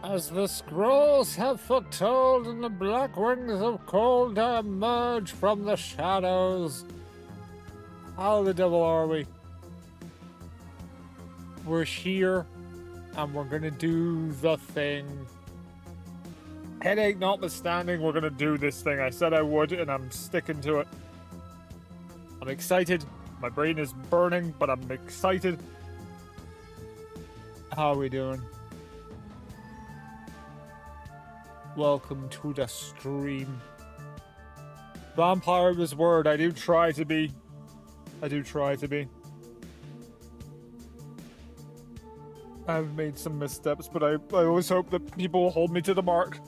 As the scrolls have foretold and the black wings of cold emerge from the shadows. How the devil are we? We're here, and we're gonna do the thing. Headache notwithstanding, we're gonna do this thing. I said I would, and I'm sticking to it. I'm excited. My brain is burning, but I'm excited. How are we doing? Welcome to the stream. Vampire is word. I do try to be. I've made some missteps, but I always hope that people will hold me to the mark.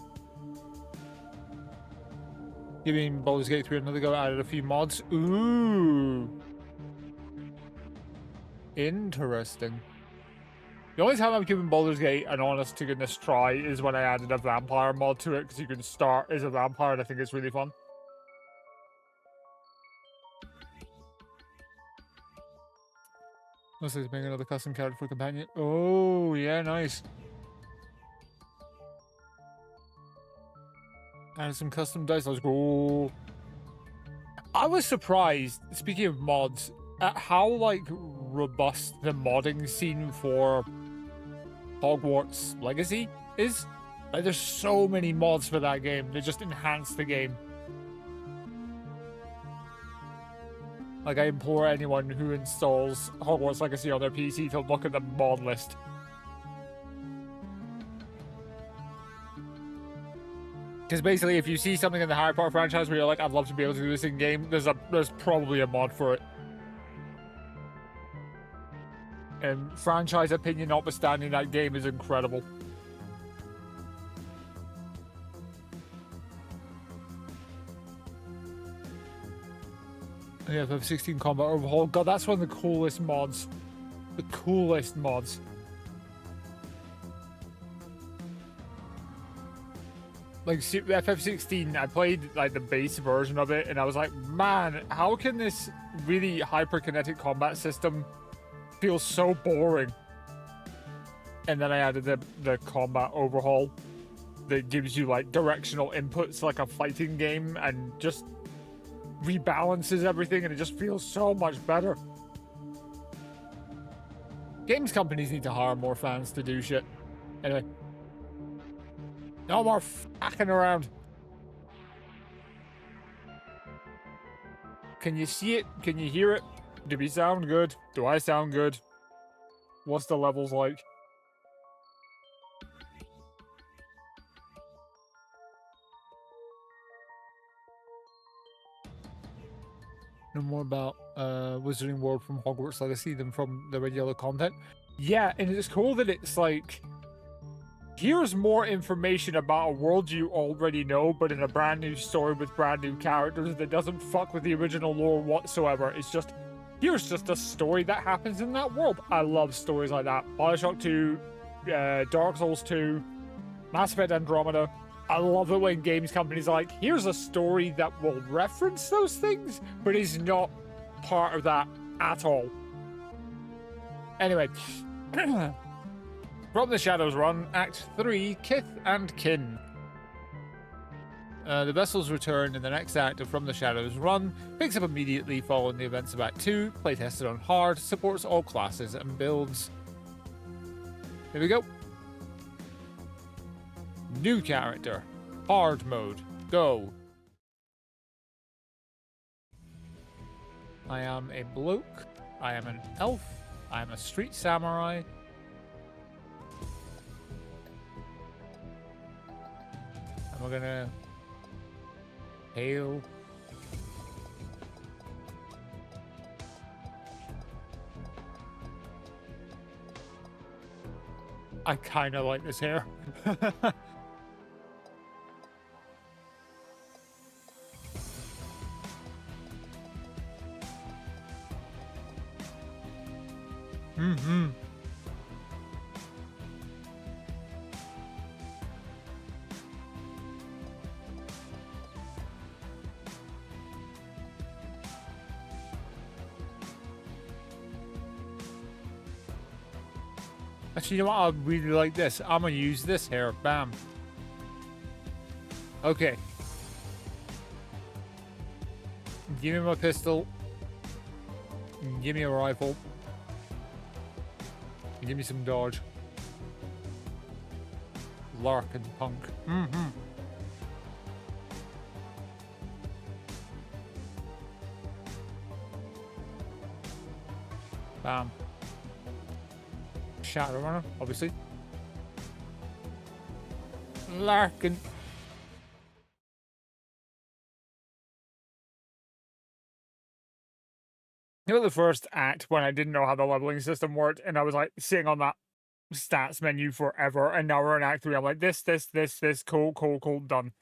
Giving Baldur's Gate 3 another go, added a few mods. Ooh. Interesting. The only time I've given Baldur's Gate an honest to goodness try is when I added a vampire mod to it, because you can start as a vampire, and I think it's really fun. Looks like making another custom character for companion. Oh, yeah, nice. And some custom dice. Let's go. I was surprised, speaking of mods, at how, like, robust the modding scene for Hogwarts Legacy is. Like, there's so many mods for that game. They just enhance the game. Like, I implore anyone who installs Hogwarts Legacy on their PC to look at the mod list. Because basically, if you see something in the Harry Potter franchise where you're like, I'd love to be able to do this in game, there's probably a mod for it. And franchise opinion notwithstanding, that game is incredible. Yeah, FF16 combat overhaul. God, that's one of the coolest mods. The coolest mods. Like, FF16, I played, like, the base version of it, and I was like, man, how can this really hyperkinetic combat system feel so boring? And then I added the combat overhaul that gives you, like, directional inputs like a fighting game and just rebalances everything, and it just feels so much better. Games companies need to hire more fans to do shit. Anyway. No more fucking around. Can you see it? Can you hear it? Do we sound good? Do I sound good? What's the levels like? No more about Wizarding World from Hogwarts Legacy than from the regular content. Yeah, and it's cool that it's like, here's more information about a world you already know, but in a brand new story with brand new characters that doesn't fuck with the original lore whatsoever. It's just, here's just a story that happens in that world. I love stories like that. Bioshock 2, Dark Souls 2, Mass Effect Andromeda. I love it when games companies are like, here's a story that will reference those things, but is not part of that at all. Anyway. From the Shadowrun, Act 3, Kith and Kin. The vessels return in the next act of From the Shadows Run, picks up immediately following the events of Act 2, playtested on hard, supports all classes and builds. Here we go. New character. Hard mode. Go. I am a bloke. I am an elf. I am a street samurai. And we're gonna hail. I kind of like this hair. Mm-hmm. Actually, you know what? I really like this. I'm gonna use this here. Bam. Okay. Give me my pistol. Give me a rifle. Give me some dodge. Larkin punk. Mm-hmm. Bam. Shadowrunner, obviously. Larkin. You know, the first act when I didn't know how the leveling system worked, and I was like sitting on that stats menu forever, and now we're in Act 3. I'm like, this, cool, done.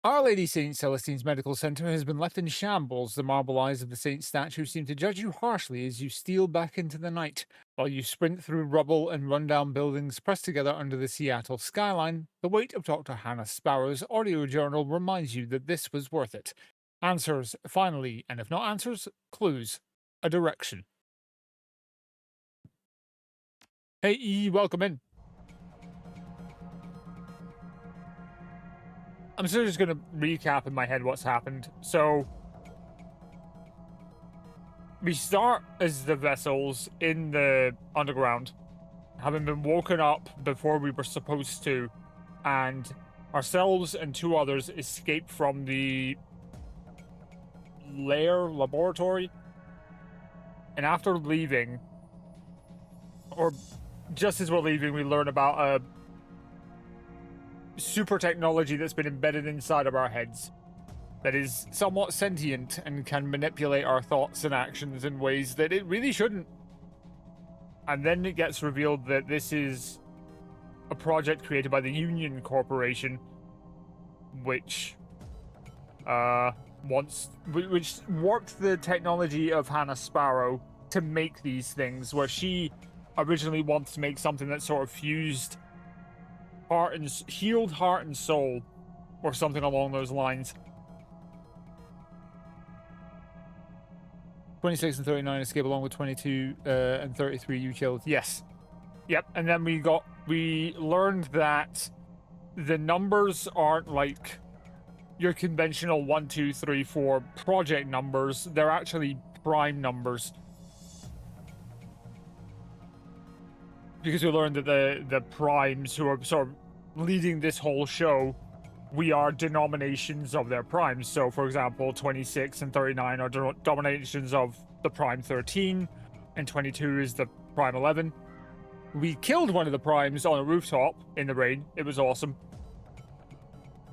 Our Lady St. Celestine's Medical Center has been left in shambles. The marble eyes of the saint statue seem to judge you harshly as you steal back into the night. While you sprint through rubble and rundown buildings pressed together under the Seattle skyline, the weight of Dr. Hannah Sparrow's audio journal reminds you that this was worth it. Answers, finally, and if not answers, clues. A direction. Hey, E, welcome in. I'm sort of just going to recap in my head what's happened. So, we start as the vessels in the underground, having been woken up before we were supposed to, and ourselves and two others escape from the laboratory. And after leaving, or just as we're leaving, we learn about a super technology that's been embedded inside of our heads that is somewhat sentient and can manipulate our thoughts and actions in ways that it really shouldn't. And then it gets revealed that this is a project created by the Union Corporation, which which warped the technology of Hannah Sparrow to make these things, where she originally wanted to make something that sort of fused healed heart and soul, or something along those lines. 26 and 39 escape along with 22 and 33 you killed. Yes. Yep. And then we learned that the numbers aren't like your conventional 1, 2, 3, 4 project numbers. They're actually prime numbers. Because we learned that the primes who are sort of leading this whole show, we are denominations of their primes. So, for example, 26 and 39 are denominations of the prime 13, and 22 is the prime 11. We killed one of the primes on a rooftop in the rain. It was awesome.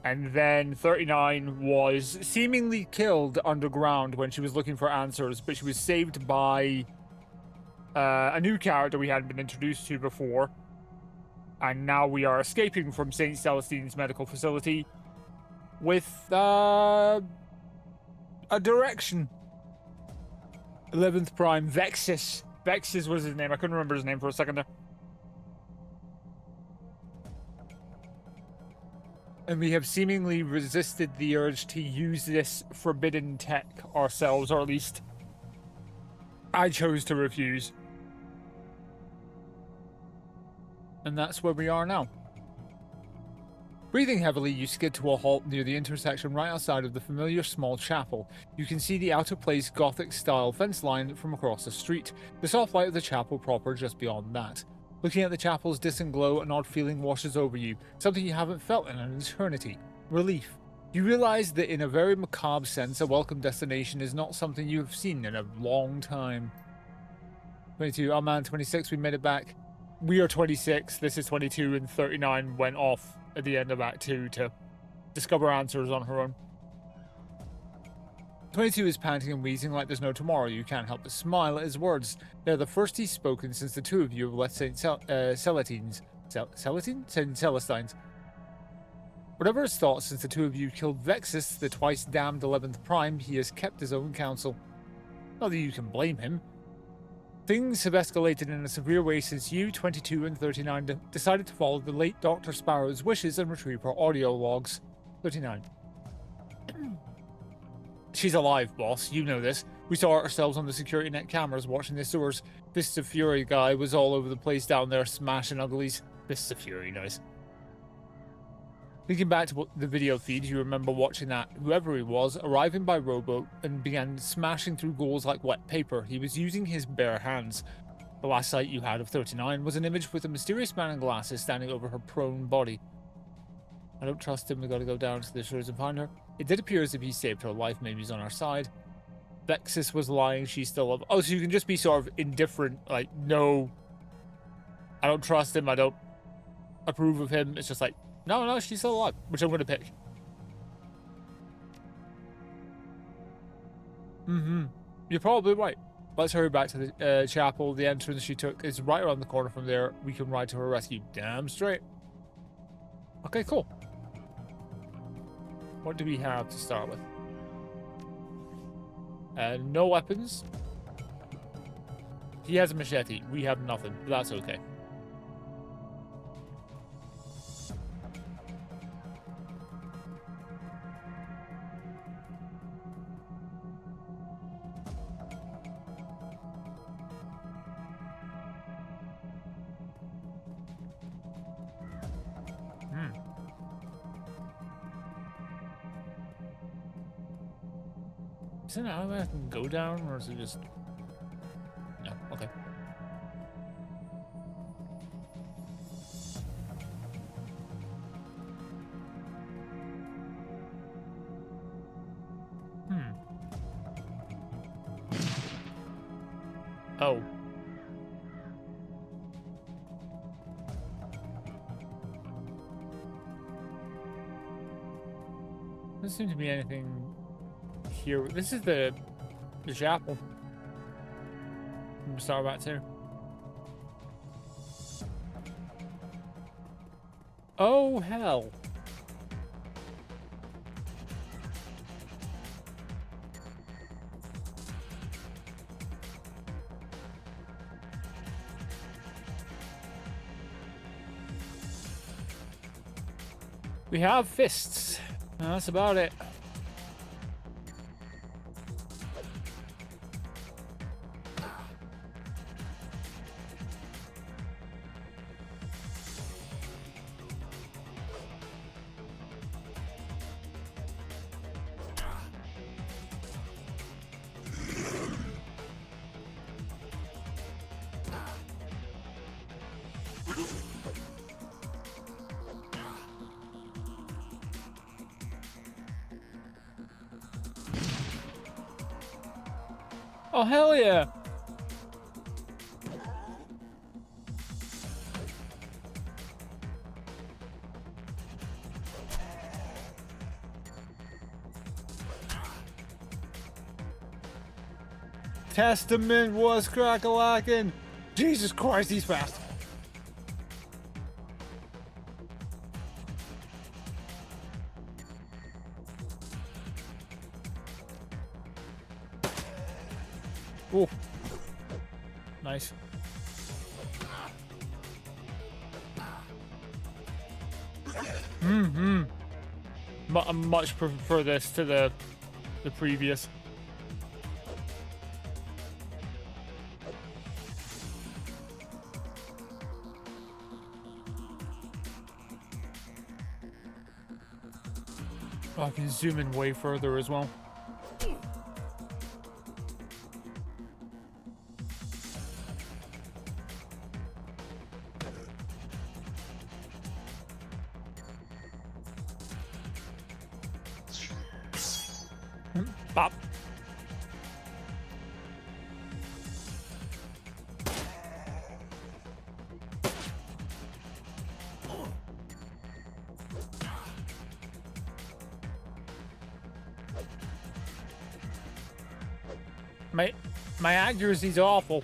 And then 39 was seemingly killed underground when she was looking for answers, but she was saved by a new character we hadn't been introduced to before. And now we are escaping from St. Celestine's medical facility with a direction. 11th Prime, Vexus. Vexus was his name. I couldn't remember his name for a second there. And we have seemingly resisted the urge to use this forbidden tech ourselves, or at least I chose to refuse. And that's where we are now. Breathing heavily, you skid to a halt near the intersection right outside of the familiar small chapel. You can see the out-of-place Gothic-style fence line from across the street, the soft light of the chapel proper just beyond that. Looking at the chapel's distant glow, an odd feeling washes over you, something you haven't felt in an eternity. Relief. You realize that in a very macabre sense, a welcome destination is not something you have seen in a long time. 22, oh man, 26, we made it back. We are 26, this is 22, and 39 went off at the end of Act 2 to discover answers on her own. 22 is panting and wheezing like there's no tomorrow. You can't help but smile at his words. They're the first he's spoken since the two of you have left St. Celestine's. St. Celestine's. Whatever his thoughts since the two of you killed Vexus, the twice-damned 11th Prime, he has kept his own counsel. Not that you can blame him. Things have escalated in a severe way since you, 22 and 39, decided to follow the late Dr. Sparrow's wishes and retrieve her audio logs. 39. She's alive, boss. You know this. We saw ourselves on the security net cameras watching the sewers. Fists of Fury guy was all over the place down there smashing uglies. Fists of Fury, nice. Thinking back to the video feed, you remember watching that, whoever he was, arriving by rowboat and began smashing through goals like wet paper. He was using his bare hands. The last sight you had of 39 was an image with a mysterious man in glasses standing over her prone body. I don't trust him, we gotta go down to the shores and find her. It did appear as if he saved her life, maybe he's on our side. Vexus was lying, she's still alive. Oh, so you can just be sort of indifferent, like, no, I don't trust him, I don't approve of him. It's just like, no, she's still alive, which I'm going to pick. You're probably right. Let's hurry back to the chapel. The entrance she took is right around the corner from there. We can ride to her rescue. Damn straight. Okay, cool. What do we have to start with? No weapons. He has a machete. We have nothing. But that's okay. Is it an alleyway I can go down, or is it just... No, okay. Oh. Doesn't seem to be anything here. This is the chapel. I'm sorry about too. Oh hell. We have fists. That's about it. Oh, hell yeah. Testament was crack-a-lackin'. Jesus Christ, he's fast. Oh, nice. I much prefer this to the previous. Oh, I can zoom in way further as well. Bop. My accuracy's awful.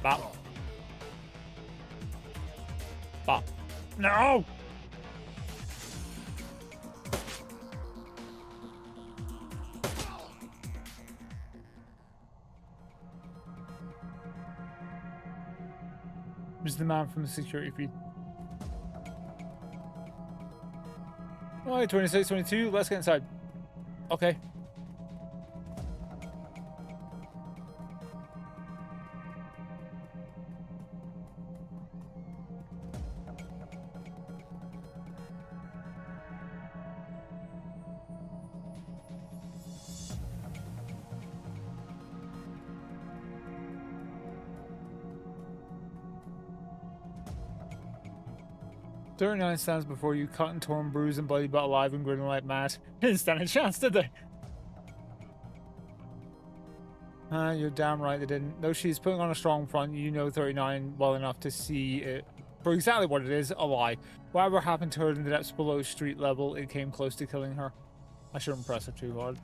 Bop. Bop. No! Who's the man from the security feed? Alright, 26, 22, let's get inside. Okay. "39 stands before you, cut and torn, bruised and bloody, but alive and grinning like mad." Didn't stand a chance, did they? You're damn right they didn't. Though she's putting on a strong front, you know 39 well enough to see it for exactly what it is, a lie. Whatever happened to her in the depths below street level, it came close to killing her. I shouldn't press her too hard.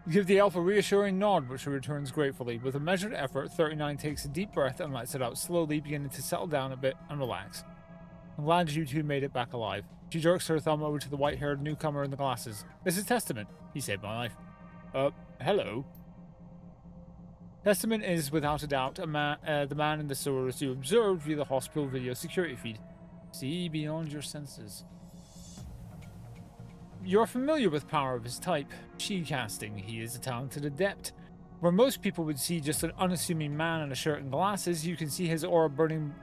You give the elf a reassuring nod, which she returns gratefully. With a measured effort, 39 takes a deep breath and lets it out slowly, beginning to settle down a bit and relax. "I'm glad you two made it back alive." She jerks her thumb over to the white-haired newcomer in the glasses. "This is Testament. He saved my life." Hello." Testament is, without a doubt, the man in the sewers you observed via the hospital video security feed. See beyond your senses. You're familiar with power of his type. Chi casting. He is a talented adept. Where most people would see just an unassuming man in a shirt and glasses, you can see his aura burning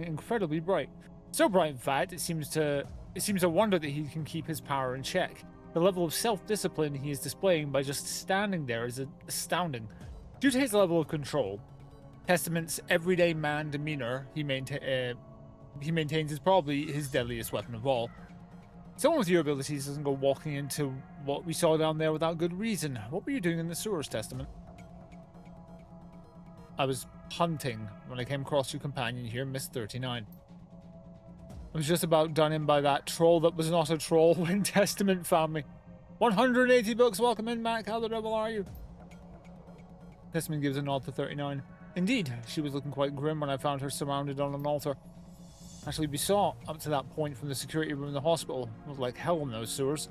incredibly bright. So bright, in fact, it seems a wonder that he can keep his power in check. The level of self-discipline he is displaying by just standing there is astounding. Due to his level of control, Testament's everyday man demeanor he maintains is probably his deadliest weapon of all. Someone with your abilities doesn't go walking into what we saw down there without good reason. What were you doing in the sewers, Testament? I was hunting when I came across your companion here, Miss 39. I was just about done in by that troll that was not a troll when Testament found me. 180 bucks, welcome in, Mac. How the devil are you? Testament gives a nod to 39. Indeed, she was looking quite grim when I found her surrounded on an altar. Actually, we saw up to that point from the security room in the hospital. It was like hell in those sewers.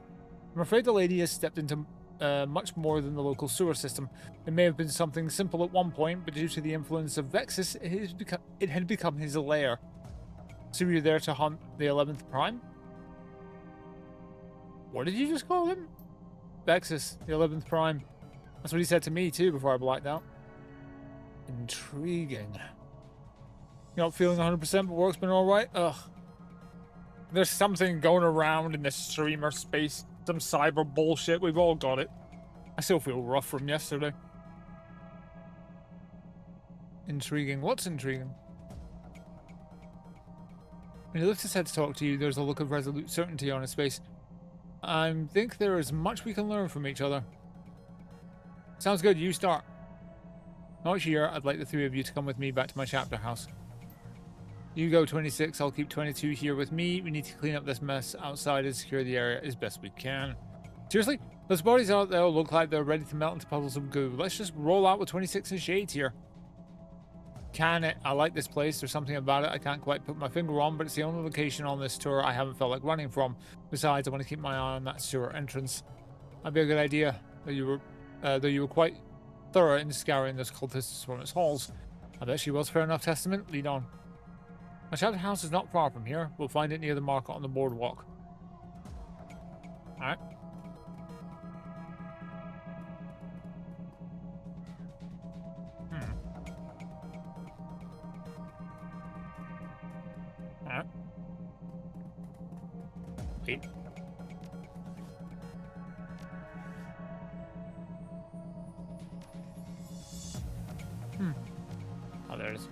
I'm afraid the lady has stepped into much more than the local sewer system. It may have been something simple at one point, but due to the influence of Vexus, it had become his lair. So you're there to hunt the 11th Prime? What did you just call him? Vexus, the 11th Prime. That's what he said to me too before I blacked out. Intriguing. You're not feeling 100%, but work's been alright? Ugh. There's something going around in the streamer space. Some cyber bullshit. We've all got it. I still feel rough from yesterday. Intriguing. What's intriguing? When he lifts his head to talk to you, there's a look of resolute certainty on his face. I think there is much we can learn from each other. Sounds good, you start. Not here, I'd like the three of you to come with me back to my chapter house. You go 26, I'll keep 22 here with me. We need to clean up this mess outside and secure the area as best we can. Seriously? Those bodies out there look like they're ready to melt into puddles of goo. Let's just roll out with 26 and shades here. Can it? I like this place. There's something about it I can't quite put my finger on, but it's the only location on this tour I haven't felt like running from. Besides, I want to keep my eye on that sewer entrance. That'd be a good idea, though you were quite thorough in scouring those cultists from its halls. I bet she was. Fair enough, Testament. Lead on. My chapter house is not far from here. We'll find it near the market on the boardwalk. Alright. Alright. Wait. Oh, there it is.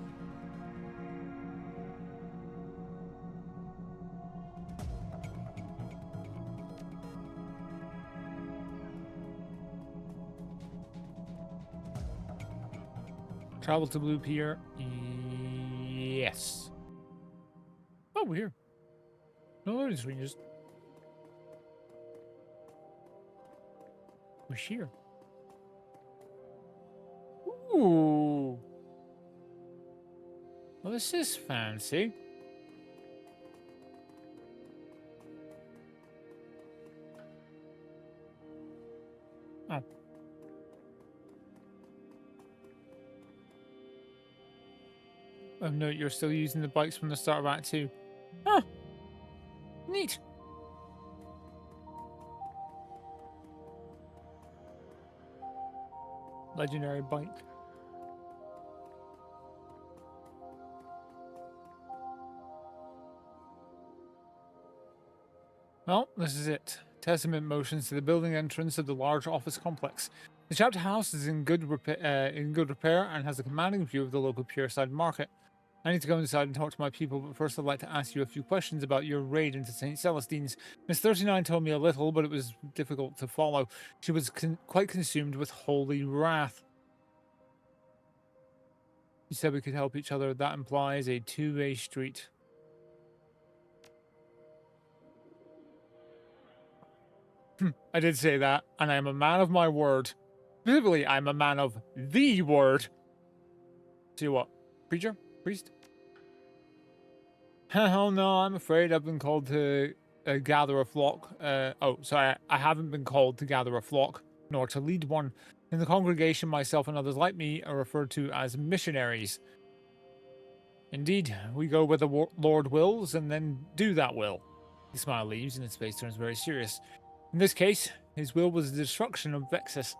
Travel to Blue Pier. Yes. Oh, we're here. No loading screen, just... We're here. Ooh. Well, this is fancy. Oh. Oh no, you're still using the bikes from the start of Act 2. Huh. Neat. Legendary bike. Well, this is it. Testament motions to the building entrance of the large office complex. The chapter house is in good repair and has a commanding view of the local Pureside market. I need to go inside and talk to my people, but first I'd like to ask you a few questions about your raid into St. Celestine's. Miss 39 told me a little, but it was difficult to follow. She was quite consumed with holy wrath. You said we could help each other. That implies a two-way street. I did say that, and I am a man of my word. Specifically, I'm a man of the word. See what? Preacher? Priest? Hell no, I'm afraid I've been called to gather a flock. Sorry, I haven't been called to gather a flock, nor to lead one. In the congregation, myself and others like me are referred to as missionaries. Indeed, we go where the Lord wills and then do that will. The smile leaves and his face turns very serious. In this case, his will was the destruction of Vexus.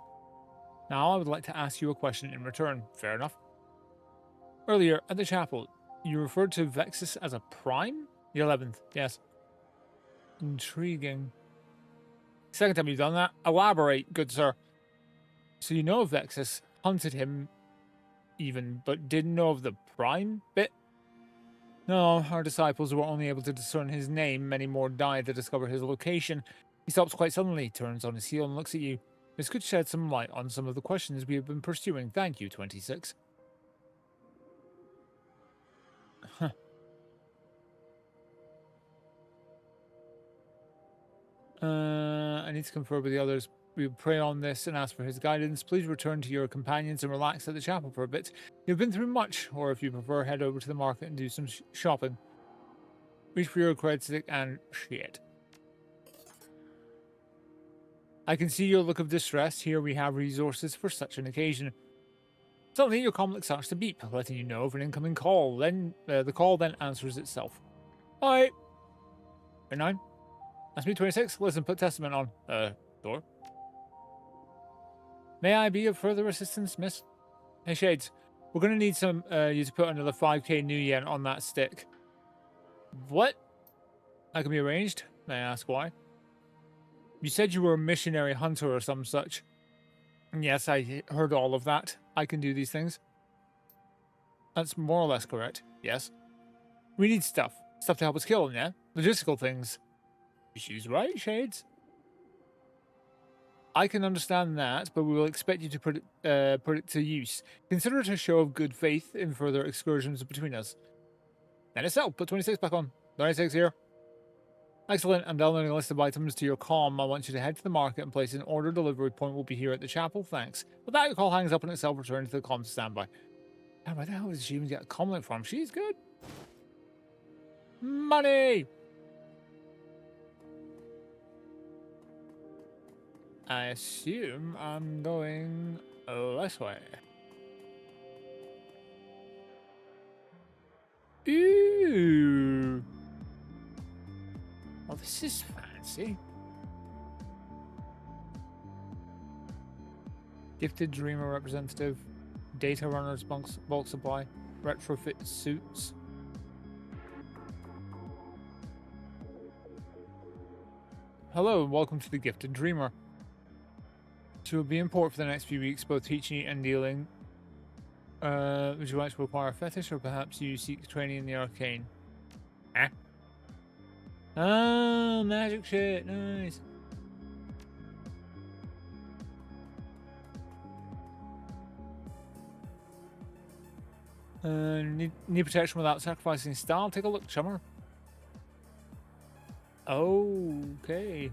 Now I would like to ask you a question in return. Fair enough. Earlier, at the chapel, you referred to Vexus as a prime? The 11th, yes. Intriguing. Second time you've done that. Elaborate, good sir. So you know Vexus hunted him even, but didn't know of the prime bit? No, our disciples were only able to discern his name. Many more died to discover his location. He stops quite suddenly, turns on his heel, and looks at you. This could shed some light on some of the questions we have been pursuing. Thank you, 26. Huh. I need to confer with the others. We will pray on this and ask for his guidance. Please return to your companions and relax at the chapel for a bit. You've been through much, or if you prefer, head over to the market and do some shopping. Reach for your credit stick and shit. I can see your look of distress. Here we have resources for such an occasion. Suddenly, your comlink starts to beep, letting you know of an incoming call. Then the call then answers itself. Hi. 9. That's me, 26. Listen, put testament on. Door. May I be of further assistance, miss? Hey, Shades. We're going to need some you to put another 5k new yen on that stick. What? That can be arranged. May I ask why? You said you were a missionary hunter or some such. Yes, I heard all of that. I can do these things. That's more or less correct. Yes. We need stuff. Stuff to help us kill them, yeah? Logistical things. She's right, Shades. I can understand that, but we will expect you to put it to use. Consider it a show of good faith in further excursions between us. Then itself, put 26 back on. 26 here. Excellent. I'm downloading a list of items to your comm. I want you to head to the market and place an order. Delivery point will be here at the chapel. Thanks. With that, your call hangs up on itself. Return to the comm to standby. Where the hell did she even get a comment from? She's good. Money! I assume I'm going this way. Ooh. Well, this is fancy. Gifted Dreamer representative. Data runners bulk supply. Retrofit suits. Hello and welcome to the Gifted Dreamer. She will be in port for the next few weeks, both teaching and dealing. Would you like to acquire a fetish, or perhaps you seek training in the arcane? Eh? Oh, magic shit, nice. Need protection without sacrificing style? Take a look, chummer. Okay.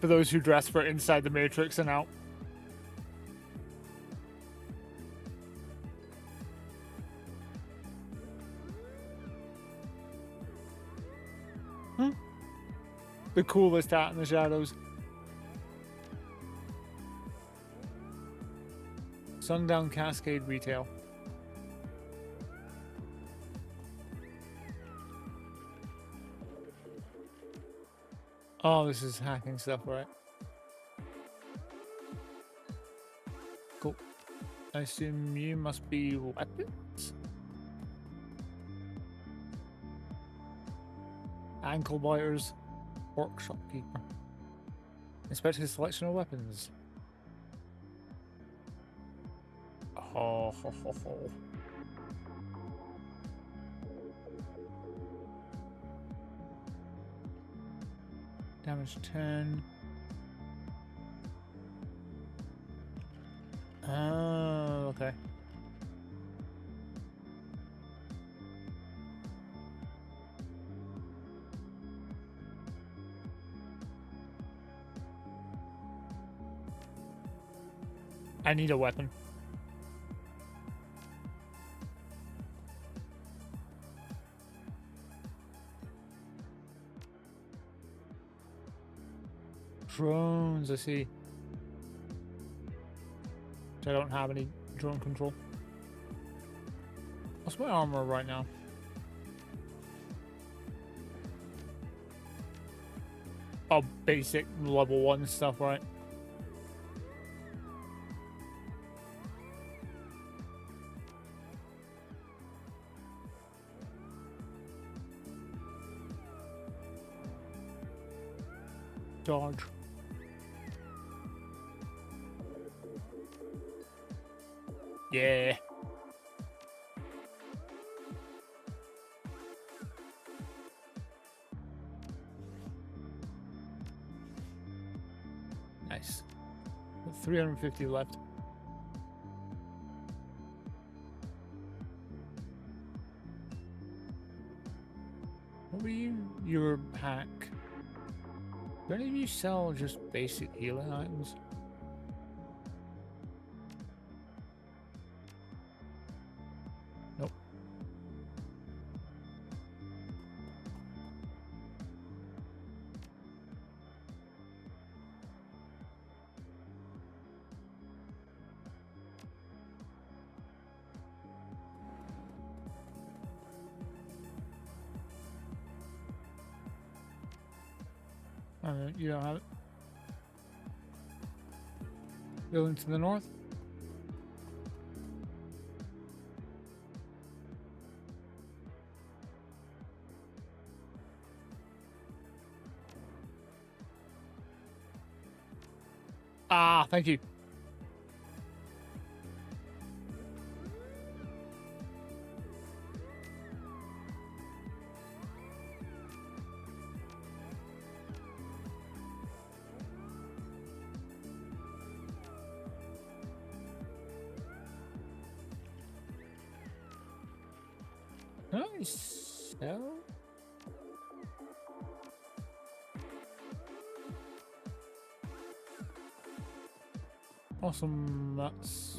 For those who dress for inside the Matrix and out. The coolest hat in the shadows. Sundown Cascade Retail. Oh, this is hacking stuff, right? Cool. I assume you must be weapons? Ankle biters. Workshop keeper. Inspect his selection of weapons. Oh, ho, ho, ho. Damage 10. Oh, okay. I need a weapon. Drones, I see. I don't have any drone control. What's my armor right now? Oh, basic level 1 stuff, right? Dodge. Yeah. Nice. 350 left. What were you? Your pack. Do any of you sell just basic healing items? Nope. You don't have it. Building to the north. Ah, thank you. Nice. So. Awesome. That's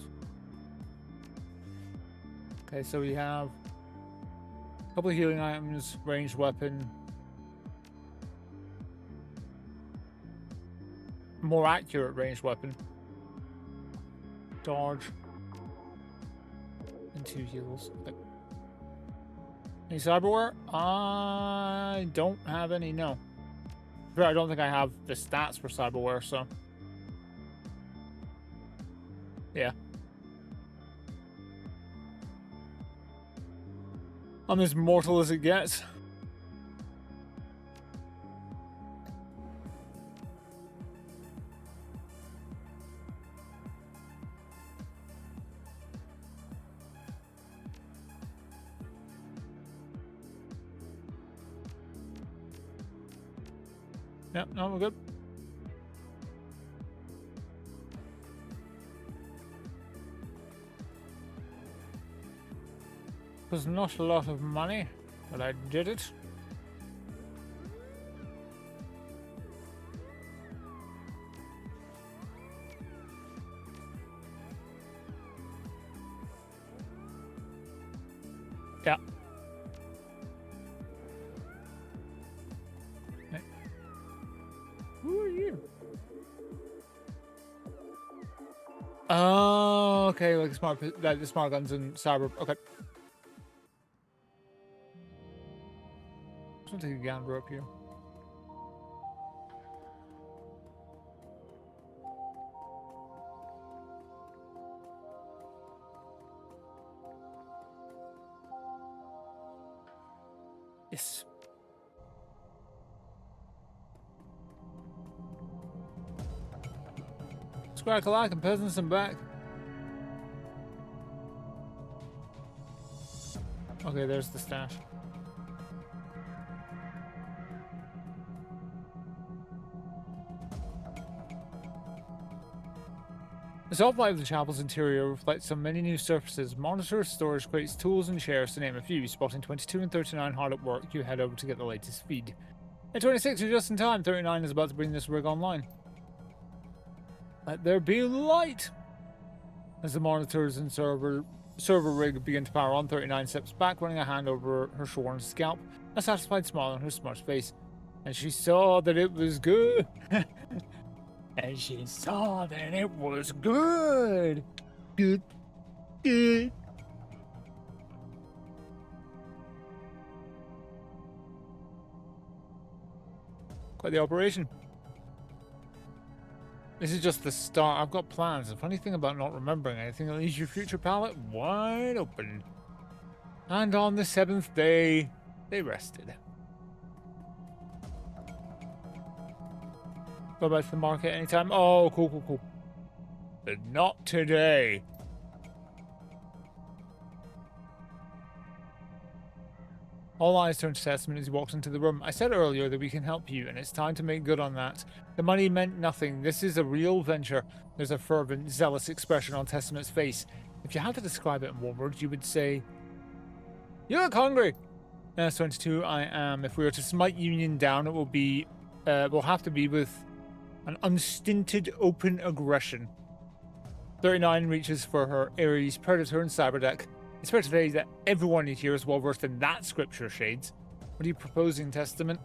okay. So we have a couple of healing items, ranged weapon, more accurate ranged weapon, dodge, and 2 heals. Okay. Any cyberware? I don't have any, no. But I don't think I have the stats for cyberware, so. Yeah. I'm as mortal as it gets. Yep, no, we're good. Was not a lot of money, but I did it. Yeah. Hey. Who are you? Oh, okay, like the smart guns and cyber. Okay. I'm gonna take a gander up here. Yes. Scrack-a-lack and peasants and back. Okay, there's the stash. The soft light of the chapel's interior reflects on many new surfaces: monitors, storage crates, tools, and chairs, to name a few. Spotting 22 and 39 hard at work, you head over to get the latest feed. At 26, you're just in time. 39 is about to bring this rig online. Let there be light! As the monitors and server rig begin to power on, 39 steps back, running a hand over her shorn scalp, a satisfied smile on her smudged face. And she saw that it was good. And she saw that it was good. Good. Good. Quite the operation. This is just the start. I've got plans. The funny thing about not remembering anything, that leaves your future palette wide open. And on the 7th day, they rested. Go back to the market anytime. Oh, cool, cool, cool. But not today. All eyes turned to Testament as he walked into the room. I said earlier that we can help you, and it's time to make good on that. The money meant nothing. This is a real venture. There's a fervent, zealous expression on Testament's face. If you had to describe it in one word, you would say, "You look hungry." 22, I am. If we were to smite Union down, it will be, will have to be with an unstinted open aggression. 39 reaches for her Ares, Predator, and Cyberdeck. It's fair to say that everyone here is well versed in that scripture, Shades. What are you proposing, Testament?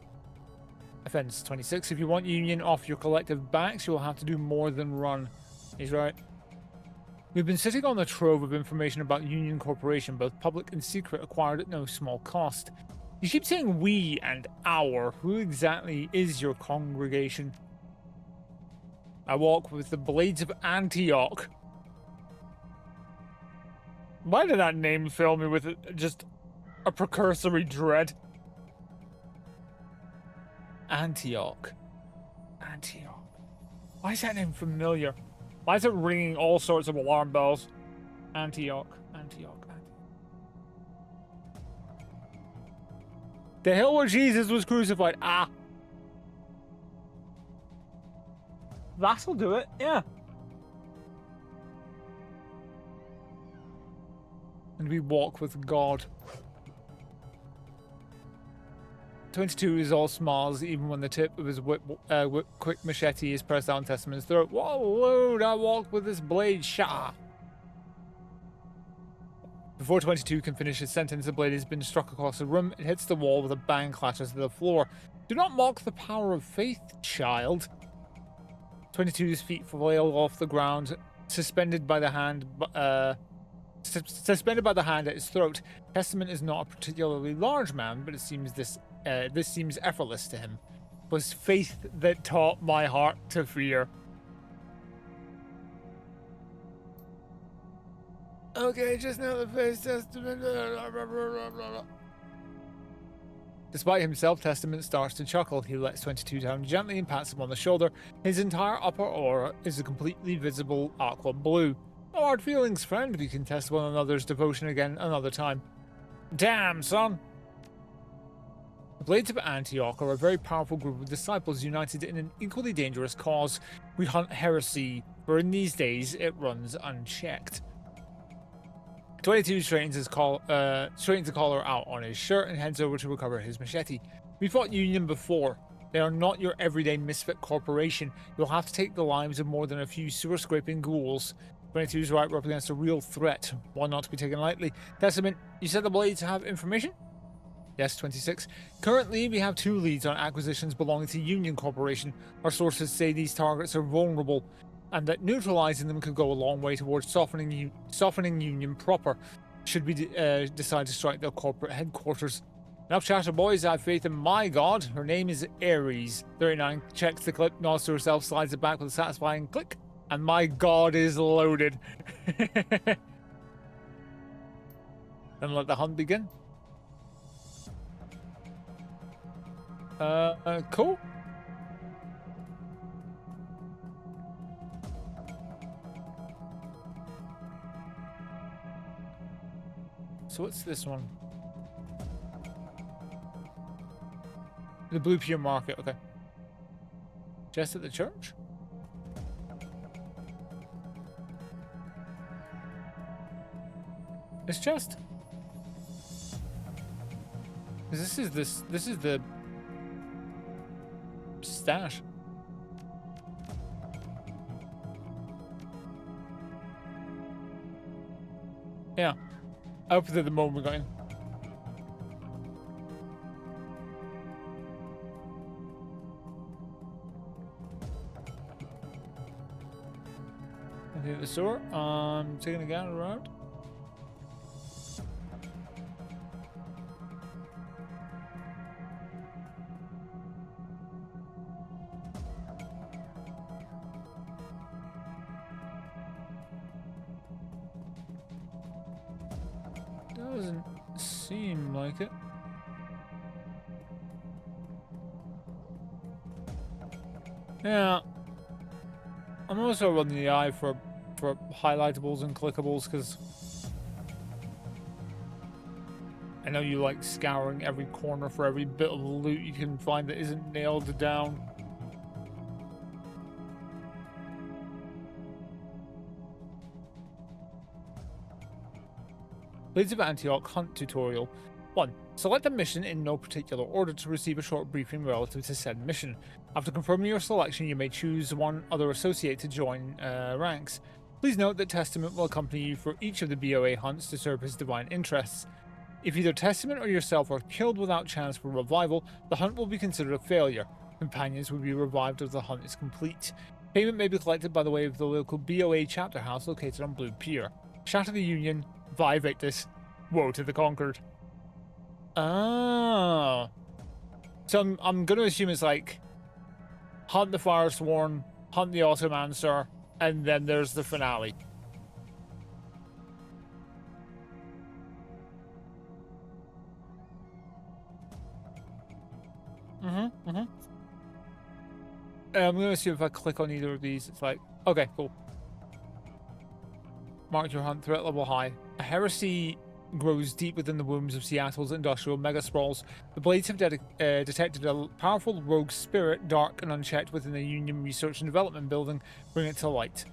Offense 26. If you want Union off your collective backs, you'll have to do more than run. He's right. We've been sitting on a trove of information about Union Corporation, both public and secret, acquired at no small cost. You keep saying we and our. Who exactly is your congregation? I walk with the Blades of Antioch. Why did that name fill me with just a precursory dread? Antioch. Antioch. Why is that name familiar? Why is it ringing all sorts of alarm bells? Antioch. Antioch. The hill where Jesus was crucified. Ah. That'll do it, yeah. And we walk with God. 22 is all smiles, even when the tip of his quick machete is pressed down Testament's throat. Whoa, whoa, I walk with this blade, shah. Before 22 can finish his sentence, the blade has been struck across the room. It hits the wall with a bang, clatters to the floor. Do not mock the power of faith, child. 22's feet flail off the ground, suspended by the hand at his throat. Testament is not a particularly large man, but it seems this seems effortless to him. It was faith that taught my heart to fear. Okay, just now the face Testament. Despite himself, Testament starts to chuckle. He lets 22 down gently and pats him on the shoulder. His entire upper aura is a completely visible aqua blue. No hard feelings, friend. We can test one another's devotion again another time. Damn, son. The Blades of Antioch are a very powerful group of disciples united in an equally dangerous cause. We hunt heresy, for in these days it runs unchecked. 22 straightens the collar out on his shirt and heads over to recover his machete. We fought Union before. They are not your everyday misfit corporation. You'll have to take the lives of more than a few sewer-scraping ghouls. 22's right, we're up against a real threat, one not to be taken lightly. Testament, you said the Blades have information? Yes, 26. Currently, we have 2 leads on acquisitions belonging to Union Corporation. Our sources say these targets are vulnerable. and that neutralizing them could go a long way towards softening Union proper, should we decide to strike their corporate headquarters. Enough chatter, boys. I have faith in my god. Her name is Ares. 39 checks the clip, nods to herself, slides it back with a satisfying click, and my god is loaded. And let the hunt begin. Cool. So what's this one? The Blue Pier Market, okay. Just at the church? This chest? This is the stash. Yeah. Up to the moment we're going. I think the sewer. Taking a gander around. Doesn't seem like it. Yeah. I'm also running the eye for highlightables and clickables because I know you like scouring every corner for every bit of loot you can find that isn't nailed down. Blades of Antioch Hunt Tutorial. 1. Select a mission in no particular order to receive a short briefing relative to said mission. After confirming your selection, you may choose one other associate to join ranks. Please note that Testament will accompany you for each of the BOA hunts to serve his divine interests. If either Testament or yourself are killed without chance for revival, the hunt will be considered a failure. Companions will be revived as the hunt is complete. Payment may be collected by the way of the local BOA chapter house located on Blue Pier. Shatter the Union, Vie Victus, woe to the conquered. Ah. So I'm going to assume it's like hunt the Firesworn, hunt the Automancer, and then there's the finale. I'm going to assume if I click on either of these, it's like, okay, cool. Mark your hunt, threat level high. A heresy grows deep within the wombs of Seattle's industrial mega sprawls. The Blades have detected a powerful rogue spirit, dark and unchecked within the Union Research and Development building. Bring it to light.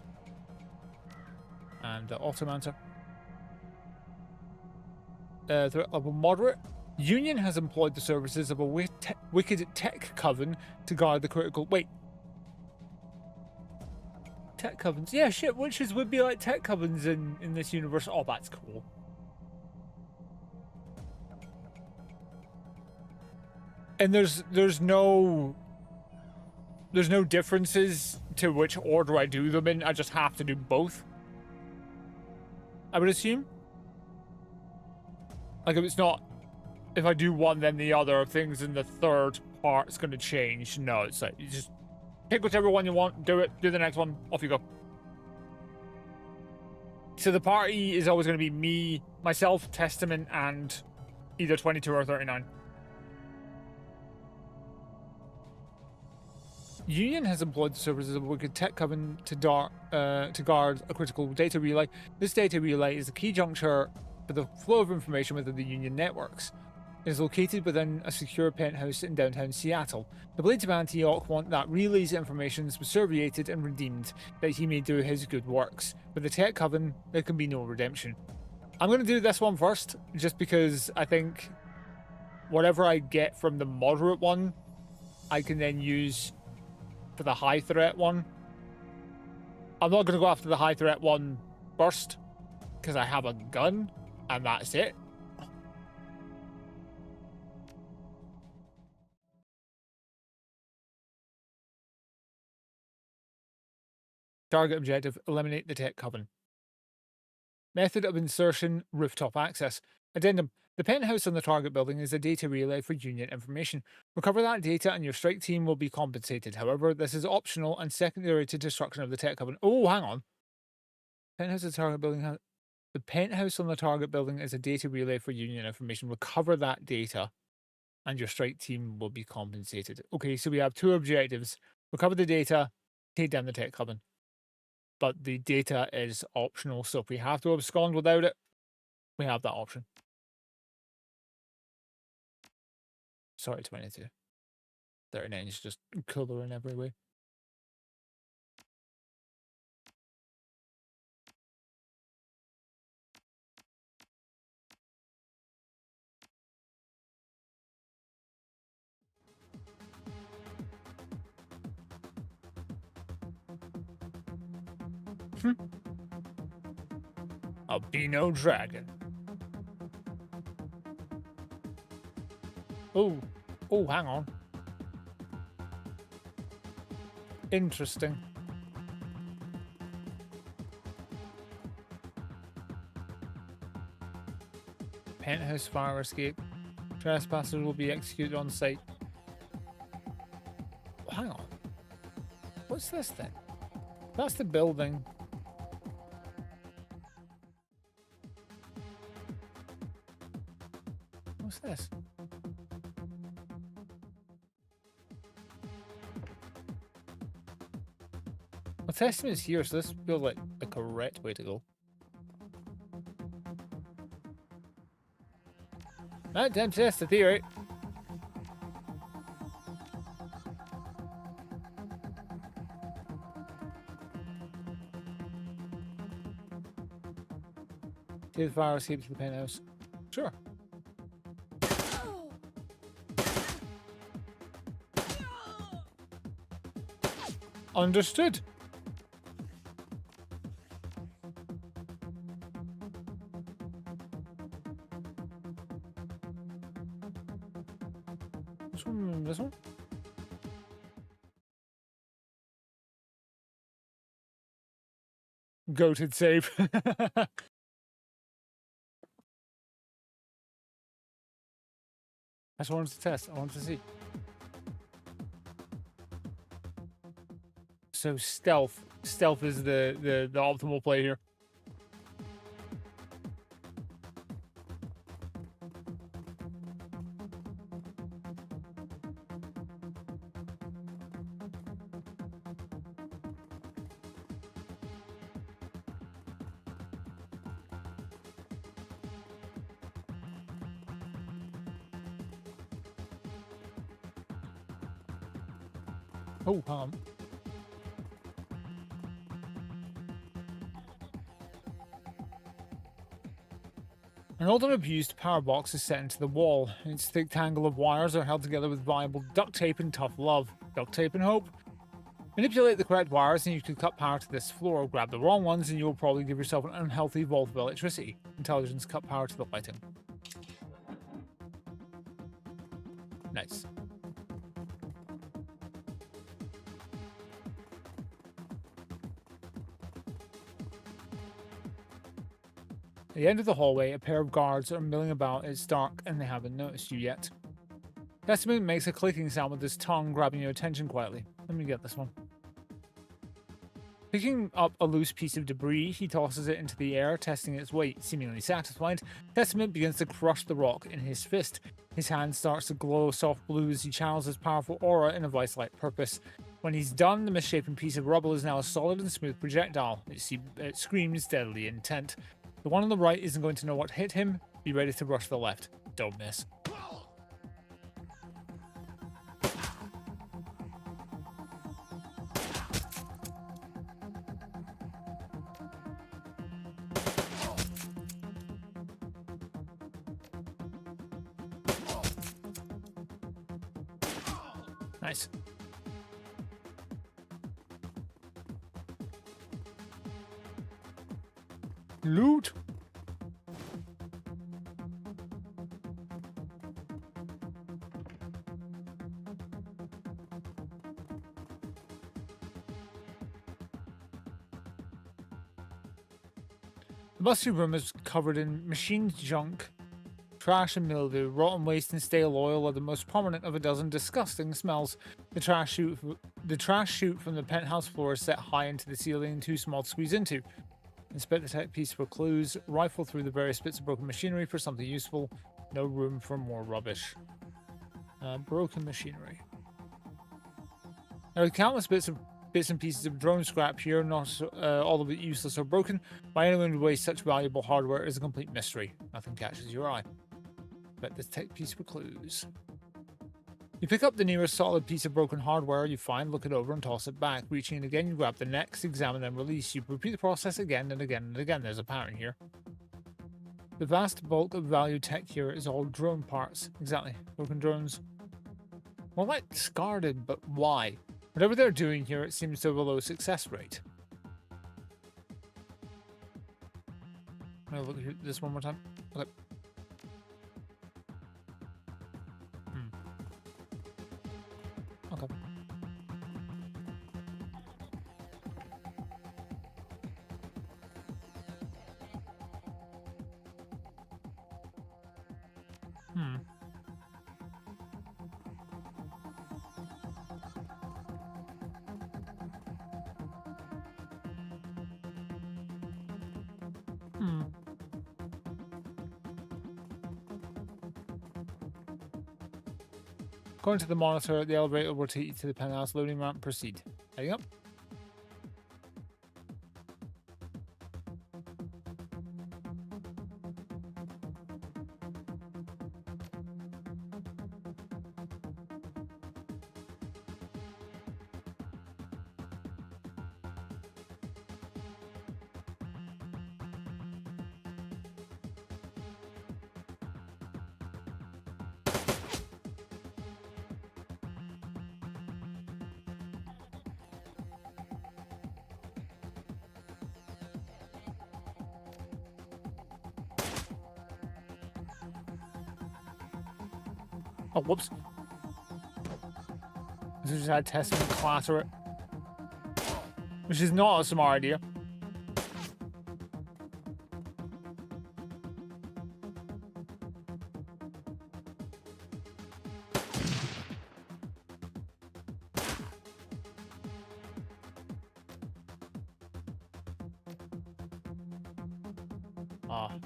And Automancer. Threat level moderate. Union has employed the services of a wicked tech coven to guard the critical... Wait. Tech covens? Yeah, shit, witches would be like tech covens in this universe. Oh, that's cool. And there's no differences to which order I do them in. I just have to do both, I would assume. Like, if it's not, if I do one then the other, things in the third part's going to change. No, it's like you just pick whichever one you want, do it, do the next one, off you go. So the party is always going to be me, myself, Testament, and either 22 or 39. Union has employed the services of a wicked tech coven to guard a critical data relay. This data relay is the key juncture for the flow of information within the Union networks. It is located within a secure penthouse in downtown Seattle. The Blades of Antioch want that relay's information subserviated and redeemed, that he may do his good works. With the tech coven, there can be no redemption. I'm going to do this one first, just because I think whatever I get from the moderate one, I can then use for the high threat one. I'm not going to go after the high threat one first, because I have a gun, and that's it. Target objective, eliminate the tech coven. Method of insertion, rooftop access. Addendum. The penthouse on the target building is a data relay for Union information. Recover that data and your strike team will be compensated. However, this is optional and secondary to destruction of the tech coven. Oh, hang on. Penthouse on the target building the penthouse on the target building is a data relay for Union information. Recover that data and your strike team will be compensated. Okay, so we have two objectives. Recover the data, take down the tech coven. But the data is optional, so if we have to abscond without it, we have that option. Sorry, 22. 39 is just cooler in every way. Albino dragon. Oh, hang on. Interesting. Penthouse fire escape. Trespassers will be executed on site. Oh, hang on. What's this then? That's the building. What's this? Well, testament is here, so this feels like the correct way to go. Time to test the theory. Take the fire escape to the penthouse. Sure. Understood. This one? This one? Goated save. I just wanted to test. I wanted to see. So stealth. Stealth is the optimal play here. Oh, An old and abused power box is set into the wall. Its thick tangle of wires are held together with viable duct tape and tough love. Duct tape and hope. Manipulate the correct wires and you can cut power to this floor. Grab the wrong ones and you will probably give yourself an unhealthy volt of electricity. Intelligence, cut power to the lighting. Nice. At the end of the hallway, a pair of guards are milling about. It's dark and they haven't noticed you yet. Testament makes a clicking sound with his tongue, grabbing your attention quietly. Let me get this one. Picking up a loose piece of debris, he tosses it into the air, testing its weight. Seemingly satisfied, Testament begins to crush the rock in his fist. His hand starts to glow soft blue as he channels his powerful aura in a vice-like purpose. When he's done, the misshapen piece of rubble is now a solid and smooth projectile. It screams steadily intent. The one on the right isn't going to know what hit him. Be ready to rush the left. Don't miss. Nice. Loot. The musty room is covered in machine junk, trash and mildew. Rotten waste and stale oil are the most prominent of a dozen disgusting smells. The trash chute from the penthouse floor is set high into the ceiling and too small to squeeze into. Inspect the tech piece for clues. Rifle through the various bits of broken machinery for something useful. No room for more rubbish. Broken machinery. There are countless bits and pieces of drone scrap here, not all of it useless or broken. Why anyone would waste such valuable hardware is a complete mystery. Nothing catches your eye. Bet this tech piece for clues. You pick up the nearest solid piece of broken hardware you find, look it over, and toss it back. Reaching in again, you grab the next, examine, and release. You repeat the process again and again and again. There's a pattern here. The vast bulk of value tech here is all drone parts. Exactly. Broken drones. More like discarded, but why? Whatever they're doing here, it seems to have a low success rate. I'm gonna look at this one more time. Okay. Okay. According to the monitor, the elevator will take you to the penthouse loading ramp. Proceed. Heading up. Oh, whoops. This is just had testing and clatter it. Which is not a smart idea.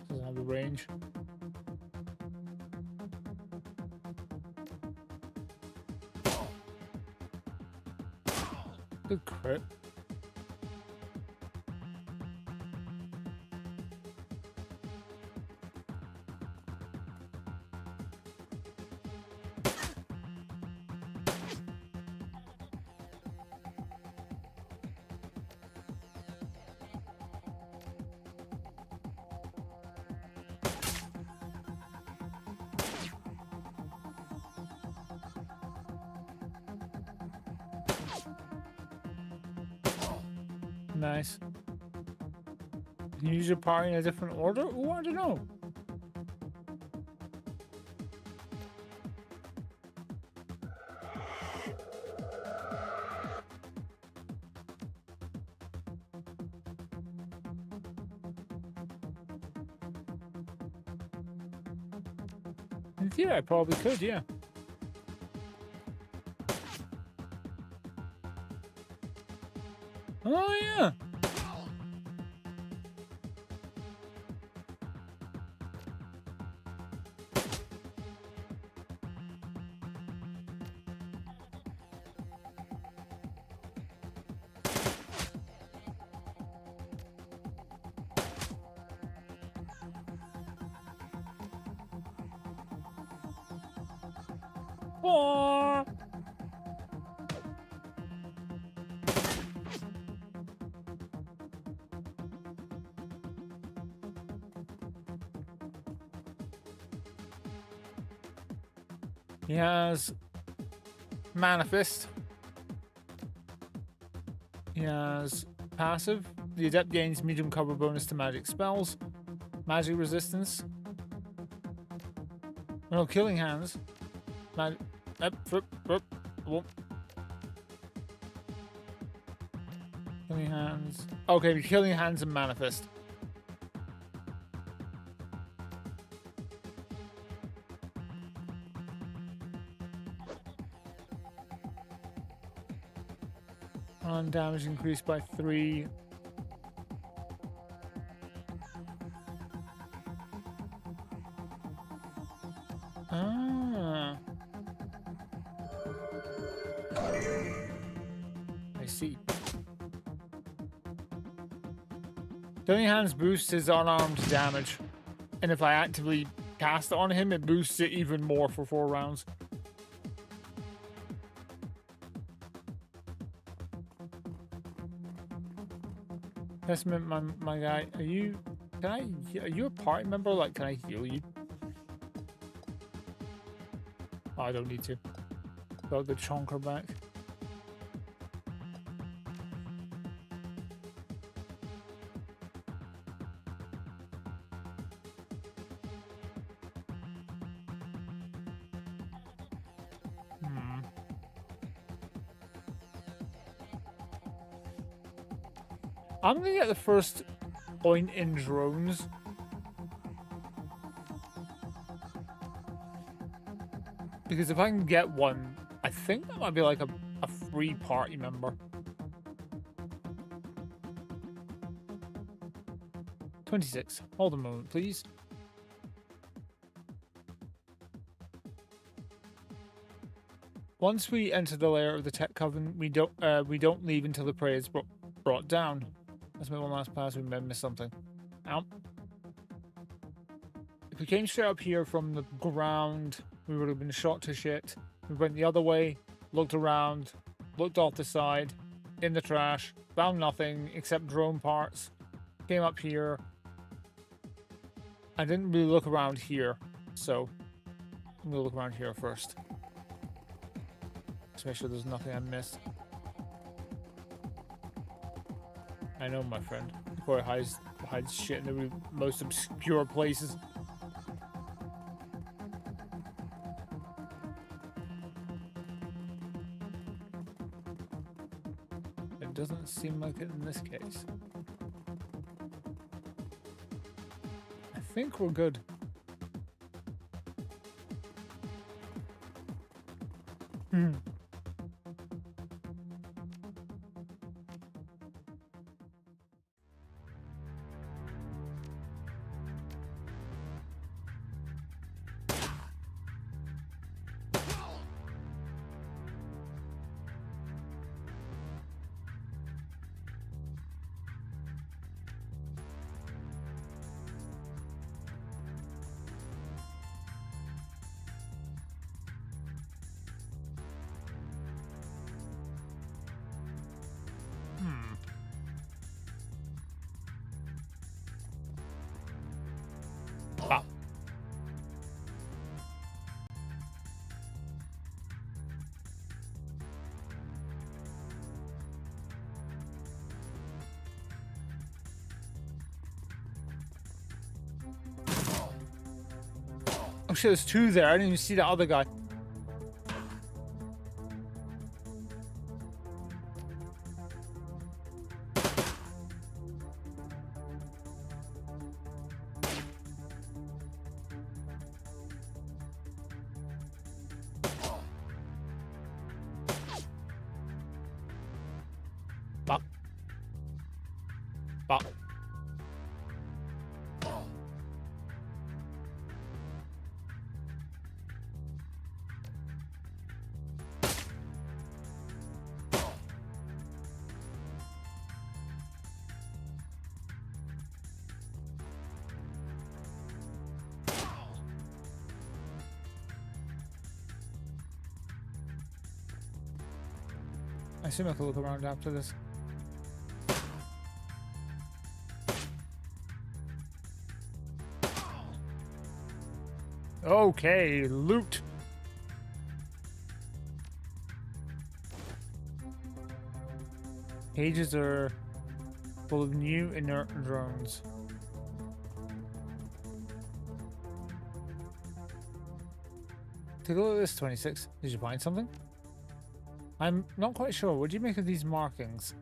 Doesn't have the range. Good crit. Nice. Can you use your power in a different order? Oh, I don't know. In theory, I probably could, yeah. Oh, yeah. Oh. He has Manifest. He has Passive. The Adept gains medium cover bonus to magic spells. Magic resistance. No, Killing Hands. Killing Hands. Okay, Killing Hands and Manifest. On damage increased by 3. Ah. I see. Tony Hands boosts his unarmed damage. And if I actively cast it on him, it boosts it even more for 4 rounds. Testament, my guy, are you a party member? Like, can I heal you? Oh, I don't need to. Got the chonker back. I'm gonna get the first point in drones. Because if I can get one, I think that might be like a free party member. 26. Hold a moment, please. Once we enter the lair of the Tech Coven, we don't leave until the prey is brought down. Let's make one last pass. We may miss something. Ow. If we came straight up here from the ground, we would have been shot to shit. We went the other way, looked around, looked off the side, in the trash, found nothing except drone parts. Came up here. I didn't really look around here, so I'm gonna look around here first. Just make sure there's nothing I missed. I know, my friend. Before hides shit in the most obscure places. It doesn't seem like it in this case. I think we're good. Wow. Oh shit, there's 2 there. I didn't even see that other guy. Bop. I assume I can look around after this. Okay, loot. Cages are full of new inert drones. Take a look at this, 26. Did you find something? I'm not quite sure. What do you make of these markings?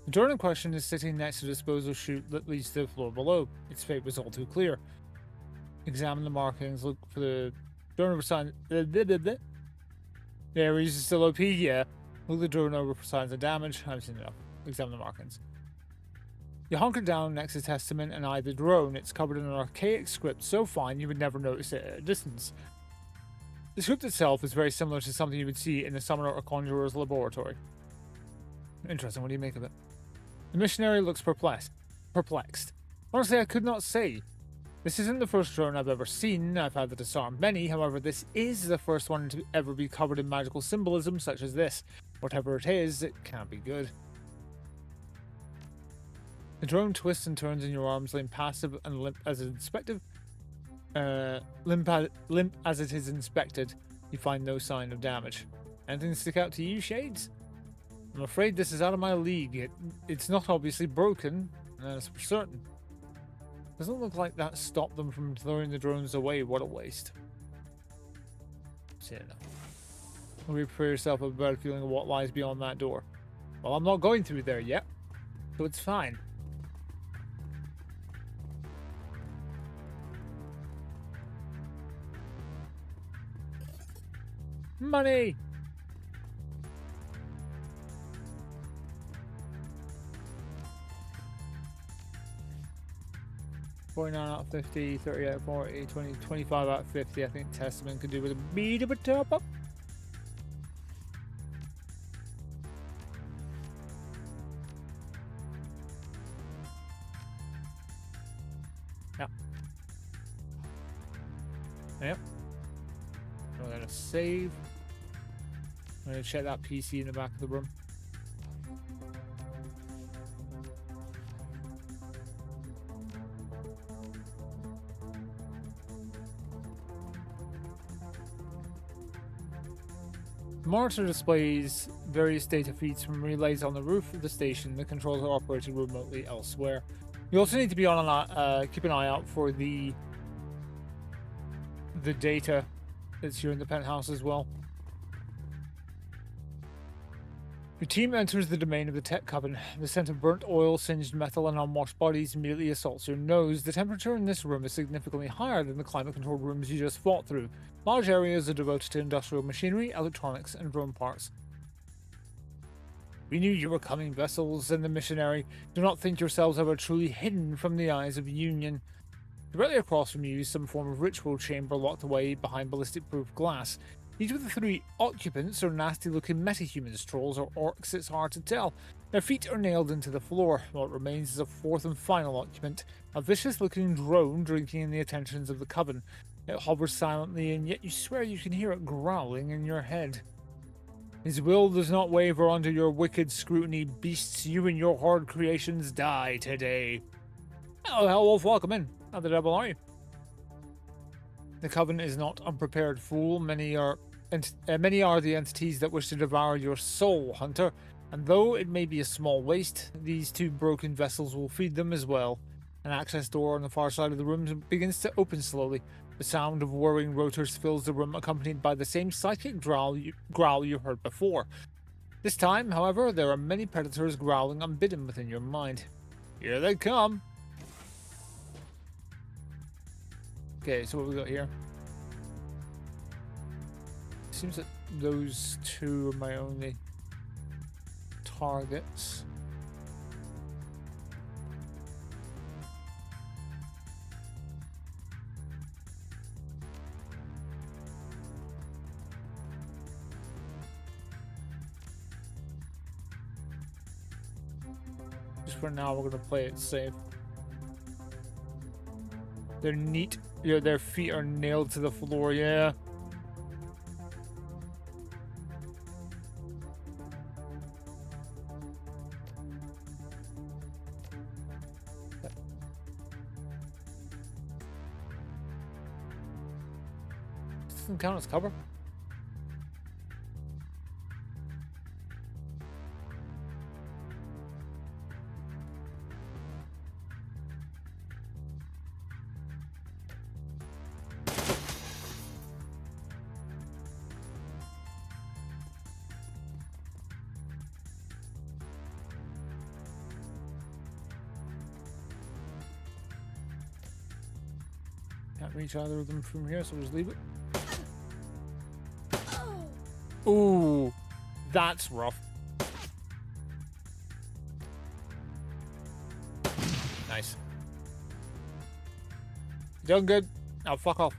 The drone in question is sitting next to the disposal chute that leads to the floor below. Its fate was all too clear. Examine the markings, look for the drone sign. There, he's still OP, yeah. Look the drone over for signs of damage. I've seen enough. Examine the markings. You hunker down next to Testament and eye the drone. It's covered in an archaic script so fine you would never notice it at a distance. The script itself is very similar to something you would see in a summoner or conjurer's laboratory. Interesting, what do you make of it? The missionary looks perplexed. Honestly, I could not say. This isn't the first drone I've ever seen. I've had to disarm many, however, this is the first one to ever be covered in magical symbolism such as this. Whatever it is, it can't be good. The drone twists and turns in your arms, laying passive and limp as inspected. Limp as it is inspected, you find no sign of damage. Anything stick out to you, Shades? I'm afraid this is out of my league. It's not obviously broken, that's for certain. Doesn't look like that stopped them from throwing the drones away. What a waste. See enough. Worry for yourself a better feeling of what lies beyond that door. Well, I'm not going through there yet, so it's fine. Money! 49 out of 50, 30 out of 40, 20, 25 out of 50. I think Testament could do with a bit of a top up. Yep. Yep. I'm gonna save. I'm gonna check that PC in the back of the room. The monitor displays various data feeds from relays on the roof of the station. The controls are operated remotely elsewhere. You also need to be on keep an eye out for the data that's here in the penthouse as well. Your team enters the domain of the Tech Coven. The scent of burnt oil, singed metal, and unwashed bodies immediately assaults your nose. The temperature in this room is significantly higher than the climate-controlled rooms you just fought through. Large areas are devoted to industrial machinery, electronics, and drone parts. We knew you were coming, vessels, and the missionary. Do not think yourselves ever truly hidden from the eyes of Union. Directly across from you is some form of ritual chamber locked away behind ballistic-proof glass. Each of the three occupants are nasty-looking metahumans, trolls, or orcs. It's hard to tell. Their feet are nailed into the floor. What remains is a fourth and final occupant, a vicious-looking drone drinking in the attentions of the Coven. It hovers silently, and yet you swear you can hear it growling in your head. His will does not waver under your wicked scrutiny. Beasts, you and your horde creations die today. Hello, Hellwolf, welcome in. How the devil are you? The Coven is not unprepared, fool. Many are the entities that wish to devour your soul, Hunter. And though it may be a small waste, these two broken vessels will feed them as well. An access door on the far side of the room begins to open slowly. The sound of whirring rotors fills the room, accompanied by the same psychic growl you heard before. This time, however, there are many predators growling unbidden within your mind. Here they come! Okay, so what we got here? Seems that those two are my only targets. Just for now, we're gonna play it safe. They're neat. Yeah, their feet are nailed to the floor, yeah. This doesn't count as cover. Can't reach either of them from here, so we'll just leave it. Ooh, That's rough. Nice. Doing good. Now fuck off.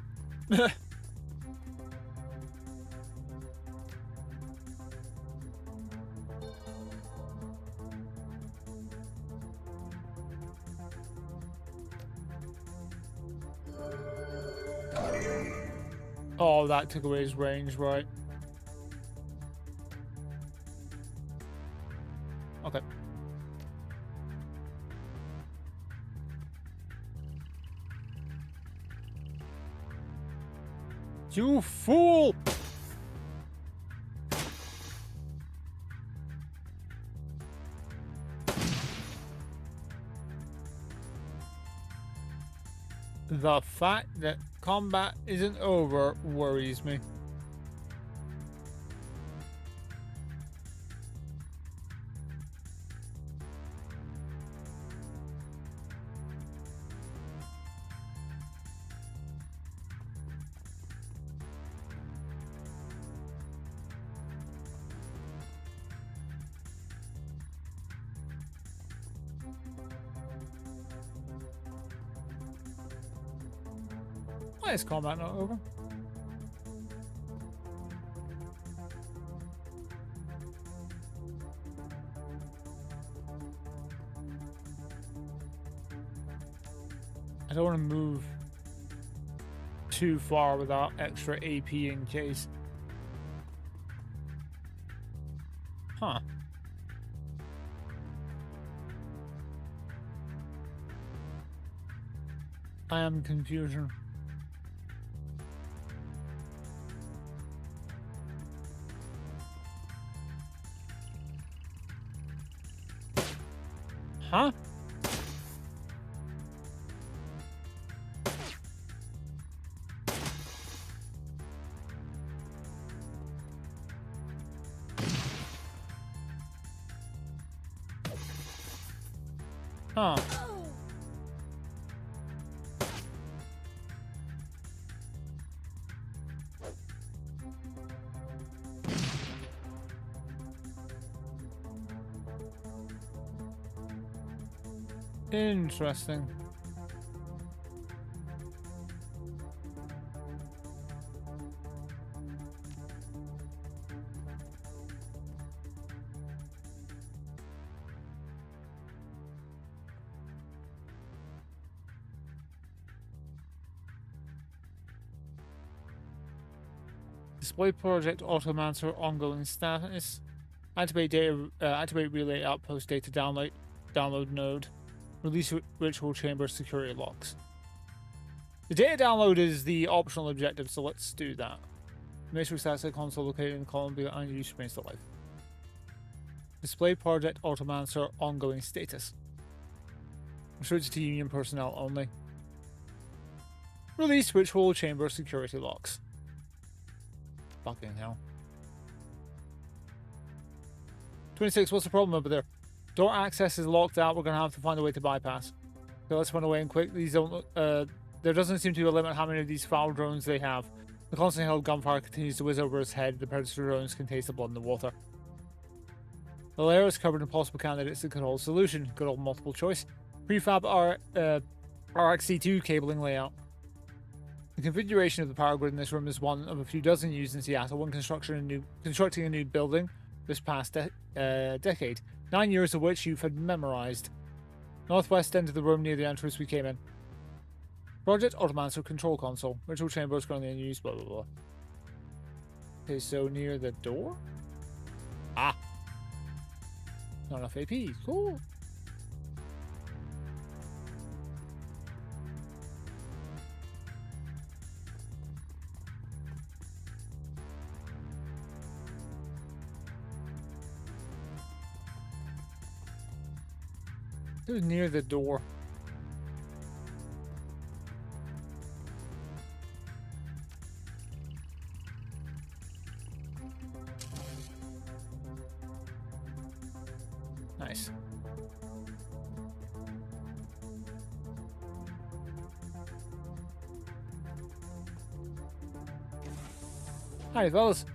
Oh, that took away his range, right? Okay. You fool! The fact that combat isn't over worries me. Why is combat not over? I don't want to move too far without extra AP in case. Huh. I am confusion. Huh? Huh. Interesting. Display project Automancer ongoing status. Activate data. Activate relay outpost data download node. Release ritual chamber security locks. The data download is the optional objective, so let's do that. Matrix asset console located in column behind use remains to life. Display project Automancer ongoing status. Restricted to Union personnel only. Release ritual chamber security locks. Fucking hell. 26, what's the problem over there? Door access is locked out. We're going to have to find a way to bypass. So let's run away and quick. These don't... there doesn't seem to be a limit how many of these foul drones they have. The constantly held gunfire continues to whiz over his head. The predator drones can taste the blood in the water. The layer is covered in possible candidates that could hold solution. Good old multiple choice. Prefab RxC2 cabling layout. The configuration of the power grid in this room is one of a few dozen used in Seattle when constructing a new building this past decade. 9 years of which you've had memorized. Northwest end of the room near the entrance we came in. Project Automancer control console. Ritual chamber is currently in use, blah blah blah. Okay, so near the door? Ah! Not enough AP. Cool. It was near the door. Nice. Hi, fellas.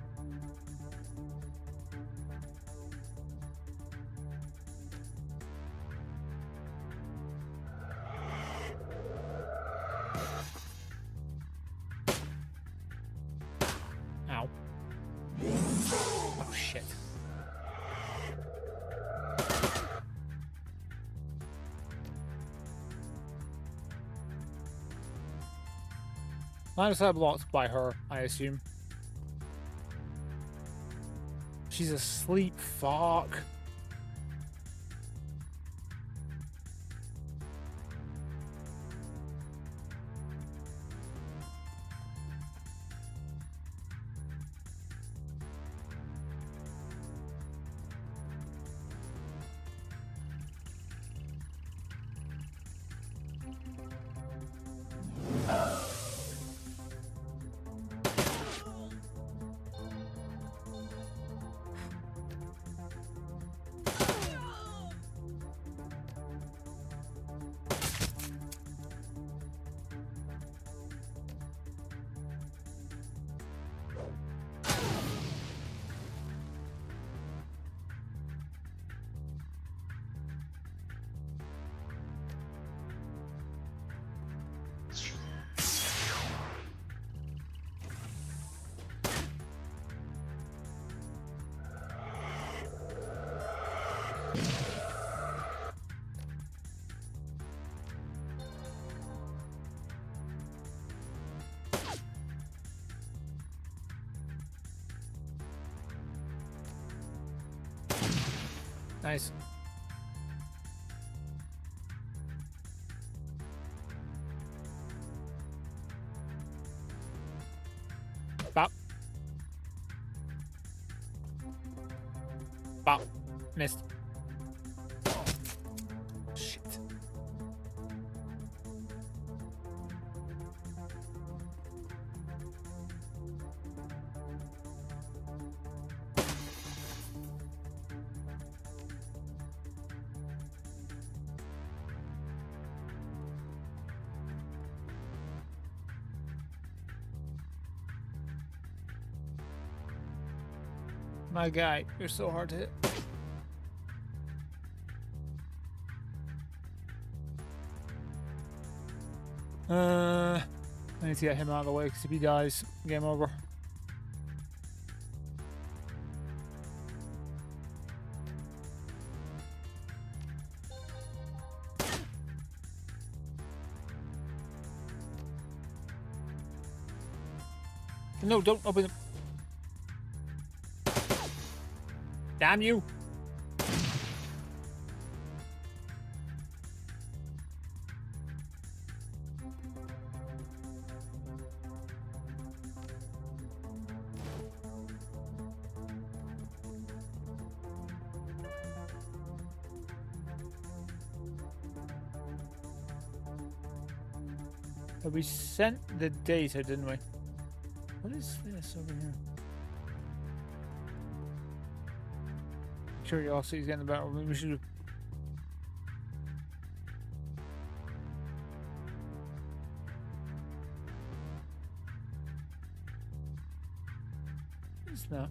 Line of sight blocked by her, I assume. She's asleep. Fuck. Nice. Bop. Bop. Missed. Shit. My guy, you're so hard to hit. I need to get him out of the way because if he dies, game over. No, don't open it. Damn you! But we sent the data, didn't we? What is this over here? Curiosity's getting the better. Maybe we should have. What's that?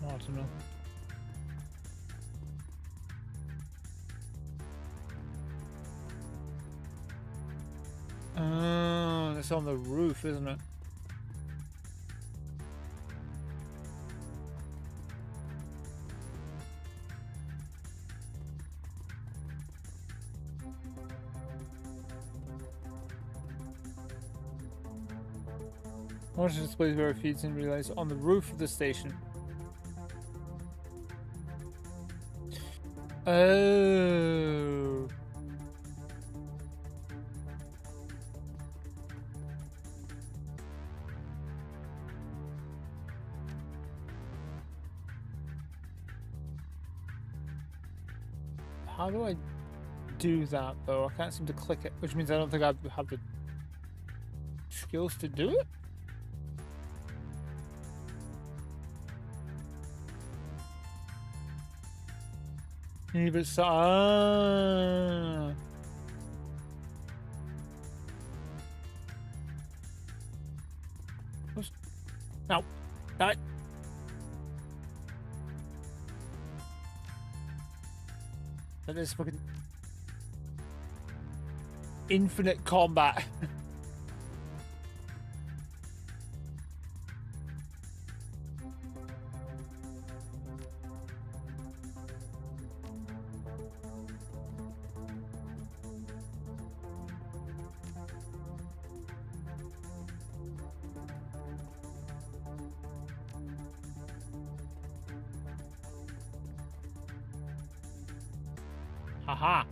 I don't know. Oh, it's on the roof, isn't it? Monitor displays where it feeds and relays on the roof of the station. Oh. How do I do that though? I can't seem to click it, which means I don't think I have the skills to do it. But no, that. That is fucking infinite combat. Haha.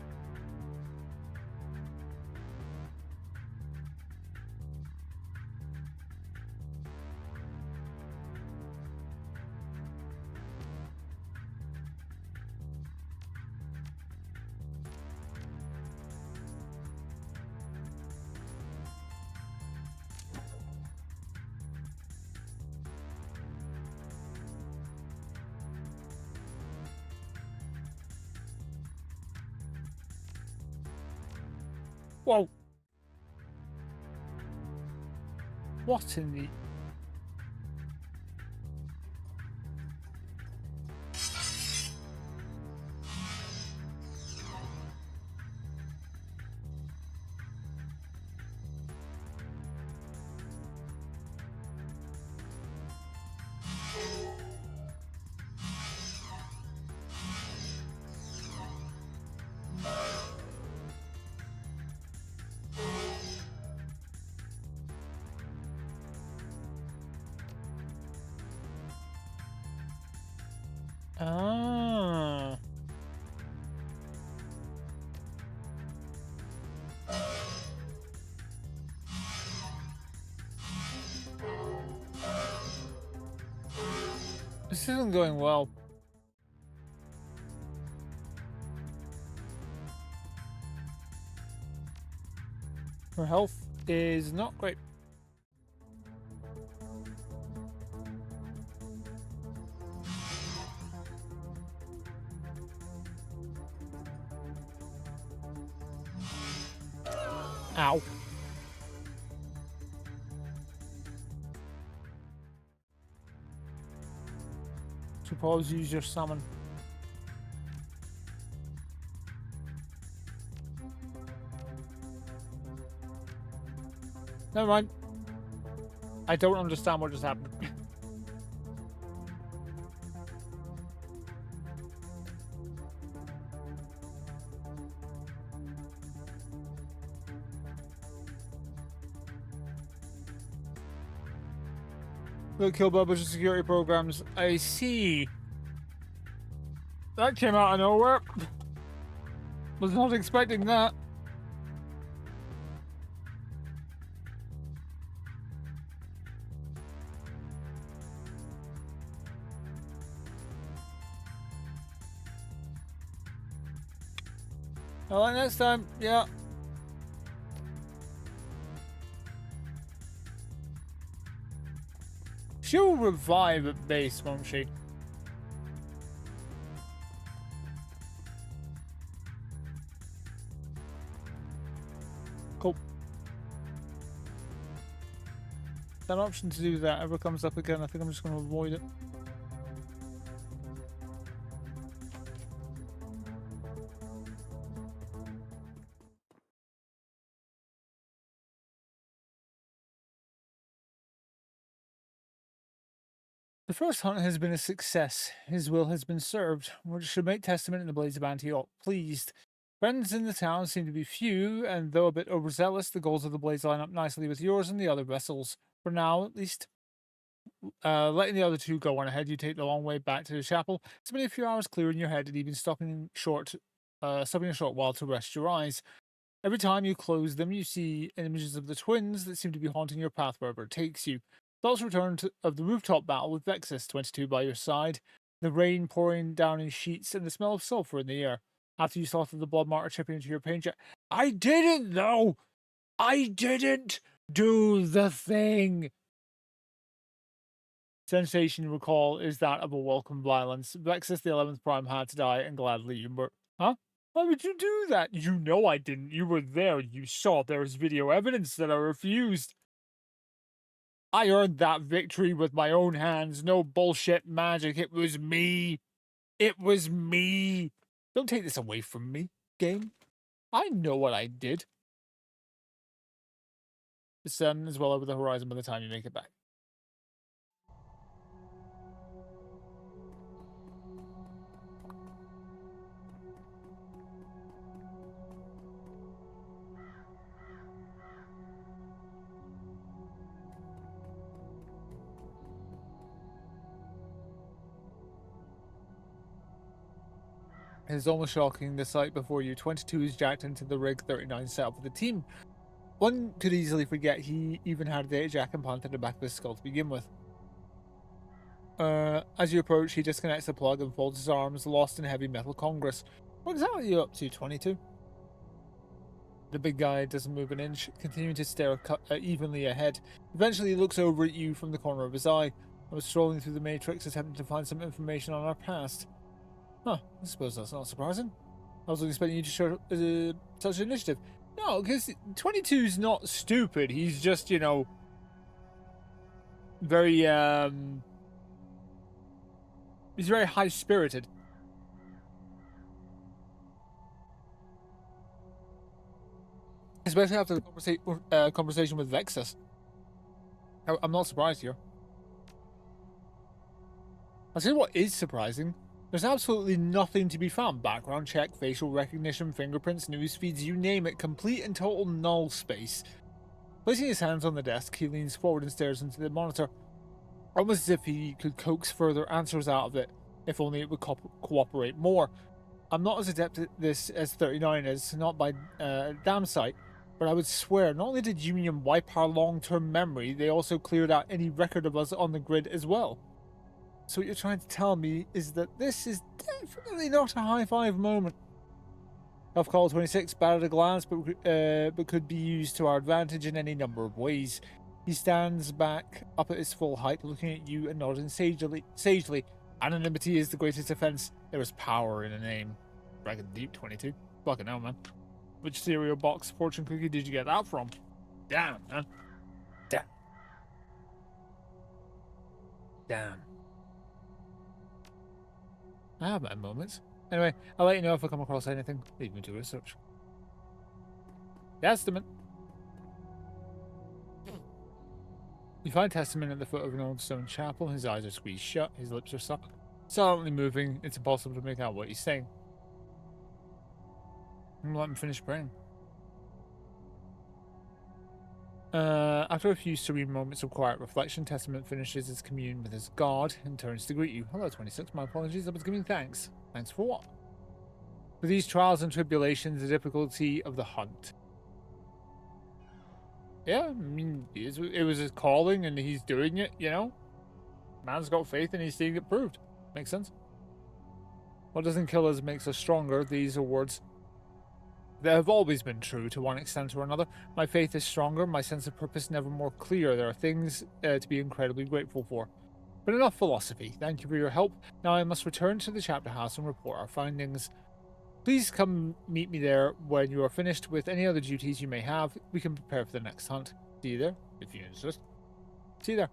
Whoa. What in the... Ah. This isn't going well. Her health is not great. Ow. Suppose use your summon. Never mind. I don't understand what just happened. Look, kill publisher security programs. I see. That came out of nowhere. Was not expecting that. All right, next time. Yeah. She'll revive at base, won't she? Cool. That option to do that ever comes up again, I think I'm just going to avoid it. The first hunt has been a success. His will has been served. We should make testament in the Blades of Antioch. Pleased. Friends in the town seem to be few, and though a bit overzealous, the goals of the Blades line up nicely with yours and the other vessels. For now, at least. Letting the other two go on ahead, you take the long way back to the chapel. Spending a few hours clearing your head and even stopping a short while to rest your eyes. Every time you close them, you see images of the twins that seem to be haunting your path wherever it takes you. Thoughts return of the rooftop battle with Vexus 22 by your side, the rain pouring down in sheets, and the smell of sulfur in the air. After you saw the blood martyr chipping into your paint jet, I didn't though! I didn't do the thing! Sensation you recall is that of a welcome violence. Vexus the 11th Prime had to die, and gladly you were. Huh? Why would you do that? You know I didn't. You were there. You saw there was video evidence that I refused. I earned that victory with my own hands. No bullshit magic. It was me. It was me. Don't take this away from me, game. I know what I did. The sun is well over the horizon by the time you make it back. It is almost shocking the sight before you. 22 is jacked into the rig, 39 set up with the team. One could easily forget he even had a data jack implanted in the back of his skull to begin with. As you approach, he disconnects the plug and folds his arms, lost in heavy metal congress. What exactly are you up to, 22? The big guy doesn't move an inch, continuing to stare evenly ahead. Eventually, he looks over at you from the corner of his eye. I was strolling through the Matrix, attempting to find some information on our past. Huh, I suppose that's not surprising. I wasn't expecting you to show such initiative. No, because 22's not stupid. He's just, you know, very, he's very high-spirited. Especially after the conversation with Vexus. I'm not surprised here. I'll tell you what is surprising. There's absolutely nothing to be found. Background check, facial recognition, fingerprints, news feeds, you name it. Complete and total null space. Placing his hands on the desk, he leans forward and stares into the monitor. Almost as if he could coax further answers out of it, if only it would cooperate more. I'm not as adept at this as 39 is, not by damn sight, but I would swear not only did Union wipe our long-term memory, they also cleared out any record of us on the grid as well. So what you're trying to tell me is that this is definitely not a high-five moment. I've called 26 bad at a glance, but could be used to our advantage in any number of ways. He stands back up at his full height, looking at you and nodding sagely. Anonymity is the greatest defense. There is power in a name. Dragon Deep 22. Fucking hell, man. Which cereal box fortune cookie did you get that from? Damn, man. Damn. Damn. I have my moments. Anyway, I'll let you know if I come across anything. Leave me to research. Testament. You find Testament at the foot of an old stone chapel. His eyes are squeezed shut. His lips are silently moving. It's impossible to make out what he's saying. Let him finish praying. After a few serene moments of quiet reflection, Testament finishes his commune with his god and turns to greet you. Hello, 26. My apologies. I was giving thanks. Thanks for what? For these trials and tribulations, the difficulty of the hunt. Yeah, I mean, it was his calling and he's doing it, you know? Man's got faith and he's seeing it proved. Makes sense. What doesn't kill us makes us stronger. These are words that have always been true to one extent or another. My faith is stronger, my sense of purpose never more clear. There are things to be incredibly grateful for. But enough philosophy. Thank you for your help. Now I must return to the chapter house and report our findings. Please come meet me there when you are finished with any other duties you may have. We can prepare for the next hunt. See you there, if you insist. See you there.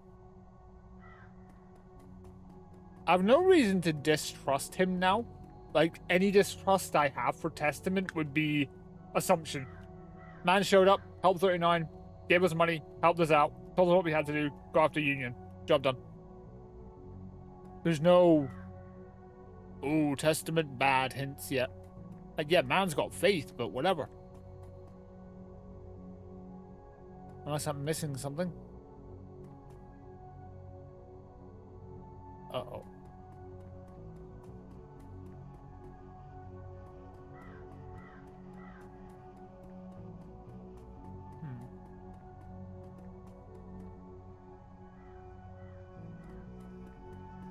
I have no reason to distrust him now. Like, any distrust I have for Testament would be assumption. Man showed up, helped 39, gave us money, helped us out, told us what we had to do, go after Union. Job done. There's no, ooh, Testament bad hints yet. Like, yeah, man's got faith, but whatever. Unless I'm missing something. Uh-oh.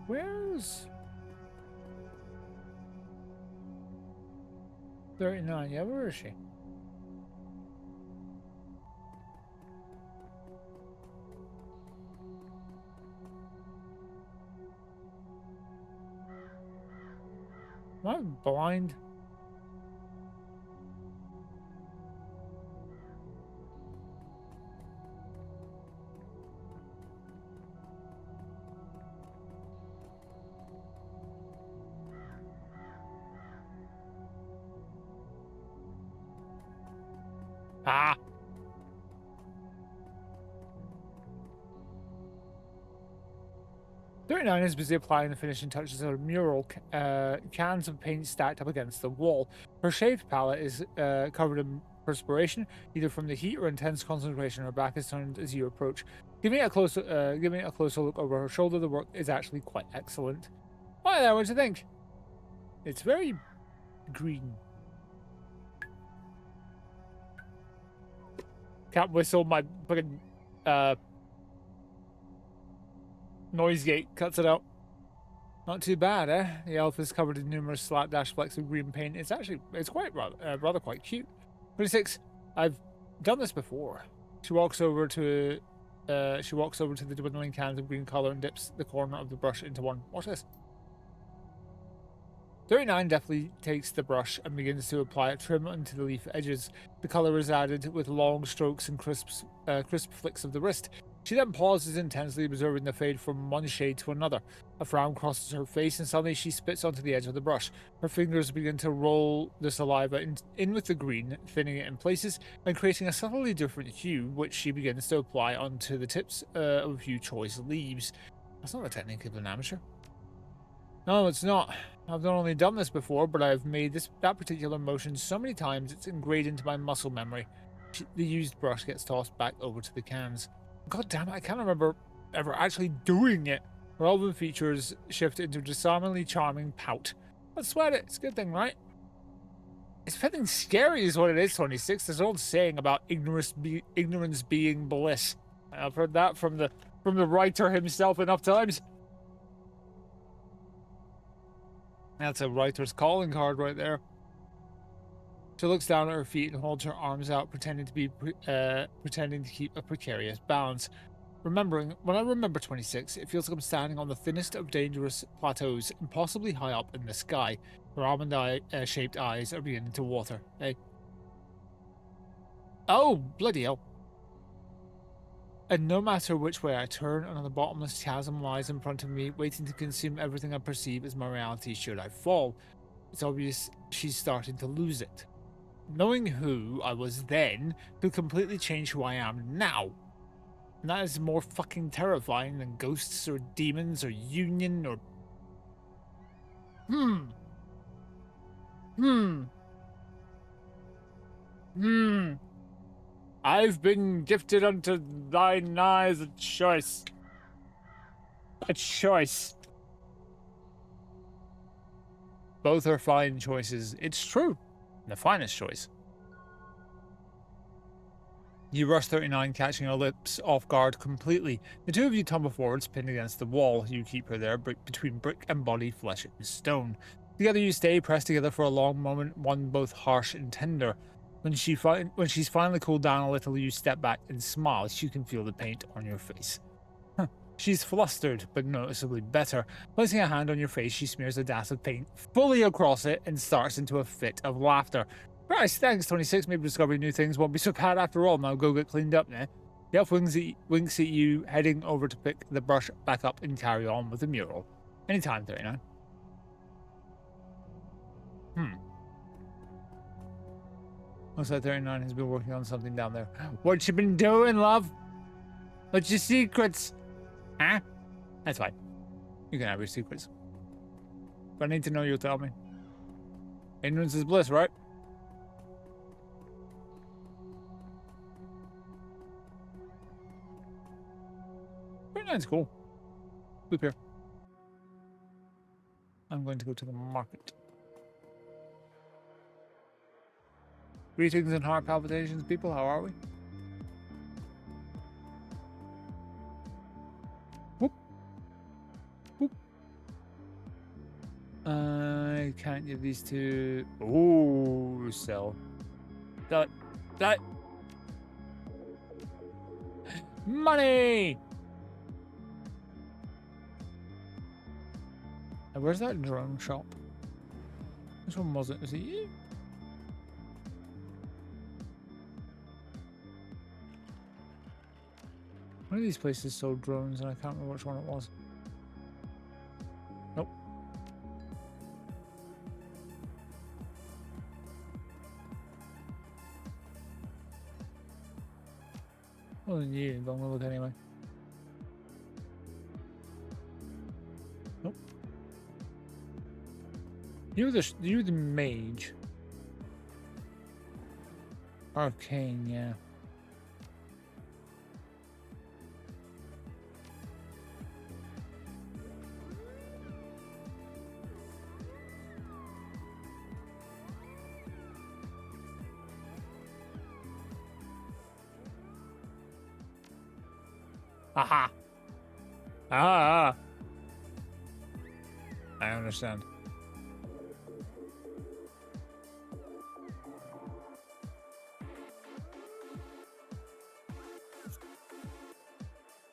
Where's 39? Yeah, where is she? Am I blind? Ah! "39 is busy applying the finishing touches of a mural, cans of paint stacked up against the wall. Her shaved palette is covered in perspiration, either from the heat or intense concentration. Her back is turned as you approach. Giving it a closer look over her shoulder, the work is actually quite excellent. Hi there, what do you think? It's very green. Can't whistle, my fucking noise gate cuts it out. Not too bad, eh? The elf is covered in numerous slapdash flecks of green paint. It's quite rather quite cute. 26. I've done this before. She walks over to the dwindling cans of green color and dips the corner of the brush into one. Watch this. 39 deftly takes the brush and begins to apply a trim onto the leaf edges. The color is added with long strokes and crisp flicks of the wrist. She then pauses intensely, observing the fade from one shade to another. A frown crosses her face, and suddenly she spits onto the edge of the brush. Her fingers begin to roll the saliva in with the green, thinning it in places, and creating a subtly different hue, which she begins to apply onto the tips of a few choice leaves. That's not the technique of an amateur. No, it's not. I've not only done this before, but I've made that particular motion so many times it's ingrained into my muscle memory. The used brush gets tossed back over to the cans. God damn it, I can't remember ever actually doing it. Her elven features shift into a disarmingly charming pout. But sweat it, it's a good thing, right? It's fucking scary is what it is, 26. There's an old saying about ignorance being bliss. I've heard that from the writer himself enough times. That's a writer's calling card right there. She looks down at her feet and holds her arms out, pretending to keep a precarious balance. When I remember 26, it feels like I'm standing on the thinnest of dangerous plateaus, impossibly high up in the sky. Her almond-shaped eyes are beginning to water. Hey. Oh, bloody hell. And no matter which way I turn, another bottomless chasm lies in front of me, waiting to consume everything I perceive as my reality should I fall. It's obvious she's starting to lose it. Knowing who I was then could completely change who I am now. And that is more fucking terrifying than ghosts or demons or union or... I've been gifted unto thine eyes a choice. A choice. Both are fine choices. It's true. The finest choice. You rush 39, catching her lips off guard completely. The two of you tumble forwards, pinned against the wall. You keep her there, between brick and body, flesh and stone. Together you stay, pressed together for a long moment, one both harsh and tender. When she's finally cooled down a little, you step back and smile. You can feel the paint on your face. She's flustered, but noticeably better. Placing a hand on your face, she smears a dash of paint fully across it and starts into a fit of laughter. Right, thanks, 26. Maybe discovering new things won't be so bad after all. Now go get cleaned up, eh? The elf winks at you, heading over to pick the brush back up and carry on with the mural. Anytime, 39. Looks like 39 has been working on something down there. What you been doing, love? What's your secrets? Huh? That's fine. You can have your secrets. If I need to know, you'll tell me. Ignorance is bliss, right? Very nice, cool. Loop here. I'm going to go to the market. Greetings and heart palpitations, people. How are we? Whoop. Whoop. I can't give these two. Ooh, sell. That. Money! Now, where's that drone shop? Which one was it? Was it you? One of these places sold drones and I can't remember which one it was. Nope. Wasn't you, but I'm gonna look anyway. Nope. You're the mage. Arcane, yeah. Aha. Ah. I understand.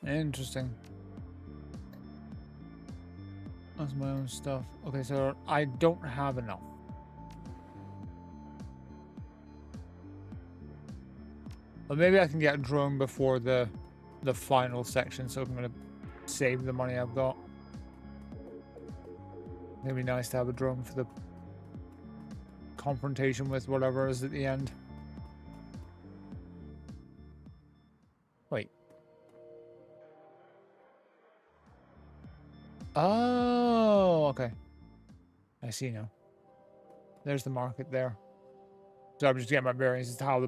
Interesting. That's my own stuff. Okay, so I don't have enough. But maybe I can get a drone before the final section, so I'm gonna save the money I've got. It'd be nice to have a drone for the confrontation with whatever is at the end. Wait. Oh, okay. I see now. There's the market there. So I'm just getting my bearings as to how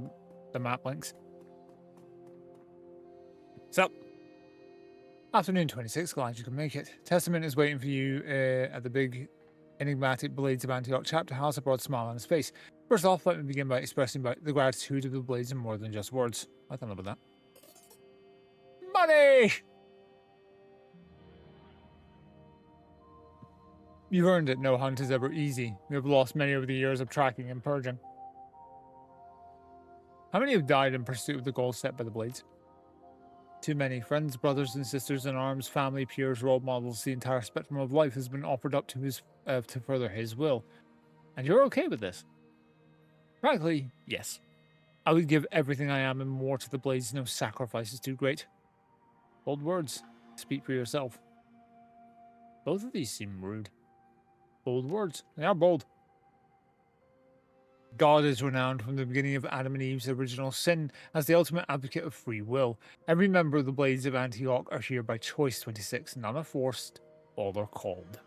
the map links. So, afternoon 26, glad you can make it. Testament is waiting for you at the big enigmatic Blades of Antioch chapter house, a broad smile on his face. First off, let me begin by expressing the gratitude of the Blades in more than just words. I can live with that. Money! You've earned it. No hunt is ever easy. You have lost many over the years of tracking and purging. How many have died in pursuit of the goals set by the Blades? Too many. Friends, brothers and sisters in arms, family, peers, role models, the entire spectrum of life has been offered up to his to further his will. And you're okay with this? Frankly, yes. I would give everything I am and more to the Blades. No sacrifice is too great. Bold words. Speak for yourself. Both of these seem rude. Bold words. They are bold. God is renowned from the beginning of Adam and Eve's original sin as the ultimate advocate of free will. Every member of the Blades of Antioch are here by choice. 26. None are forced, all are called.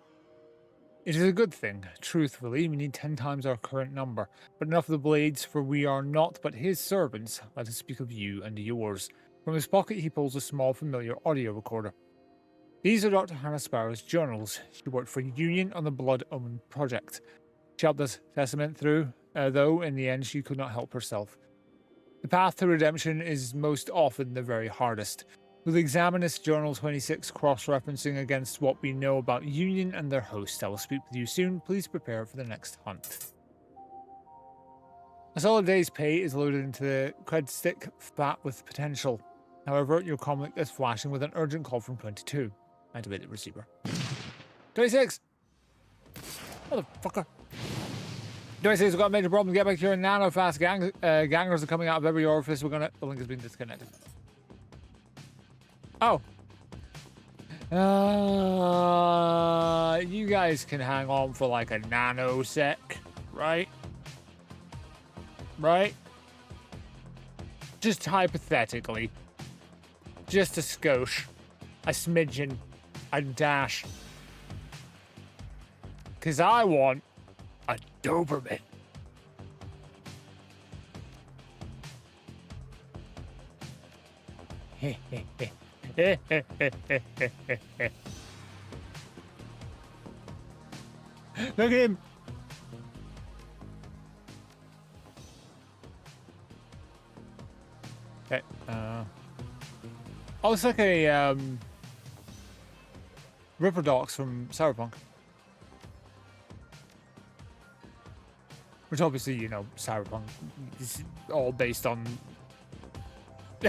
It is a good thing. Truthfully, we need 10 times our current number, but enough of the Blades, for we are not but his servants. Let us speak of you and yours. From his pocket he pulls a small familiar audio recorder. These are Dr. Hannah Sparrow's journals. She worked for Union on the Blood Omen project. She helped us Testament through, though in the end she could not help herself. The path to redemption is most often the very hardest. We'll examine this Journal 26 cross-referencing against what we know about Union and their host. I will speak with you soon. Please prepare for the next hunt. A solid day's pay is loaded into the cred stick fat with potential. However, your comic is flashing with an urgent call from 22. Activate the receiver. 26! Motherfucker. 26, we've got a major problem. Get back here. Nano-fast gangers are coming out of every orifice. The link has been disconnected. Oh. You guys can hang on for like a nanosec, right? Right? Just hypothetically. Just a skosh. A smidgen. A dash. Because I want a Doberman. Look at him. Okay. Oh, it's like a Ripper Docs from Cyberpunk. Which obviously, you know, Cyberpunk is all based on...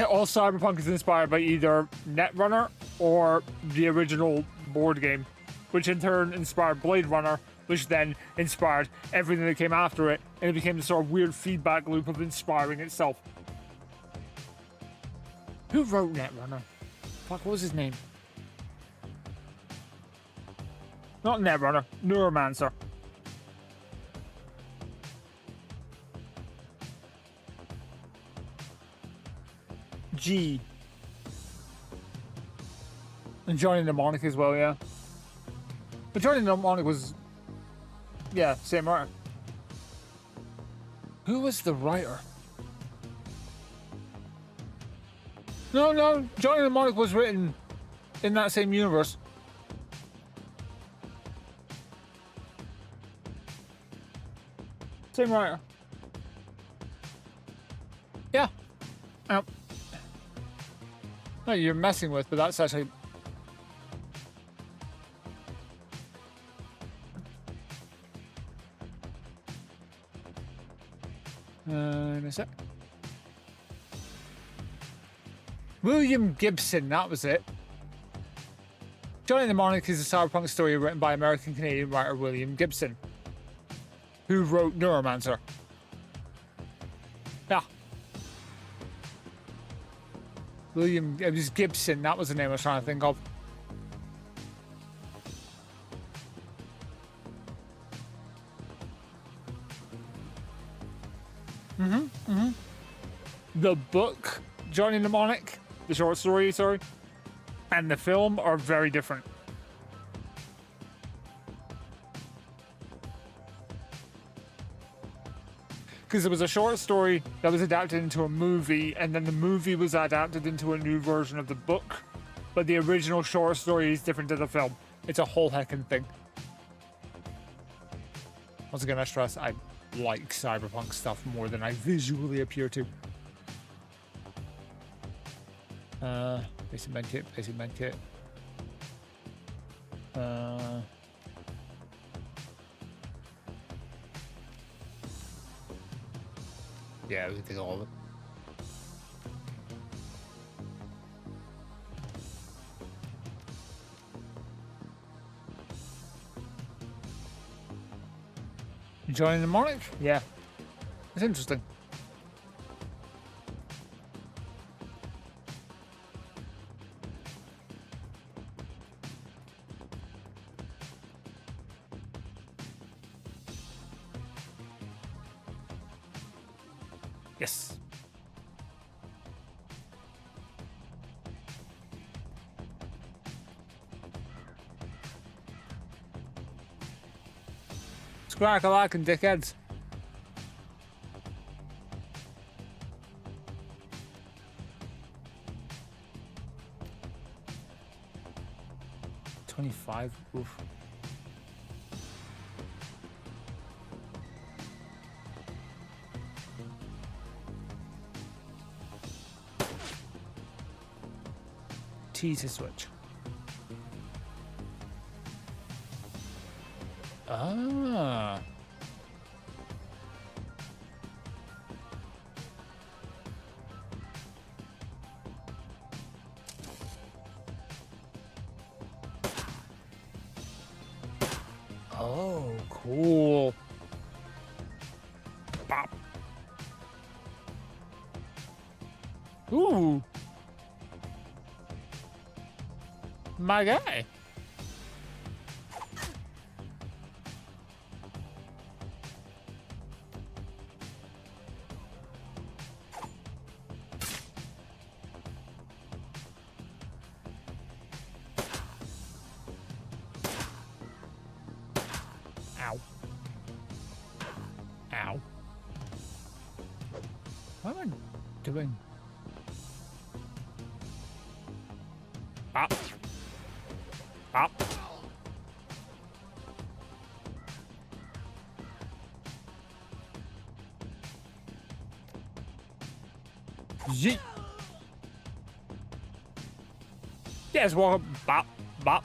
All Cyberpunk is inspired by either Netrunner or the original board game, which in turn inspired Blade Runner, which then inspired everything that came after it, and it became this sort of weird feedback loop of inspiring itself. Who wrote Netrunner? Fuck, what was his name? Not Netrunner, Neuromancer. G. And Johnny Mnemonic as well, yeah. But Johnny Mnemonic was... Yeah, same writer. Who was the writer? No, Johnny Mnemonic was written in that same universe. Same writer. Yeah. No, you're messing with, but that's actually... in a sec. William Gibson, that was it. Johnny Mnemonic is a cyberpunk story written by American-Canadian writer William Gibson, who wrote Neuromancer. Yeah. It was Gibson, that was the name I was trying to think of. The book, Johnny Mnemonic, the short story, sorry, and the film are very different. Because there was a short story that was adapted into a movie, and then the movie was adapted into a new version of the book, but the original short story is different to the film. It's a whole heckin' thing. Once again, I stress, I like cyberpunk stuff more than I visually appear to. Basic medkit, basic medkit. Yeah, we can take all of it. Joining the Mnemonic? Yeah. It's interesting. Yes. Squack-a-lack and dickheads. $25. Oof. T to switch. Ah. Oh, cool. Pop. Ooh. My guy. Ow. Ow. What am I doing? Pop. Pop. Yeet. Yes, walk up. Bop. Bop.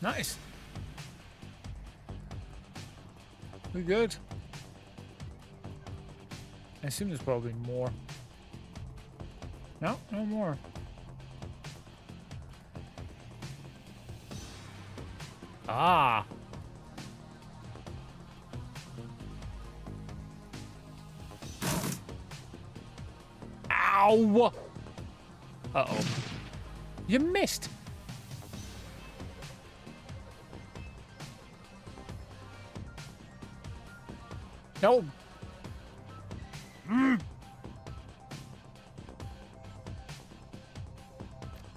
Nice. We good? I assume there's probably more. No, no more. Ah. Ow! Uh-oh. You missed. No.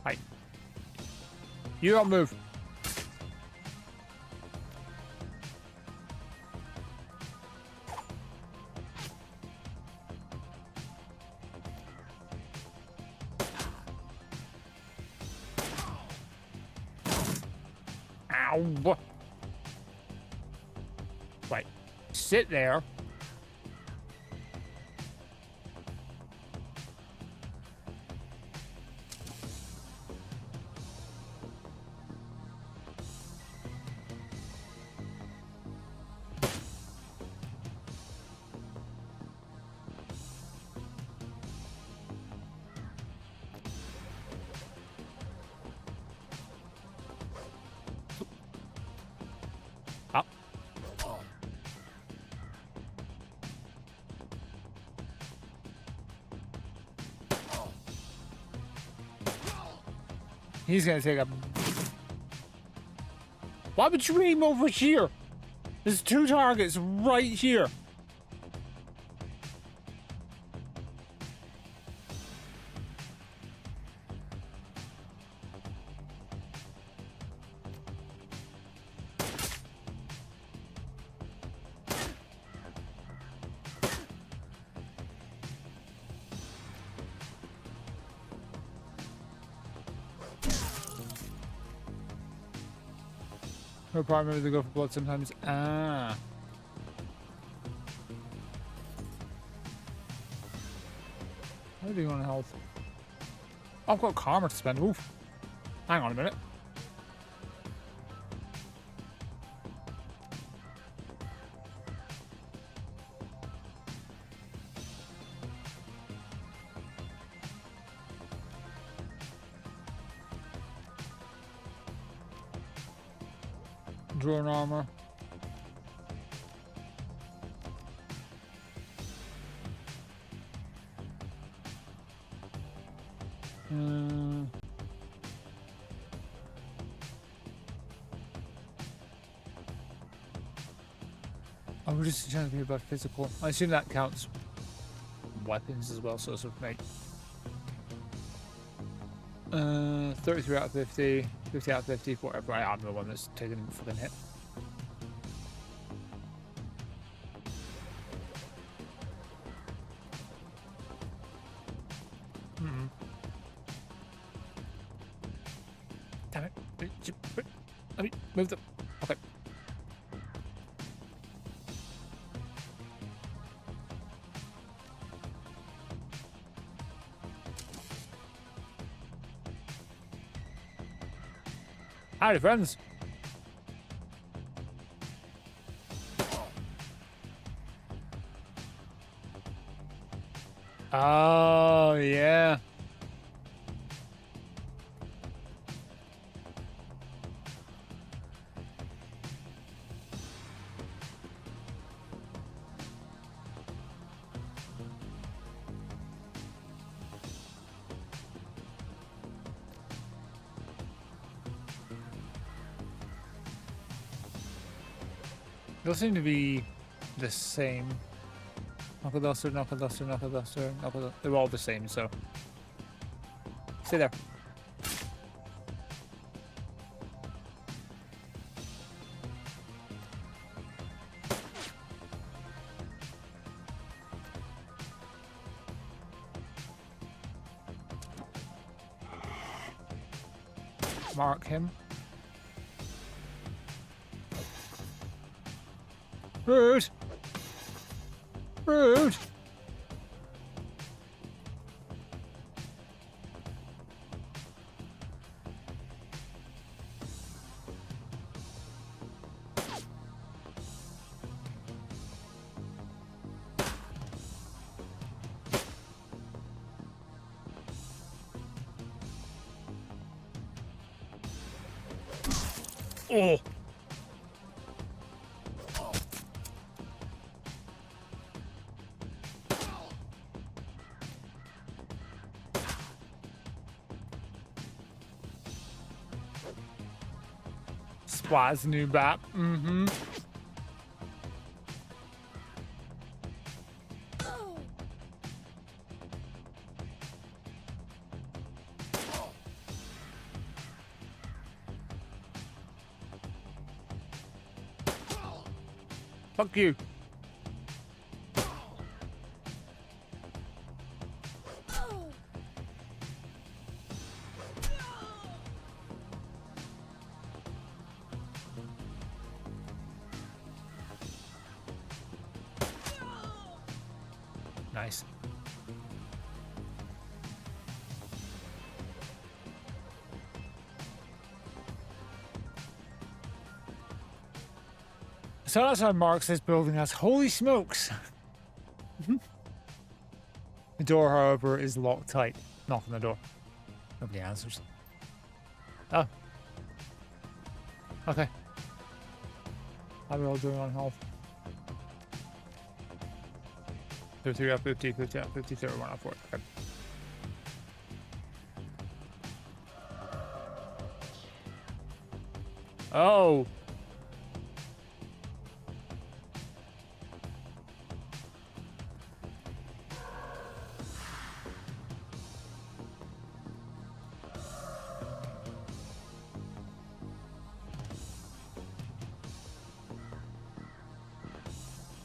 Hi. You don't move. Ow. Right. Sit there. Up. He's gonna take a... Why would you aim over here? There's 2 targets right here. Her partner, they go for blood sometimes. Ah. How are you doing on health? I've got karma to spend. Oof. Hang on a minute. Drone armor. Oh, we're just trying to be about physical. I assume that counts weapons as well, so sort of make 33 out of 50, 50 out of 50, whatever. I'm the one that's taking a fucking hit. Damn it. Let me move them. Okay. Howdy, friends. Oh, yeah. They'll seem to be the same. Knuckle duster, knuckle duster, knuckle duster, knuckle duster. They're all the same, so. Stay there. Mark him. Rude! Rude! Oh! Splats new bap. Mm-hmm. Fuck you. nice. So that's how marks this building as holy smokes. The door, however, is locked tight. Knock on the door. Nobody answers. Oh. Okay. How are we all doing on health? 53 out 50, 50 out 50, 31 out 40. Okay. Oh.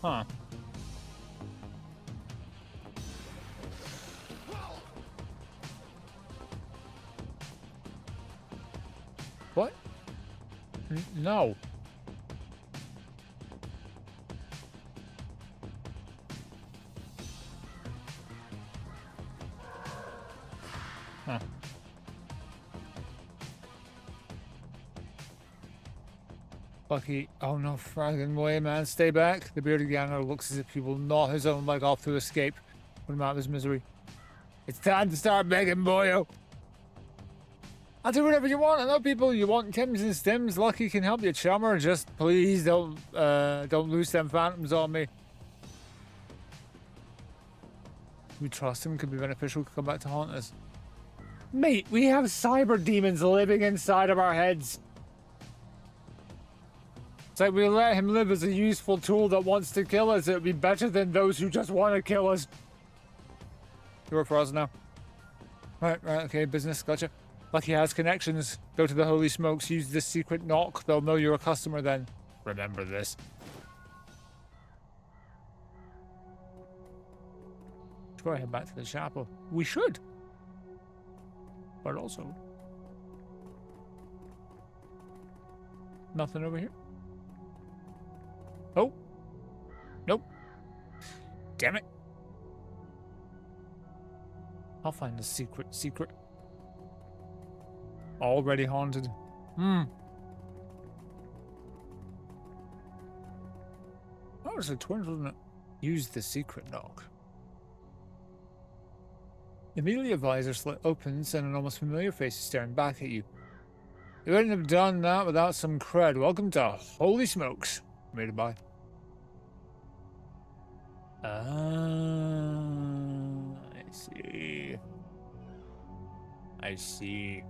Huh. What? No. Huh. Lucky. Oh no, fragging way, man. Stay back. The bearded ganger looks as if he will gnaw his own leg off to escape. Put him out of his misery. It's time to start begging, boyo. I'll do whatever you want. I know people you want Tims and Stims. Lucky can help you, chummer. Just please don't loose them phantoms on me. We trust him. Could be beneficial. Could come back to haunt us. Mate, we have cyber demons living inside of our heads. It's like we let him live as a useful tool that wants to kill us. It would be better than those who just want to kill us. You work for us now. Right, okay, business, gotcha. Lucky has connections. Go to the Holy Smokes, use this secret knock. They'll know you're a customer then. Remember this. Let's go head back to the chapel. We should. But also... nothing over here. Oh. Nope. Damn it. I'll find the secret. Already haunted. That was a twins, wasn't it? Use the secret knock. Immediately a visor slit opens and an almost familiar face is staring back at you. You wouldn't have done that without some cred. Welcome to Holy Smokes. Made it by. I see. I see.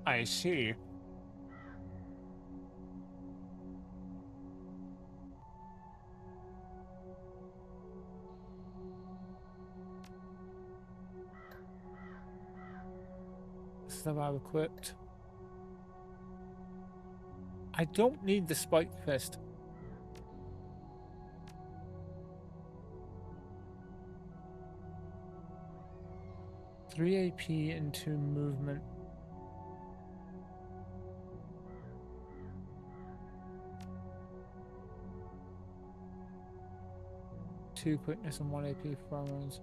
I see. Stuff I've equipped. I don't need the spiked fist. Three AP into movement. Two quickness and 1 AP for rounds.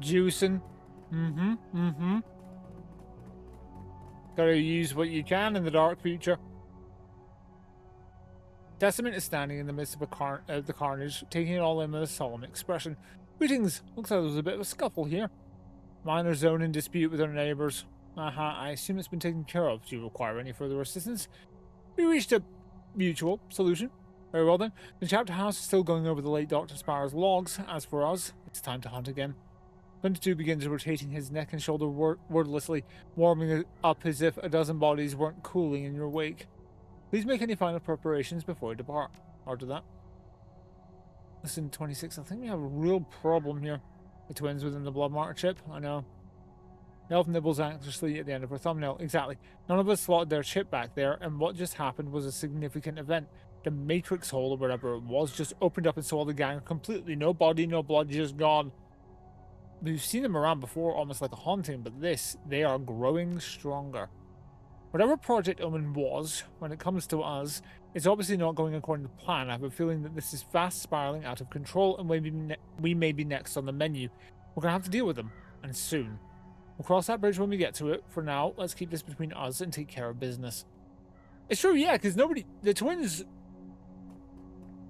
Juicing. Gotta use what you can in the dark future. Testament is standing in the midst of the carnage, taking it all in with a solemn expression. Greetings. Looks like there was a bit of a scuffle here. Minor zone in dispute with our neighbors. I assume it's been taken care of. Do you require any further assistance? We reached a mutual solution. Very well then. The chapter house is still going over the late Dr. Sparrow's logs. As for us, it's time to hunt again. 22 begins rotating his neck and shoulder wordlessly, warming it up as if a dozen bodies weren't cooling in your wake. Please make any final preparations before we depart. Order that. Listen, 26, I think we have a real problem here. The twins within the blood mark chip, I know. Nelf nibbles anxiously at the end of her thumbnail. Exactly. None of us slotted their chip back there, and what just happened was a significant event. The matrix hole or whatever it was just opened up and saw the gang completely. No body, no blood, just gone. We've seen them around before, almost like a haunting, but they are growing stronger. Whatever Project Omen was, when it comes to us, it's obviously not going according to plan. I have a feeling that this is fast spiraling out of control, and we may be next on the menu. We're going to have to deal with them, and soon. We'll cross that bridge when we get to it. For now, let's keep this between us and take care of business. It's true, yeah, because the twins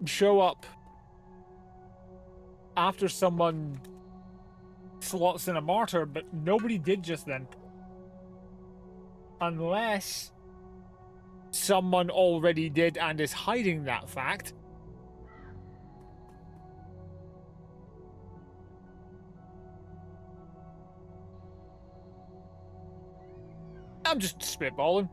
show up after someone slots in a martyr, but nobody did just then. Unless someone already did and is hiding that fact. I'm just spitballing.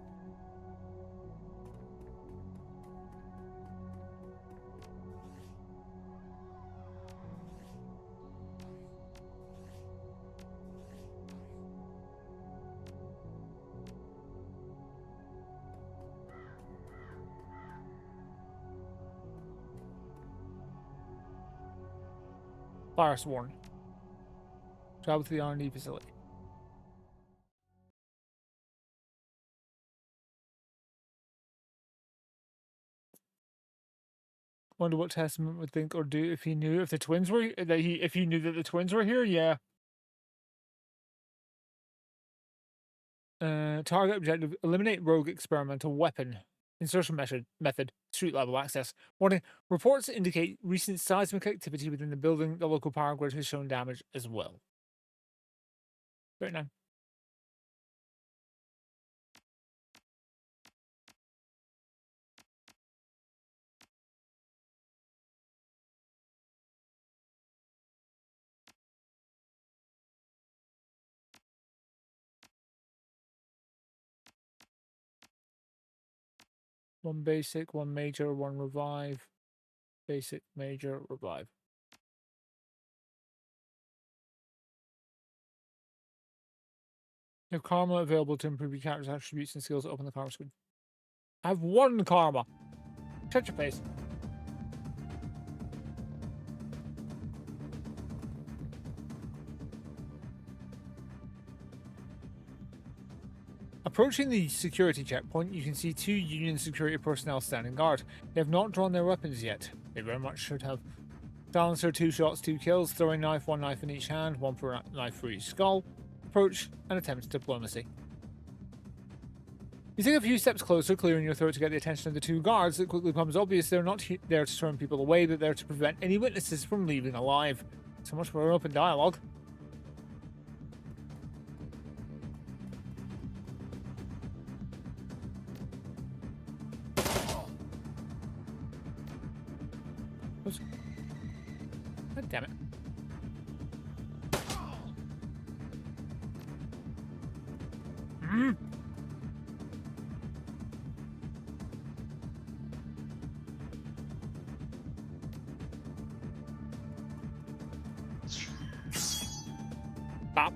Fire sworn. Travel to the R&D facility. Wonder what Testament would think or do if he knew if the twins were if he knew that the twins were here. Yeah. Target objective: eliminate rogue experimental weapon. Insertion method: street level access. Warning: reports indicate recent seismic activity within the building. The local power grid has shown damage as well. Right now. One basic, one major, one revive. Basic, major, revive. You have karma available to improve your character's attributes and skills. Open the karma screen. I have one karma. Shut your face. Approaching the security checkpoint, you can see two Union security personnel standing guard. They have not drawn their weapons yet. They very much should have. Silencer, 2 shots, 2 kills. Throwing knife, 1 knife in each hand, 1 per knife for each skull. Approach and attempt diplomacy. You take a few steps closer, clearing your throat to get the attention of the two guards. It quickly becomes obvious they're not there to turn people away, but there to prevent any witnesses from leaving alive. So much for an open dialogue. God damn it. Bop.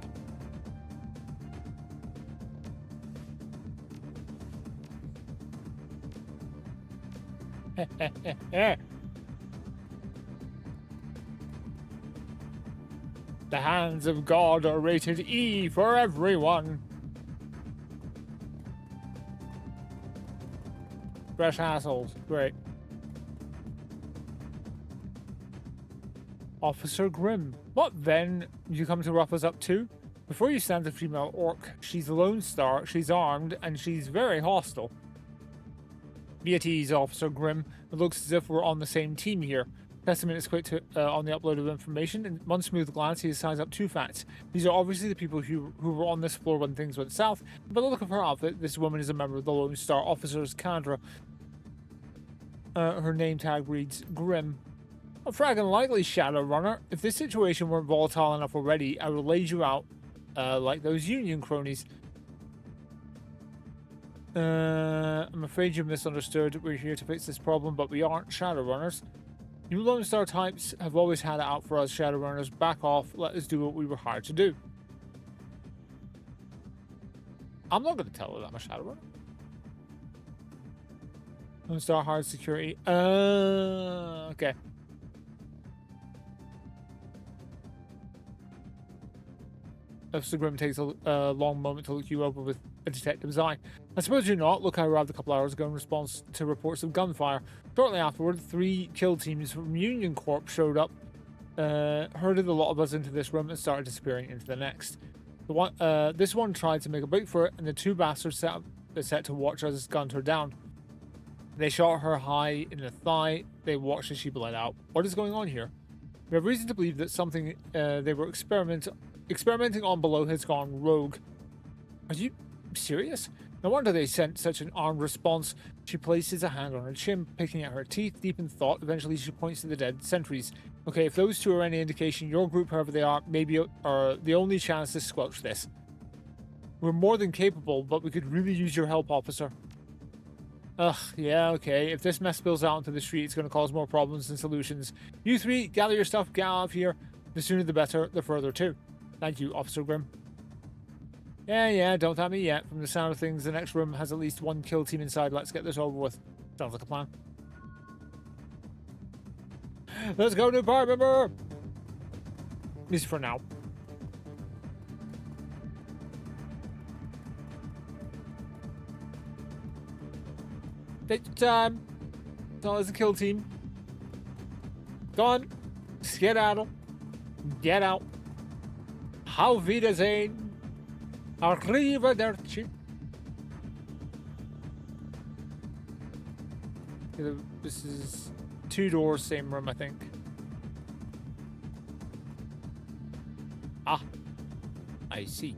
The hands of God are rated E for everyone. Fresh assholes. Great. Officer Grimm. What then you come to rough us up to? Before you stands a female orc. She's a Lone Star, she's armed, and she's very hostile. Be at ease, Officer Grimm. It looks as if we're on the same team here. Testament is quick to, on the upload of information, and one smooth glance, he signs up 2 facts. These are obviously the people who were on this floor when things went south, but the look of her outfit, this woman is a member of the Lone Star Officers Cadre. Her name tag reads Grimm. A fragging likely Shadowrunner. If this situation weren't volatile enough already, I would laid you out like those Union cronies. I'm afraid you've misunderstood. We're here to fix this problem, but we aren't Shadowrunners. You Lone Star types have always had it out for us Shadowrunners. Back off. Let us do what we were hired to do. I'm not going to tell her that I'm a Shadowrunner. Don't start hard security. Okay. Officer Grimm takes a long moment to look you over with a detective's eye. I suppose you're not. Look, I arrived a couple hours ago in response to reports of gunfire. Shortly afterward, 3 kill teams from Union Corp showed up, herded a lot of us into this room and started disappearing into the next. This one tried to make a break for it, and the 2 bastards set to watch us gunned her down. They shot her high in the thigh. They watched as she bled out. What is going on here? We have reason to believe that something they were experimenting on below has gone rogue. Are you serious? No wonder they sent such an armed response. She places a hand on her chin, picking at her teeth, deep in thought. Eventually, she points to the dead sentries. Okay, if those 2 are any indication, your group, whoever they are, maybe are the only chance to squelch this. We're more than capable, but we could really use your help, officer. Ugh, yeah, okay. If this mess spills out into the street, it's going to cause more problems than solutions. You 3, gather your stuff, get out of here. The sooner the better, the further too. Thank you, Officer Grimm. Yeah, don't thank me yet. From the sound of things, the next room has at least 1 kill team inside. Let's get this over with. Sounds like a plan. Let's go, new part member! At least for now. Take your time. It's not as a kill team. Go on. Skedaddle. Get out. Auf Wiedersehen. Arrivederci. This is 2 doors, same room, I think. Ah, I see.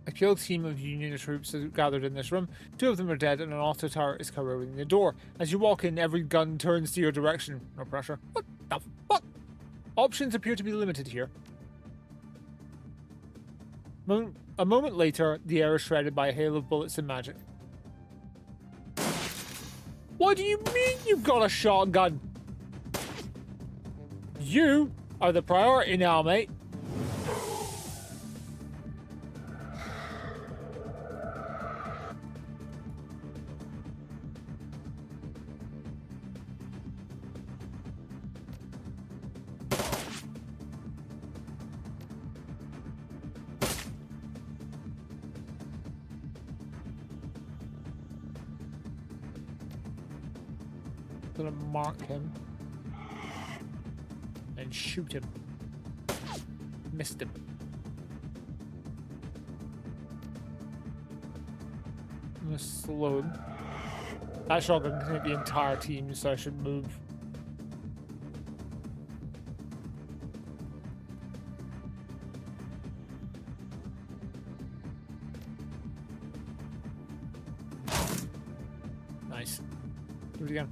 A kill team of Union troops are gathered in this room. 2 of them are dead, and an auto turret is covering the door. As you walk in, every gun turns to your direction. No pressure. What the fuck? Options appear to be limited here. A moment later, the air is shredded by a hail of bullets and magic. What do you mean you've got a shotgun? You are the priority now, mate. Gonna mark him and shoot him. Missed him. I'm gonna slow him. That shotgun can hit the entire team, so I should move. Nice. Do it again.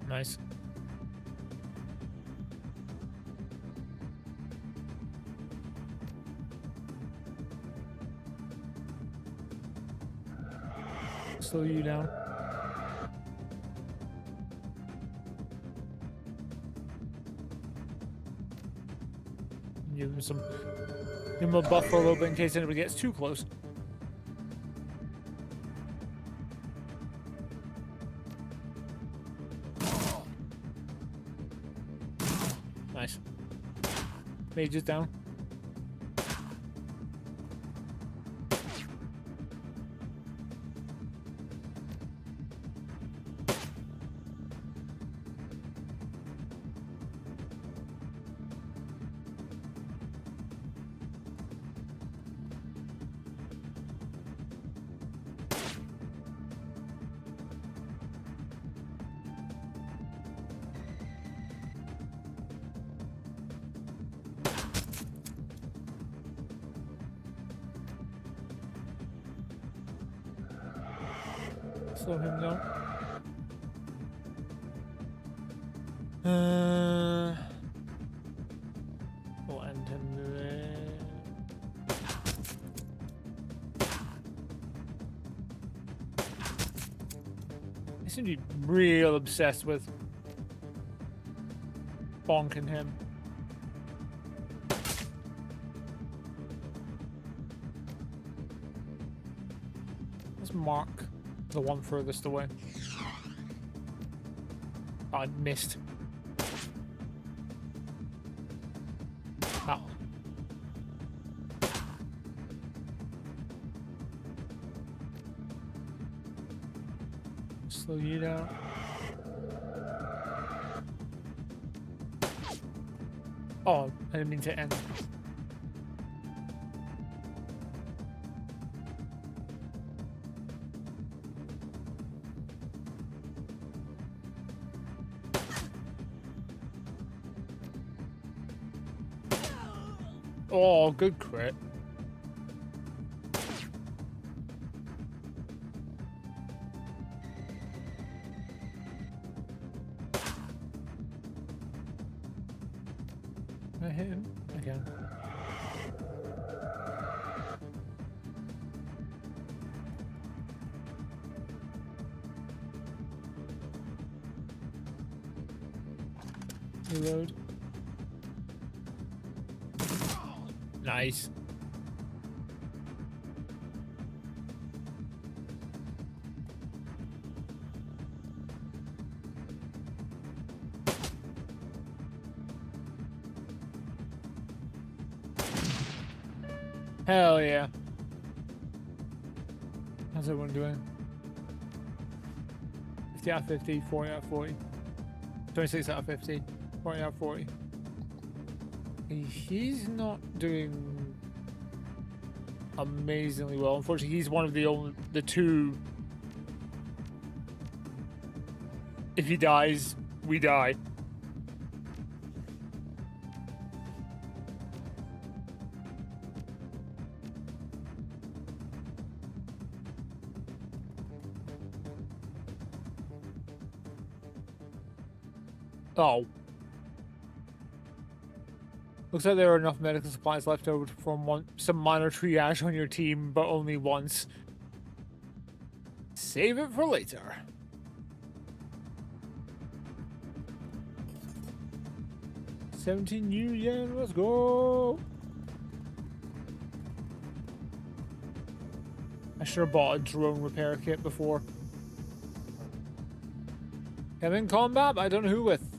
Nice. Slow you down. Give him a buff for a little bit in case anybody gets too close. Nice. Mage is down. Slow him down. We'll end him there. I seem to be real obsessed with bonking him. Let's mark the one furthest away. Oh, I missed. Oh. Slow you down. Oh, I didn't mean to end. Oh, good crit. Can I hit him again? Reload. Nice. Hell yeah. How's everyone doing? 50 out of 50, 40 out of 40. 26 out of 50, 40 out of 40. He's not doing amazingly well. Unfortunately, he's one of the two. If he dies, we die. Oh. Looks like there are enough medical supplies left over to perform some minor triage on your team, but only once. Save it for later. $17 yen, let's go. I should have bought a drone repair kit before. I'm in combat, but I don't know who with.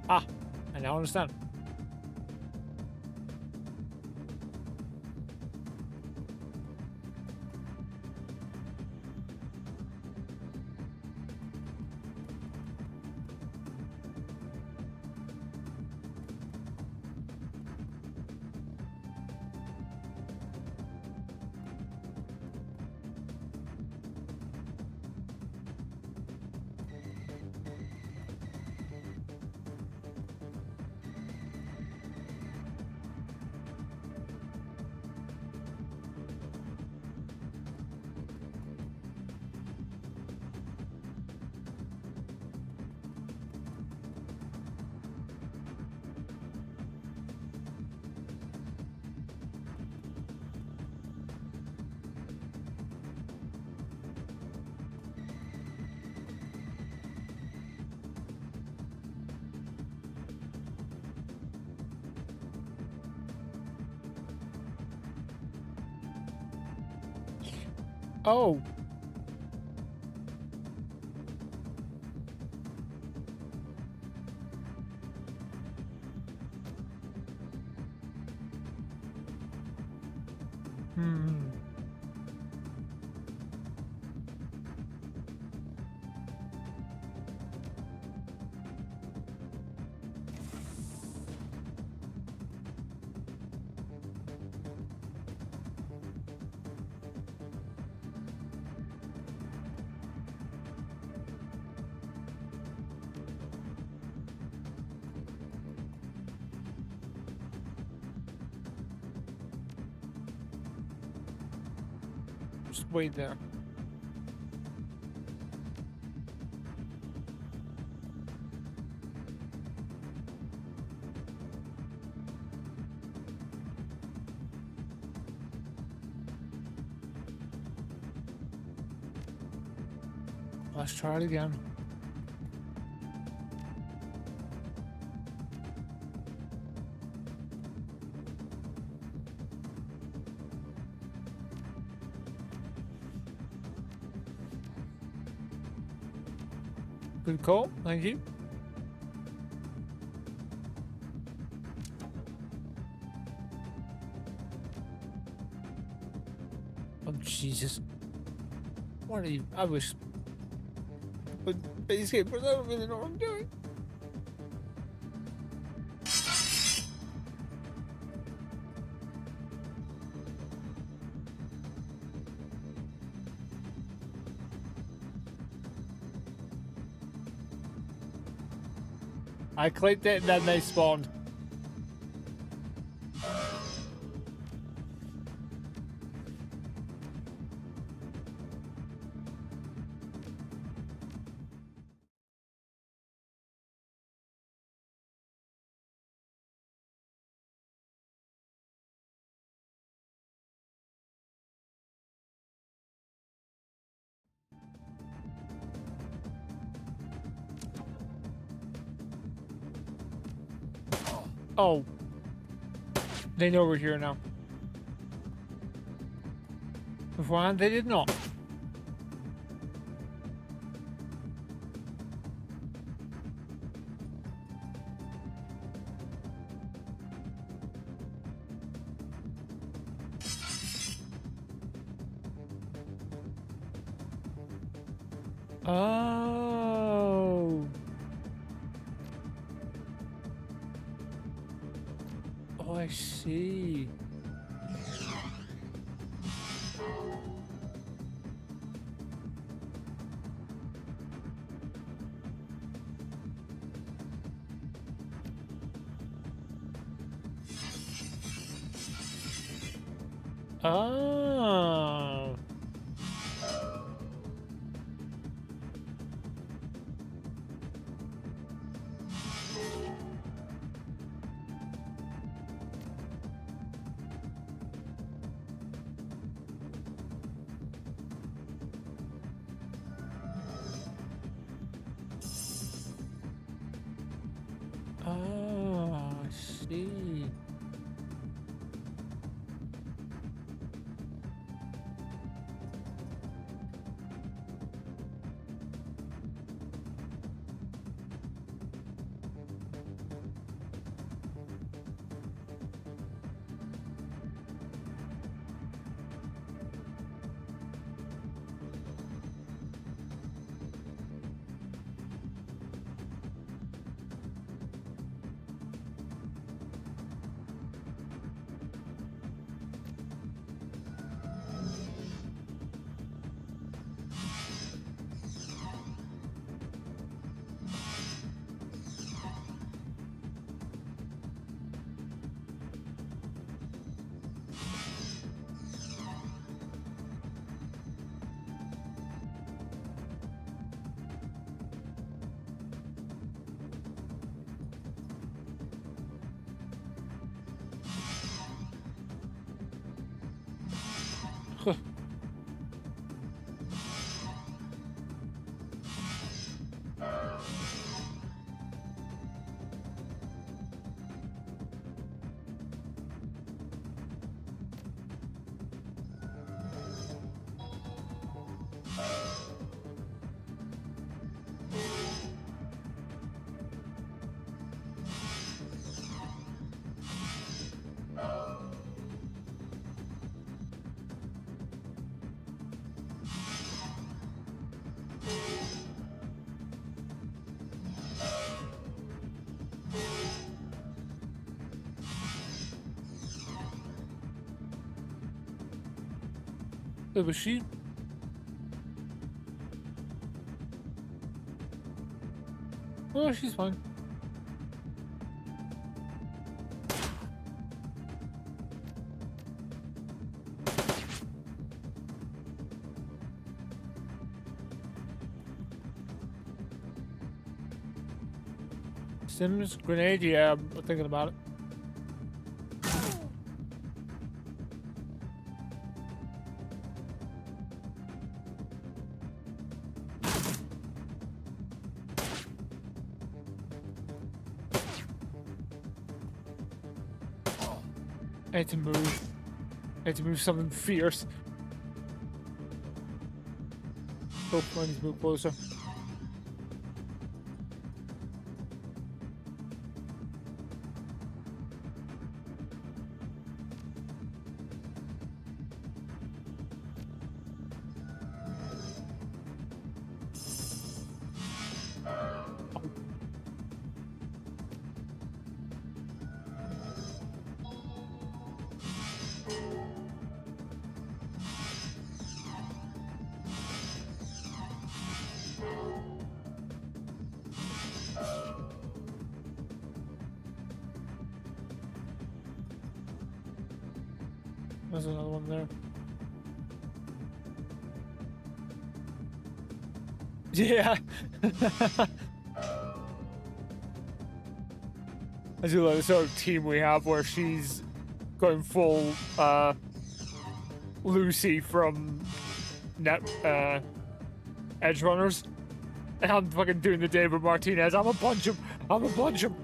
Ah, I now understand. Oh. Just wait there. Let's try it again. Good call, thank you. Oh Jesus! What are you? I wish. But escapers, I don't really know what I'm doing. I clicked it and then they spawned. Oh. They know we're here now. Beforehand, they did not. Oh. Oh, I see. Oh. Oh, I see. Where was she? Oh, she's fine. Sims grenade? Yeah, I'm thinking about it. I need to move. I need to move something fierce. Oh, I need to move closer. There's another one there. Yeah. I do like the sort of team we have where she's going full Lucy from Edge Runners. And I'm fucking doing the David Martinez. I'm a punch him. I'm a punch him.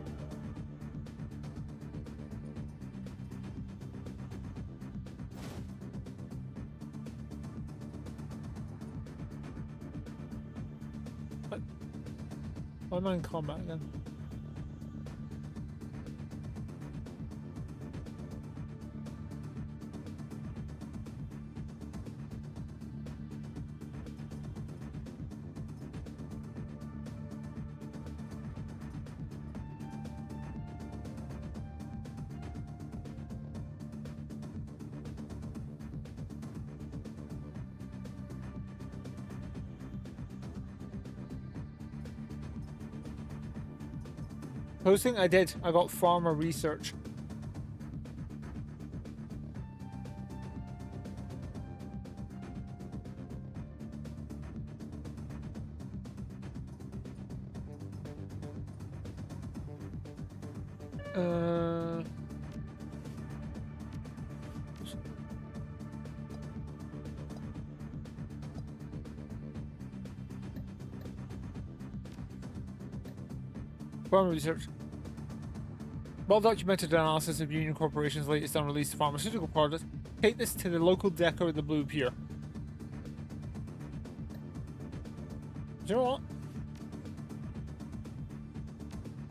Why am I in combat again? Posting? I did. I got farmer research. Farmer research. Well-documented analysis of Union Corporation's latest unreleased pharmaceutical product. Take this to the local decker at the Blue Pier. Do you know what?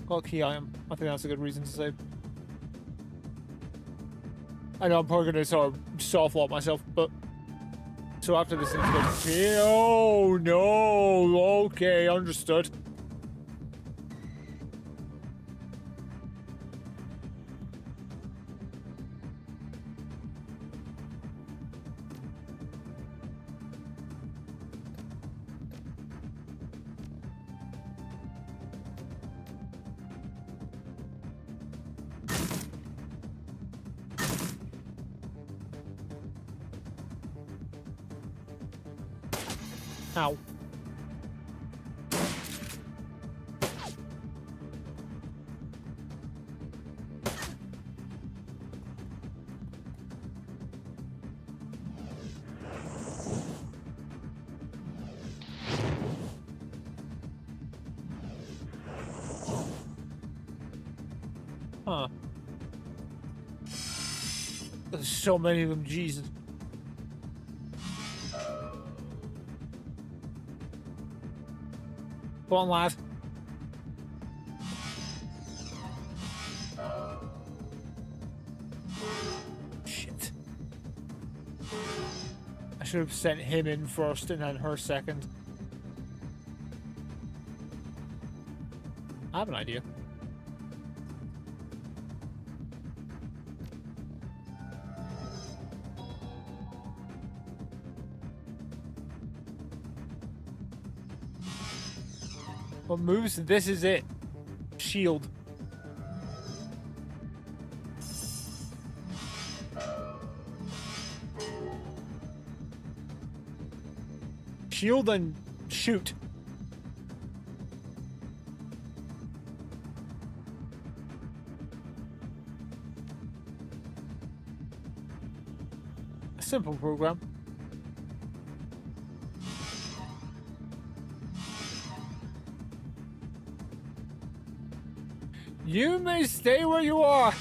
Got a key item. I think that's a good reason to save. I know I'm probably going to sort of soft-lock myself, but... So after this... Oh, no! Okay, understood. Ow. Huh. There's so many of them, Jesus. Go on, lad. Shit. I should have sent him in first and then her second. I have an idea. What moves? This is it. Shield. Shield and shoot. simple program. You may stay where you are.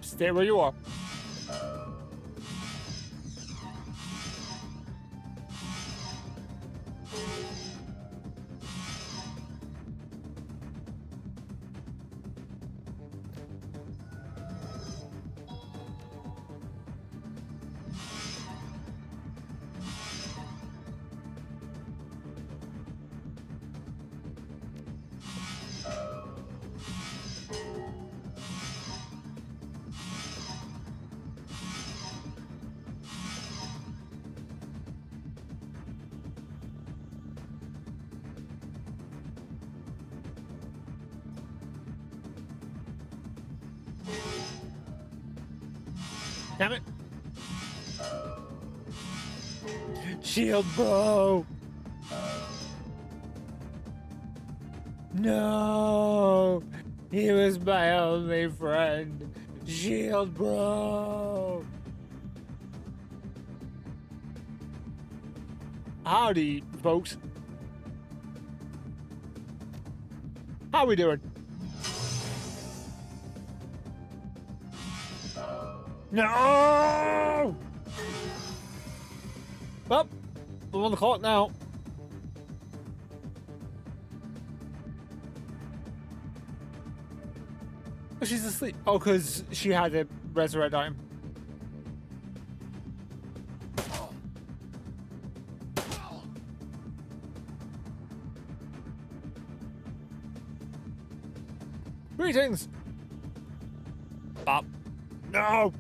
Stay where you are. Damn it. Shield, bro. No. He was my only friend. Shield, bro. Howdy, folks. How we doing? No! Well, I'm on the clock now. Oh, she's asleep. Oh, because she had a resurrect item. Greetings! Bop. No!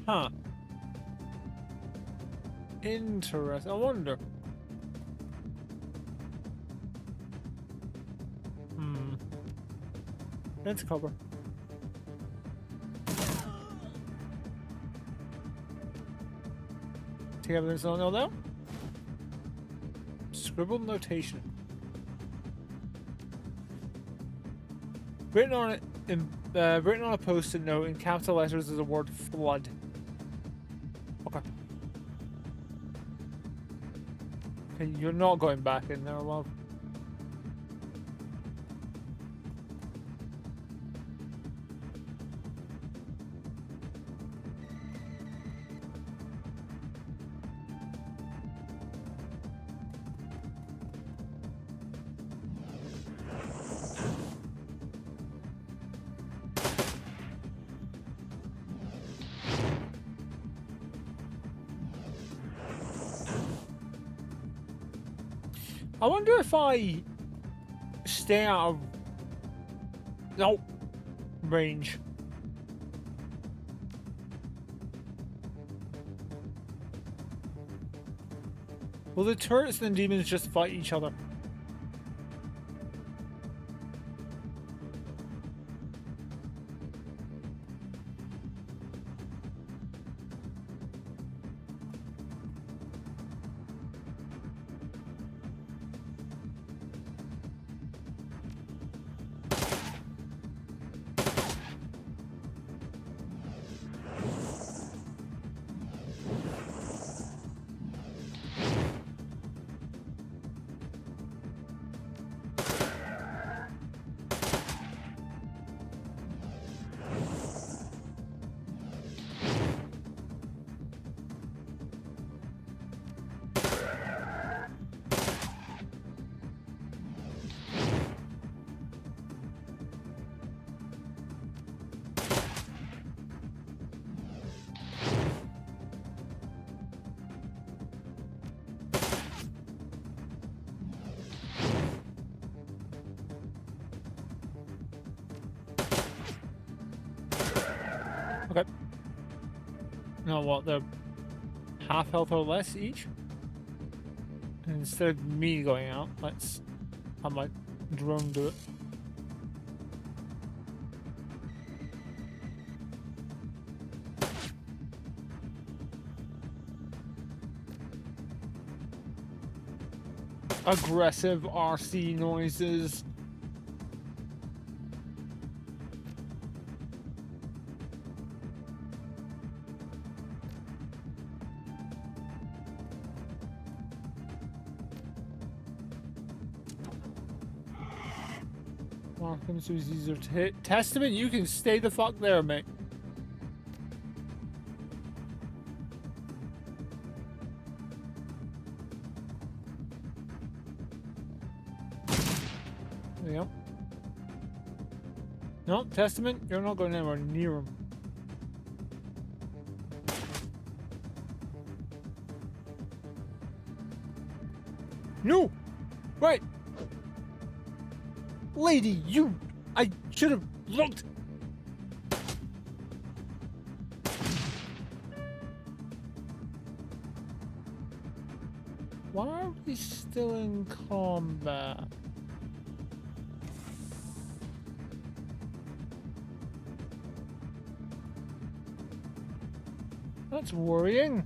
Huh. Interesting. I wonder. Let's cover. Take evidence on all now. Scribbled notation. Written on it in written on a post-it note in capital letters is the word flood. Okay. Okay, you're not going back in there, love. I wonder if I stay out of range. Will the turrets and demons just fight each other? Okay. Now what? They're half health or less each? And instead of me going out, let's have my drone do it. Aggressive RC noises. Welcome to easier to hit. Testament, you can stay the fuck there, mate. There you go. No, Testament, you're not going anywhere near him. No! Right! Lady, you! I should have looked! Why are we still in combat? That's worrying.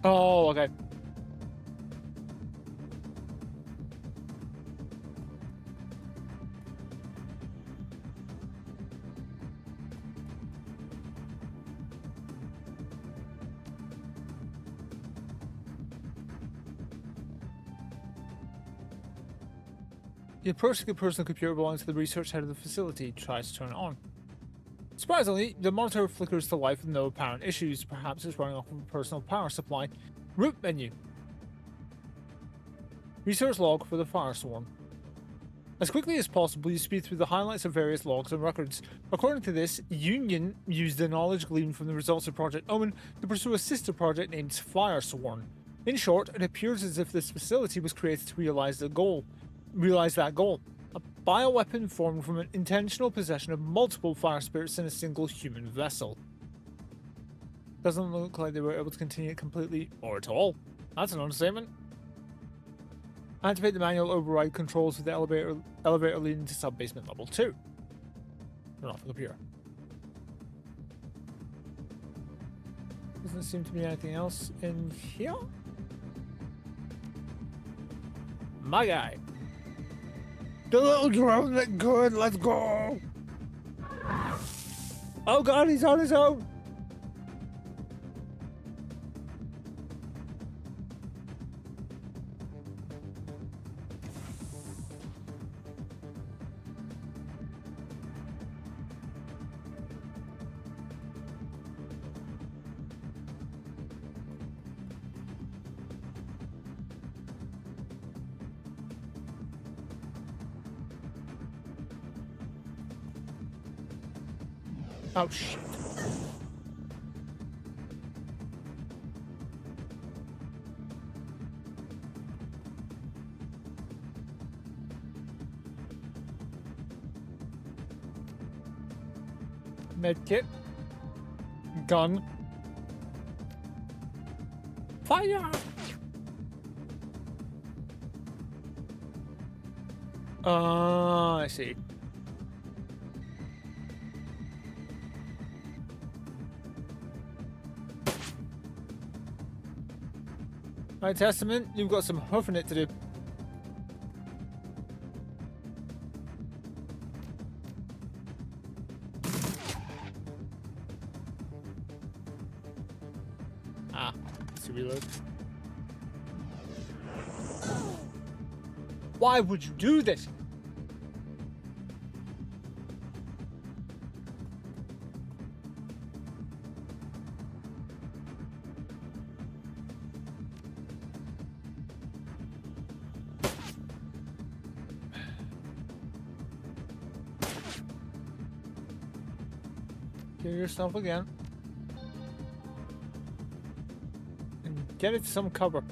Oh, okay. You approach the personal computer belonging to the research head of the facility, tries to turn it on. Surprisingly, the monitor flickers to life with no apparent issues. Perhaps it's running off of a personal power supply. Root menu. Research log for the Firesworn. As quickly as possible, you speed through the highlights of various logs and records. According to this, Union used the knowledge gleaned from the results of Project Omen to pursue a sister project named Firesworn. In short, it appears as if this facility was created to realize that goal. A bioweapon formed from an intentional possession of multiple fire spirits in a single human vessel. Doesn't look like they were able to continue it completely or at all. That's an understatement. Activate the manual override controls with the elevator leading to sub-basement level 2. Turn off the computer. Doesn't seem to be anything else in here. My guy. The little drone that good, let's go! Oh god, he's on his own! Oh shit. Medkit. Gun. Fire! I see. My Testament, you've got some hoofing it to do. Ah, let's reload. Why would you do this? Kill yourself again. And get it some cover.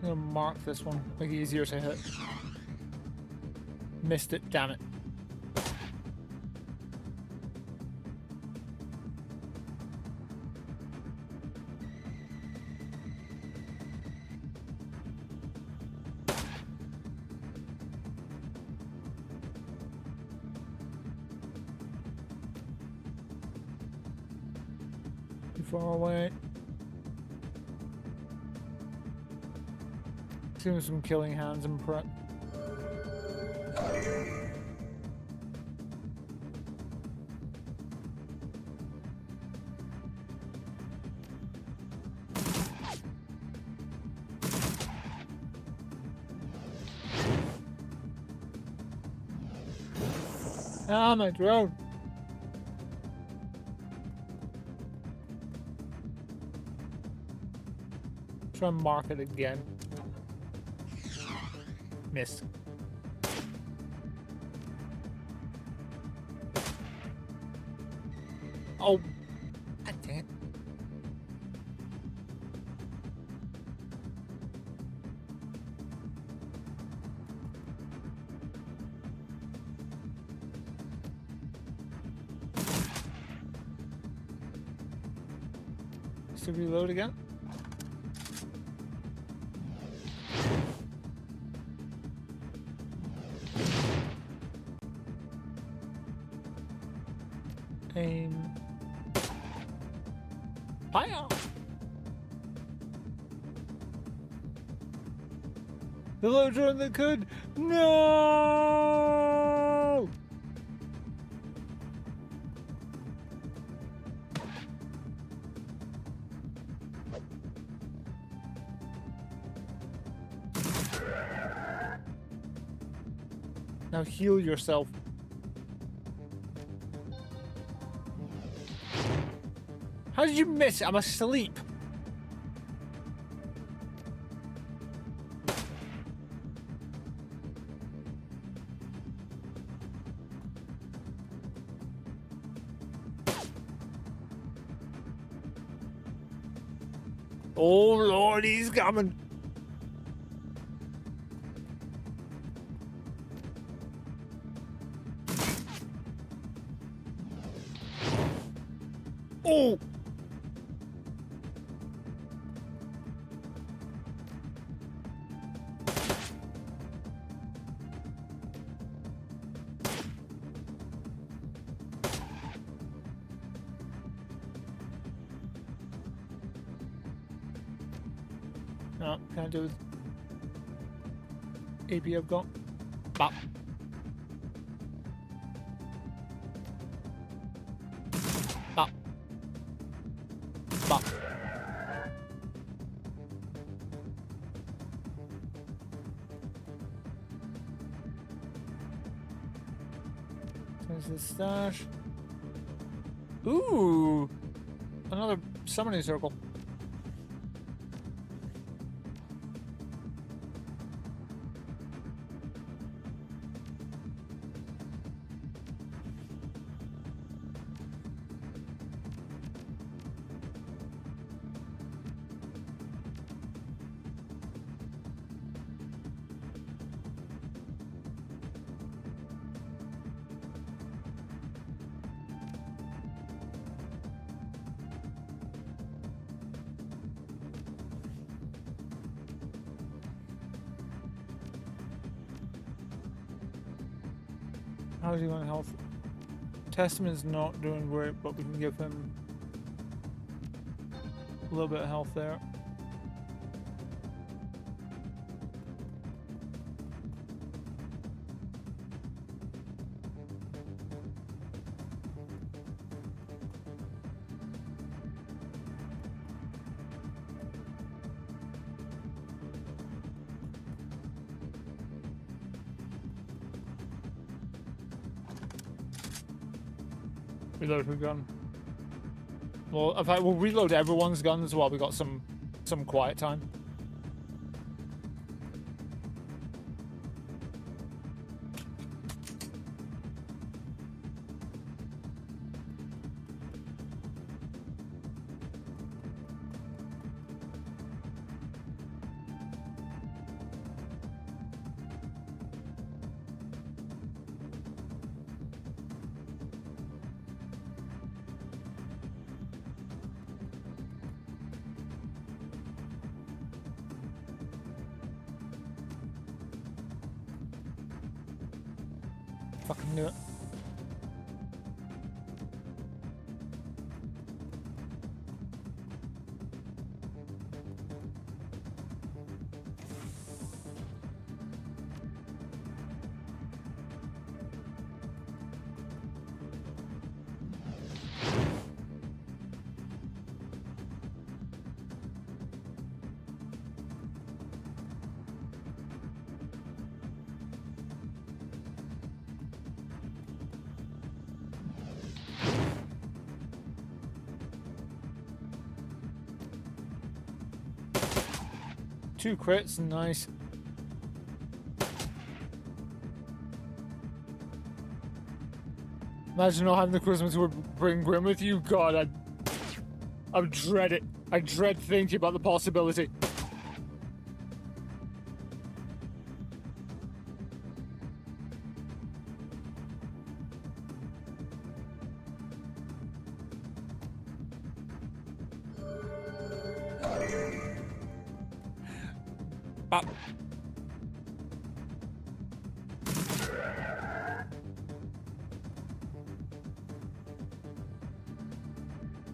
I'm gonna mark this one, make it easier to hit. Missed it, damn it. Too far away. Doing some killing hands and prep. Ah, my drone. Try and mark it again. Missed. Oh, God dang it. To reload again. Aim. Fire! The little drone that could. No! Now heal yourself. How did you miss it? I'm asleep. Oh Lord, he's coming. Oh! No, can't do it. AP I've got. Bop. Bop. Bop. There's the stash. Ooh! Another summoning circle. How's he on health? Testament's not doing great, but we can give him a little bit of health there. Reload her gun. Well, in fact, we'll reload everyone's guns while we got some quiet time. Fucking knew it. Two crits, nice. Imagine not having the charisma to bring Grim with you. God, I dread it. I dread thinking about the possibility.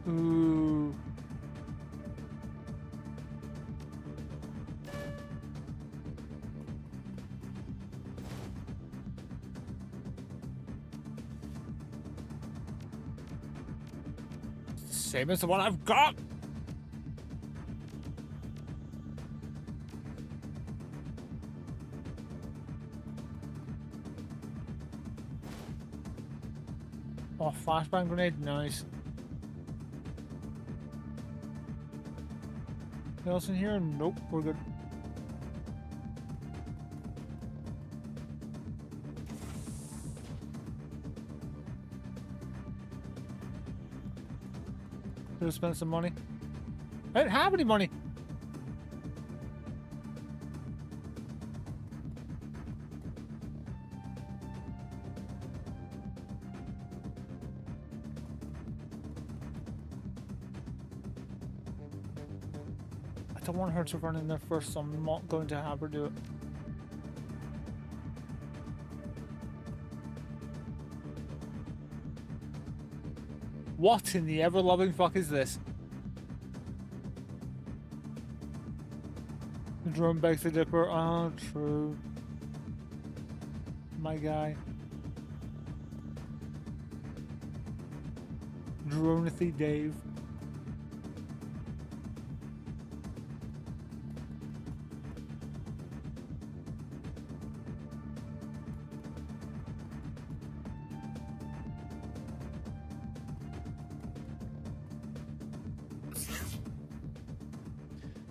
Ooh. Same as the one I've got. Oh, flashbang grenade, nice. Anything else in here? Nope, we're good. Could have spent some money. I didn't have any money. I don't want her to run in there first, so I'm not going to have her do it. What in the ever-loving fuck is this? The drone begs the dipper. Oh, true. My guy. Dronathy Dave.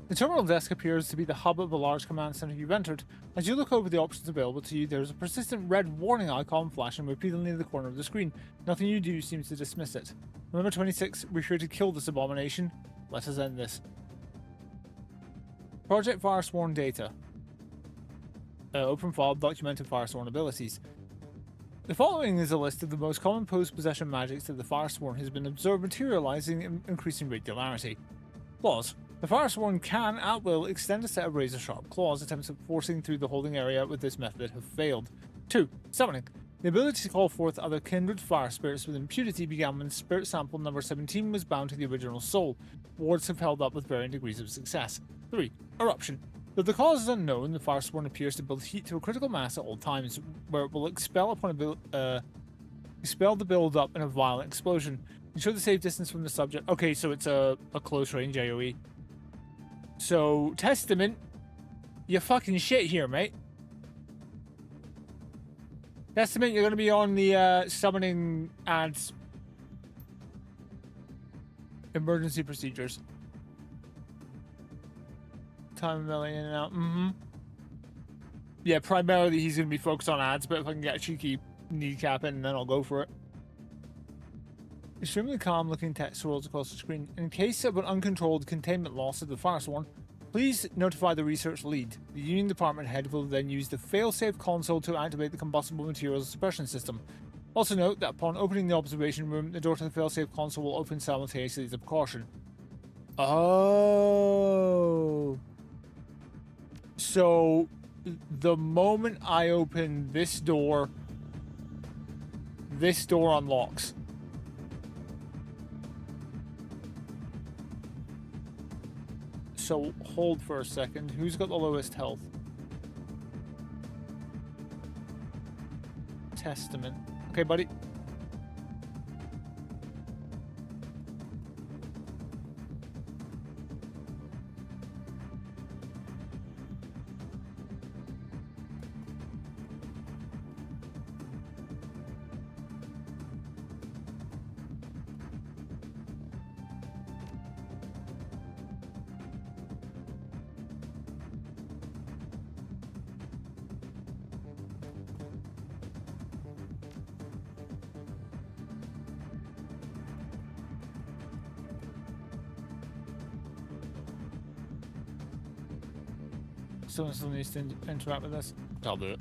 The terminal desk appears to be the hub of a large command center you've entered. As you look over the options available to you, there is a persistent red warning icon flashing repeatedly in the corner of the screen. Nothing you do seems to dismiss it. Remember 26, we're here to kill this abomination. Let us end this. Project Firesworn data. Open file, documented Firesworn abilities. The following is a list of the most common post-possession magics that the Firesworn has been observed materializing in increasing regularity. Claws. The Firesworn can, at will, extend a set of razor-sharp claws. Attempts at forcing through the holding area with this method have failed. 2. Summoning. The ability to call forth other kindred fire spirits with impunity began when spirit sample number 17 was bound to the original soul. Wards have held up with varying degrees of success. 3. Eruption. Though the cause is unknown, the Firesworn appears to build heat to a critical mass at all times, where it will expel the build-up in a violent explosion. Ensure the safe distance from the subject. Okay, so it's a close-range AoE. So, Testament, you fucking shit here, mate. Testament, you're going to be on the summoning ads. Emergency procedures. Time melee in and out. Yeah, primarily he's going to be focused on ads, but if I can get a cheeky kneecap in, then I'll go for it. Extremely calm-looking text swirls across the screen. In case of an uncontrolled containment loss of the Firesworn, please notify the research lead. The Union Department head will then use the failsafe console to activate the combustible materials suppression system. Also note that upon opening the observation room, the door to the failsafe console will open simultaneously as a precaution. Oh. So, the moment I open this door, this door unlocks. So hold for a second. Who's got the lowest health? Testament. Okay, buddy. Someone still needs to interact with us. I'll do it.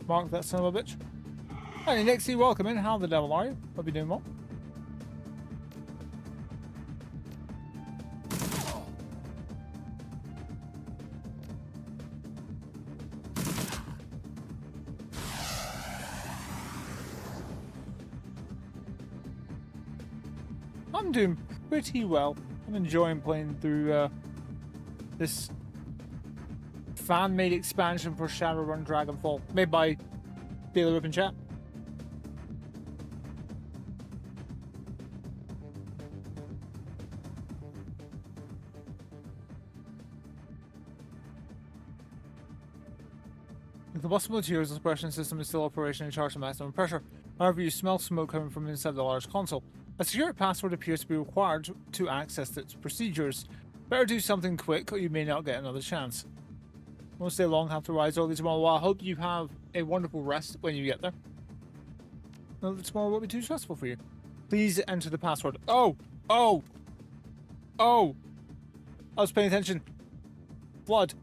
Mark that son of a bitch. Hey, Nixie, welcome in. How the devil are you? Hope you're doing well. I'm doing pretty well. I'm enjoying playing through this fan-made expansion for Shadowrun Dragonfall, made by Daily Rip and Chat. The combustible materials suppression system is still operational and charged to maximum pressure. However, you smell smoke coming from inside the large console. A secure password appears to be required to access its procedures. Better do something quick or you may not get another chance. Won't stay long, have to rise early tomorrow. Well, I hope you have a wonderful rest when you get there. Know that tomorrow won't be too stressful for you. Please enter the password. Oh! Oh! Oh! I was paying attention. Blood.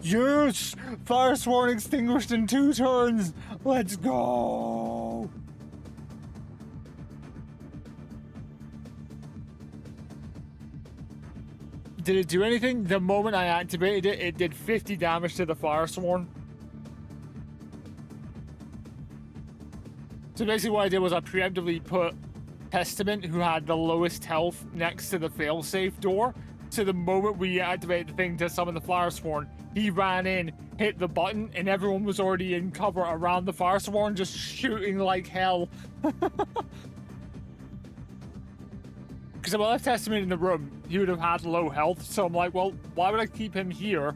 Yes! Fire sworn extinguished in 2 turns! Let's go! Did it do anything? The moment I activated it, it did 50 damage to the fire sworn. So basically what I did was I preemptively put Testament, who had the lowest health, next to the failsafe door. So the moment we activated the thing to summon the fire sworn, he ran in, hit the button, and everyone was already in cover around the fire sworn, just shooting like hell. Because if I left Testament in the room, he would have had low health. So I'm like, well, why would I keep him here?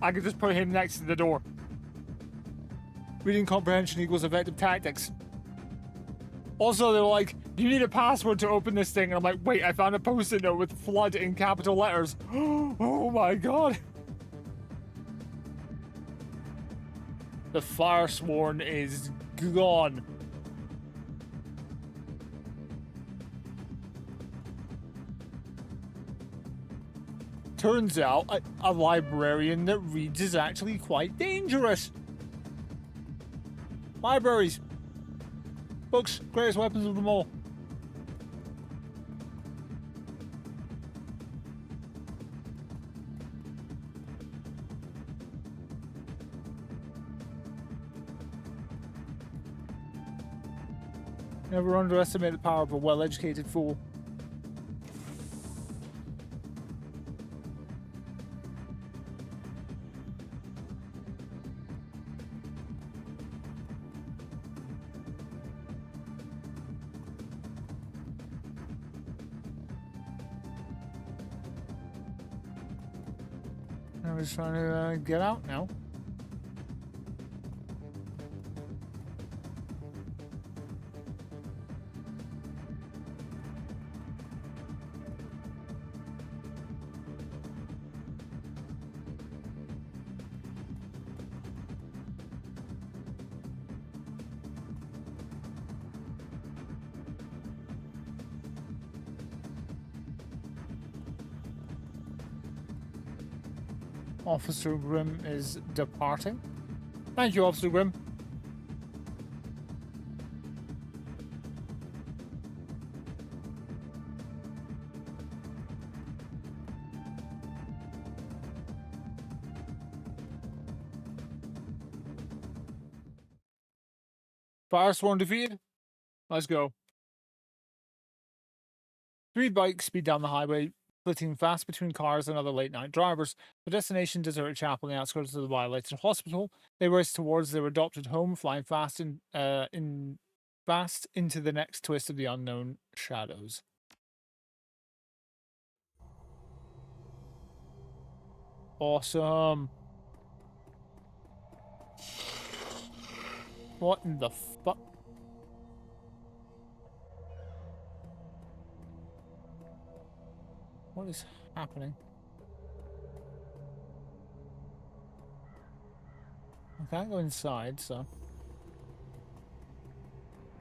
I could just put him next to the door. Reading comprehension equals effective tactics. Also, they were like, you need a password to open this thing. And I'm like, wait, I found a post-it note with flood in capital letters. Oh my god. The fire sworn is gone. Turns out, a librarian that reads is actually quite dangerous. Libraries. Books, greatest weapons of them all. Never underestimate the power of a well-educated fool. I'm just trying to get out now. Officer Grimm is departing. Thank you, Officer Grimm. Firesworn defeated. Let's go. 3 bikes speed down the highway, flitting fast between cars and other late-night drivers. The destination, deserted chapel on the outskirts of the violated hospital. They race towards their adopted home, flying fast fast into the next twist of the unknown shadows. Awesome. What in the fuck? What is happening? I can't go inside, so...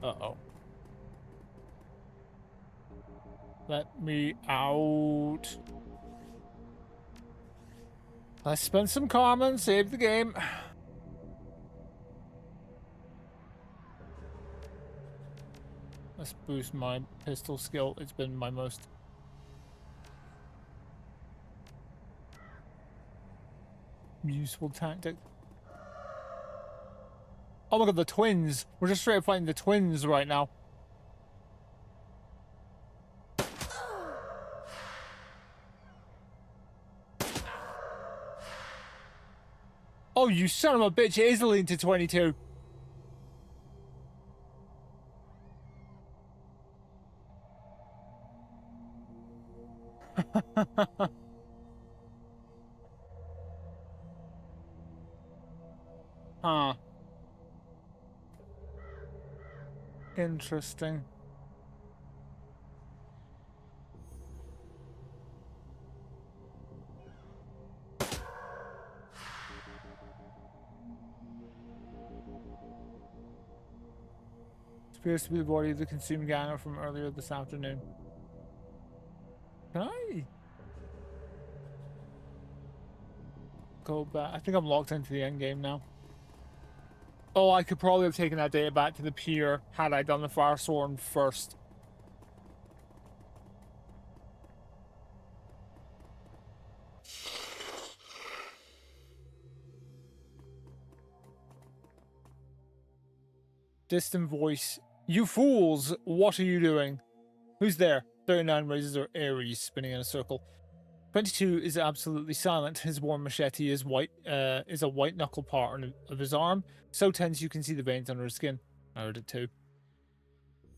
Uh-oh. Let me out. Let's spend some karma and save the game. Let's boost my pistol skill. It's been my most... useful tactic. Oh my god, the twins. We're just straight up fighting the twins right now. Oh, you son of a bitch. It is a link to 22. Huh. Interesting. Appears to be the body of the consumed Ganner from earlier this afternoon. Can I go back? I think I'm locked into the end game now. Oh, I could probably have taken that data back to the pier had I done the Firesworn first. Distant voice. You fools! What are you doing? Who's there? 39 raises her Aries, spinning in a circle. 22 is absolutely silent. His worn machete is a white knuckle part of his arm, so tense you can see the veins under his skin. I heard it too.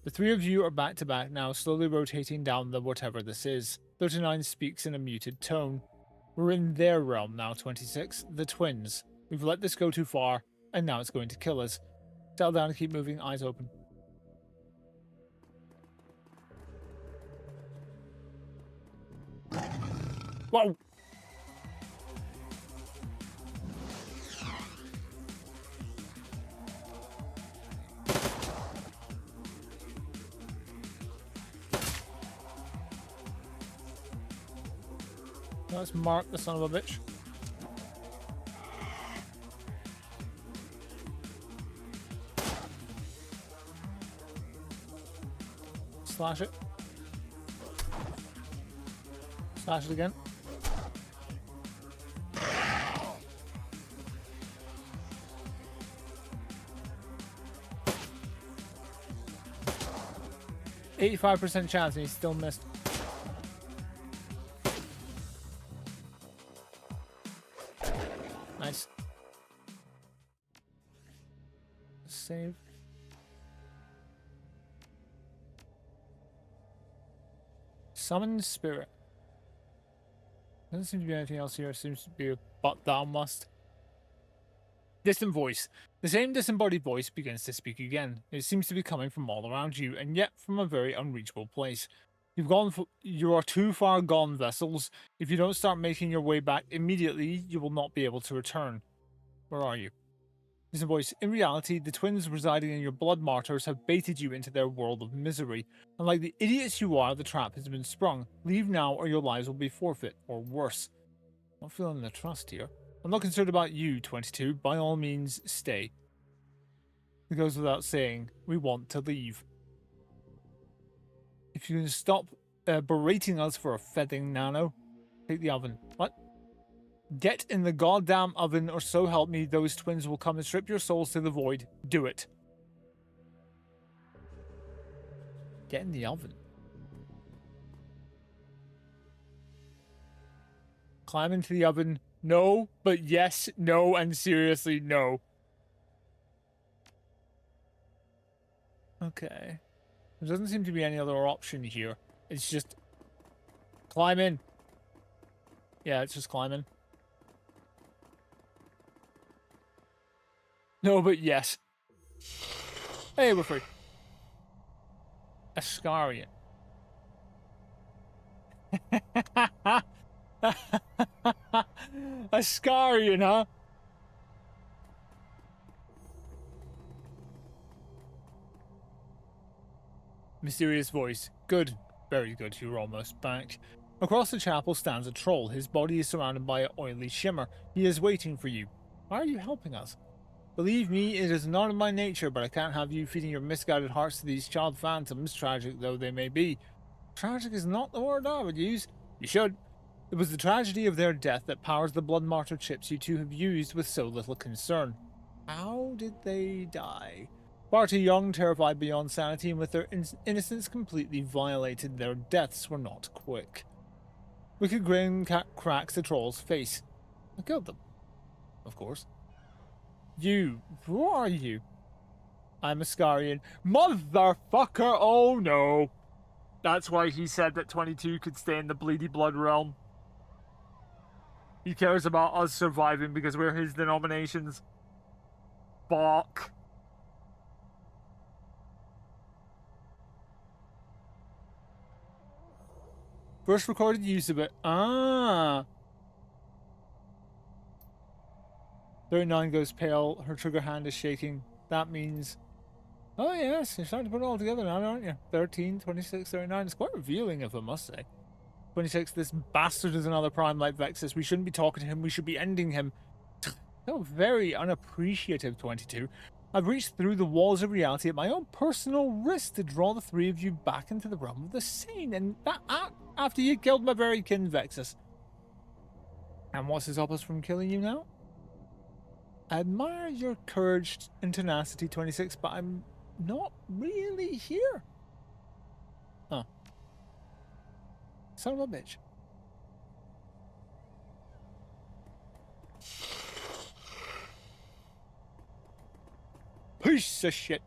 The 3 of you are back to back now, slowly rotating down the whatever this is. 39 speaks in a muted tone. We're in their realm now, 26. The twins. We've let this go too far, and now it's going to kill us. Settle down and keep moving, eyes open. Whoa! Let's mark the son of a bitch. Slash it. Slash it again. %85 chance and he still missed. Nice. Save. Summon spirit. Doesn't seem to be anything else here. Seems to be a but thou must. Distant voice. The same disembodied voice begins to speak again. It seems to be coming from all around you, and yet from a very unreachable place. You are too far gone, vessels. If you don't start making your way back immediately, you will not be able to return. Where are you? Distant voice. In reality, the twins residing in your blood martyrs have baited you into their world of misery. And like the idiots you are, the trap has been sprung. Leave now or your lives will be forfeit, or worse. Not feeling the trust here. I'm not concerned about you, 22. By all means, stay. It goes without saying, we want to leave. If you can stop berating us for a fedding nano, take the oven. What? Get in the goddamn oven, or so help me, those twins will come and strip your souls to the void. Do it. Get in the oven. Climb into the oven. No, but yes, no, and seriously, no. Okay. There doesn't seem to be any other option here. It's just climb in. Yeah, it's just climbing. No, but yes. Hey, we're free. Ascarian. Ascarian, huh? Mysterious voice. Good. Very good. You're almost back. Across the chapel stands a troll. His body is surrounded by an oily shimmer. He is waiting for you. Why are you helping us? Believe me, it is not in my nature, but I can't have you feeding your misguided hearts to these child phantoms, tragic though they may be. Tragic is not the word I would use. You should. It was the tragedy of their death that powers the blood martyr chips you two have used with so little concern. How did they die? Far too young, terrified beyond sanity, and with their innocence completely violated, their deaths were not quick. Wicked grin cracks the troll's face. I killed them. Of course. You, who are you? I'm Ascarian. Motherfucker, oh no. That's why he said that 22 could stay in the Bleedy Blood realm. He cares about us surviving because we're his denominations. Fuck. First recorded use of it. Ah. 39 goes pale. Her trigger hand is shaking. That means... Oh yes, you're starting to put it all together now, aren't you? 13, 26, 39. It's quite revealing, if I must say. 26, this bastard is another prime like Vexus. We shouldn't be talking to him. We should be ending him. So very unappreciative, 22. I've reached through the walls of reality at my own personal risk to draw the three of you back into the realm of the sane, and that after you killed my very kin Vexus. And what's to stop us from killing you now? I admire your courage and tenacity, 26, but I'm not really here. Huh. Son of a bitch. Piece of shit.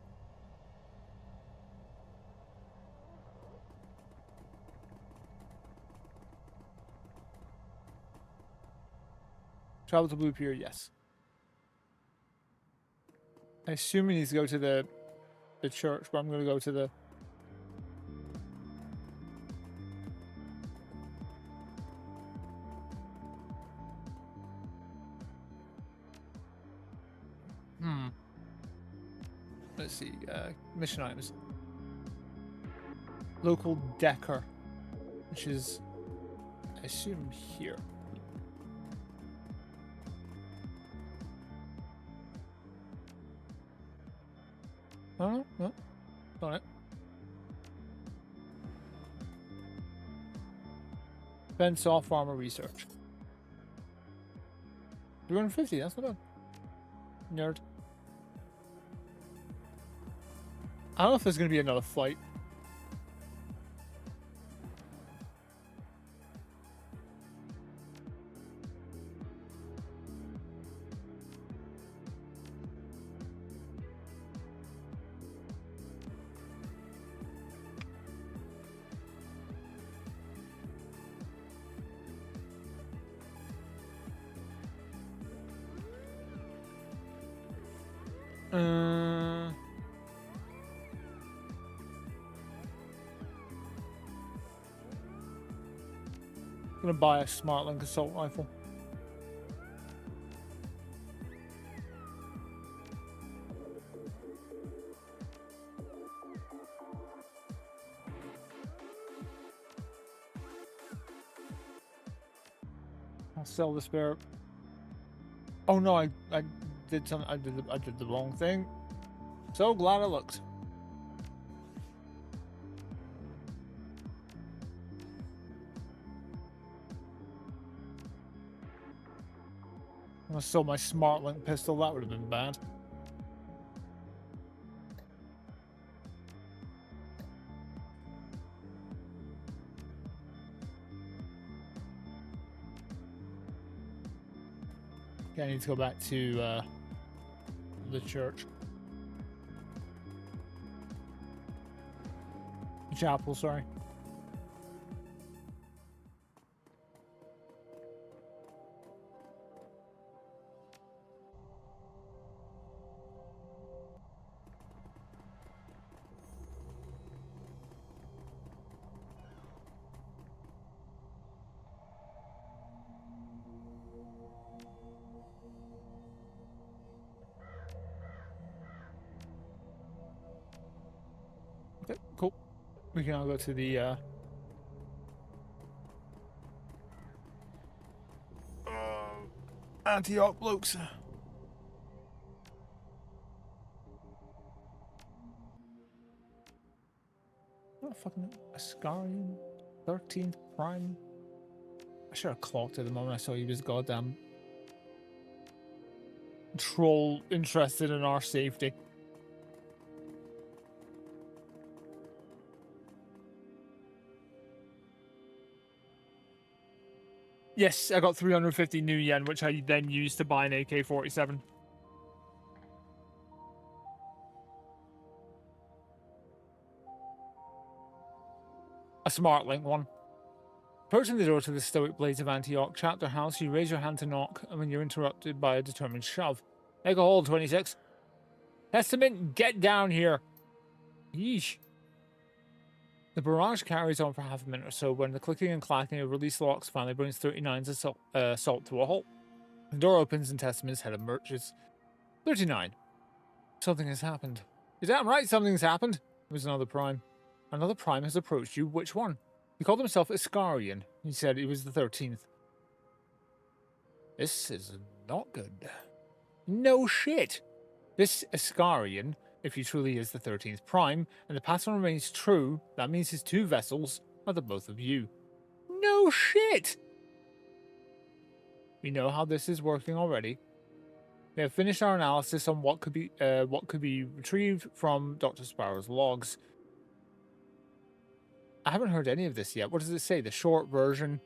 Travel to Blue Pier, yes. I assume he needs to go to the church, but I'm going to go to the... Let's see, mission items. Local Decker, which is, I assume, here. Oh, no, got it. Fence off farmer research. 350, that's not bad. Nerd. I don't know if there's going to be another fight. Gonna buy a Smartling assault rifle. I'll sell the spare. Oh no, I did something. I did the wrong thing. So glad I looked. I'm gonna sell my Smartling pistol. That would have been bad. Okay, I need to go back to the church. Chapel, sorry. Okay, cool. We can now go to the Antioch blokes. What fucking Ascarian 13th Prime? I should have clocked at the moment I saw he was goddamn troll interested in our safety. Yes, I got 350 new yen, which I then used to buy an AK-47. A Smartling one. Approaching the door to the Stoic Blades of Antioch chapter house, you raise your hand to knock, and when you're interrupted by a determined shove. Make a hold, 26. Testament, get down here. Yeesh. The barrage carries on for half a minute or so when the clicking and clacking of release locks finally brings 39's assault to a halt. The door opens and Testament's head emerges. 39. Something has happened. You're damn right something's happened. It was another Prime. Another Prime has approached you. Which one? He called himself Ascarian. He said he was the 13th. This is not good. No shit. This Ascarian, if he truly is the 13th Prime, and the pattern remains true, that means his two vessels are the both of you. No shit! We know how this is working already. We have finished our analysis on what could be retrieved from Dr. Sparrow's logs. I haven't heard any of this yet. What does it say? The short version?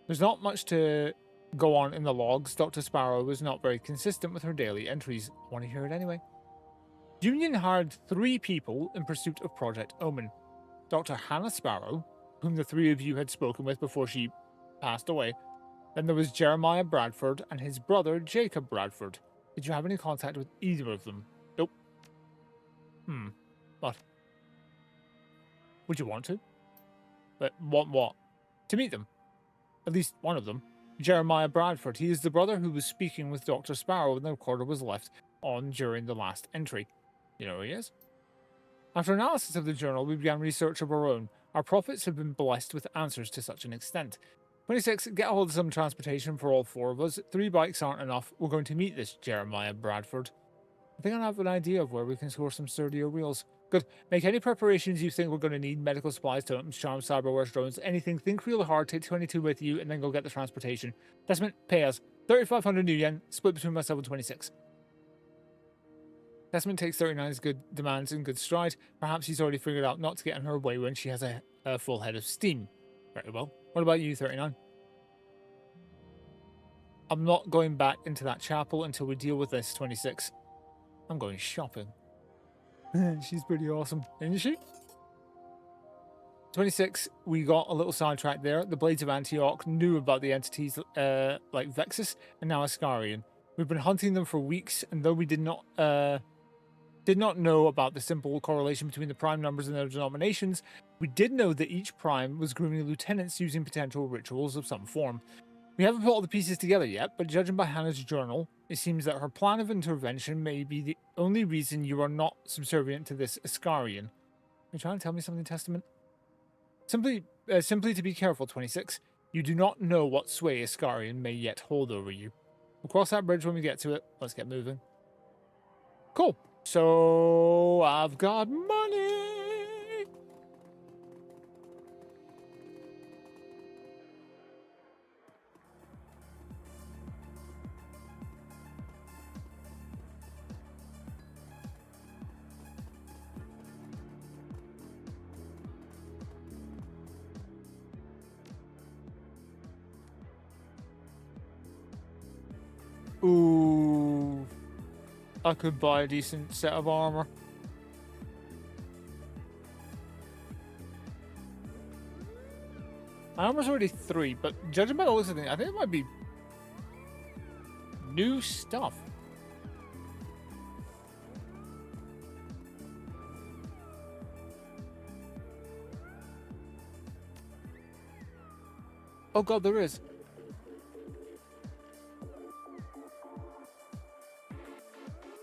There's not much to go on in the logs. Dr. Sparrow was not very consistent with her daily entries. I want to hear it anyway. Union hired 3 people in pursuit of Project Omen. Dr. Hannah Sparrow, whom the 3 of you had spoken with before she passed away. Then there was Jeremiah Bradford and his brother Jacob Bradford. Did you have any contact with either of them? Nope. What? Would you want to? But want what? To meet them. At least one of them. Jeremiah Bradford. He is the brother who was speaking with Dr. Sparrow when the recorder was left on during the last entry. You know who he is? After analysis of the journal, we began research of our own. Our prophets have been blessed with answers to such an extent. 26. Get a hold of some transportation for all 4 of us. 3 bikes aren't enough. We're going to meet this Jeremiah Bradford. I think I have an idea of where we can score some sturdier wheels. Good. Make any preparations you think we're going to need. Medical supplies, totems, charms, cyberware, drones, anything. Think real hard. Take 22 with you and then go get the transportation. Testament, pay us. 3,500 new yen, split between myself and 26. Testament takes 39's good demands in good stride. Perhaps he's already figured out not to get in her way when she has a full head of steam. Very well. What about you, 39? I'm not going back into that chapel until we deal with this, 26. I'm going shopping. She's pretty awesome, isn't she? 26, we got a little sidetrack there. The Blades of Antioch knew about the entities like Vexus and now Ascarian. We've been hunting them for weeks, and though we did not did not know about the simple correlation between the prime numbers and their denominations, we did know that each prime was grooming lieutenants using potential rituals of some form. We haven't put all the pieces together yet, but judging by Hannah's journal, it seems that her plan of intervention may be the only reason you are not subservient to this Iscarian. Are you trying to tell me something, Testament? Simply to be careful, 26. You do not know what sway Iscarian may yet hold over you. We'll cross that bridge when we get to it. Let's get moving. Cool. So, I've got money. Ooh. I could buy a decent set of armor. My armor's already 3, but judging by the looks of things, I think it might be new stuff. Oh god, there is.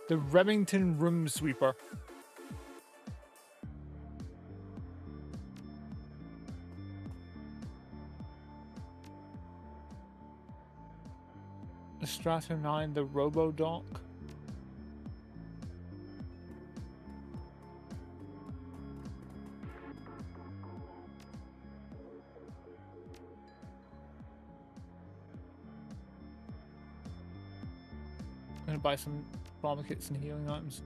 The Remington Room Sweeper. The Strato 9, the Robo-Doc. I'm gonna buy some bomber kits and healing items.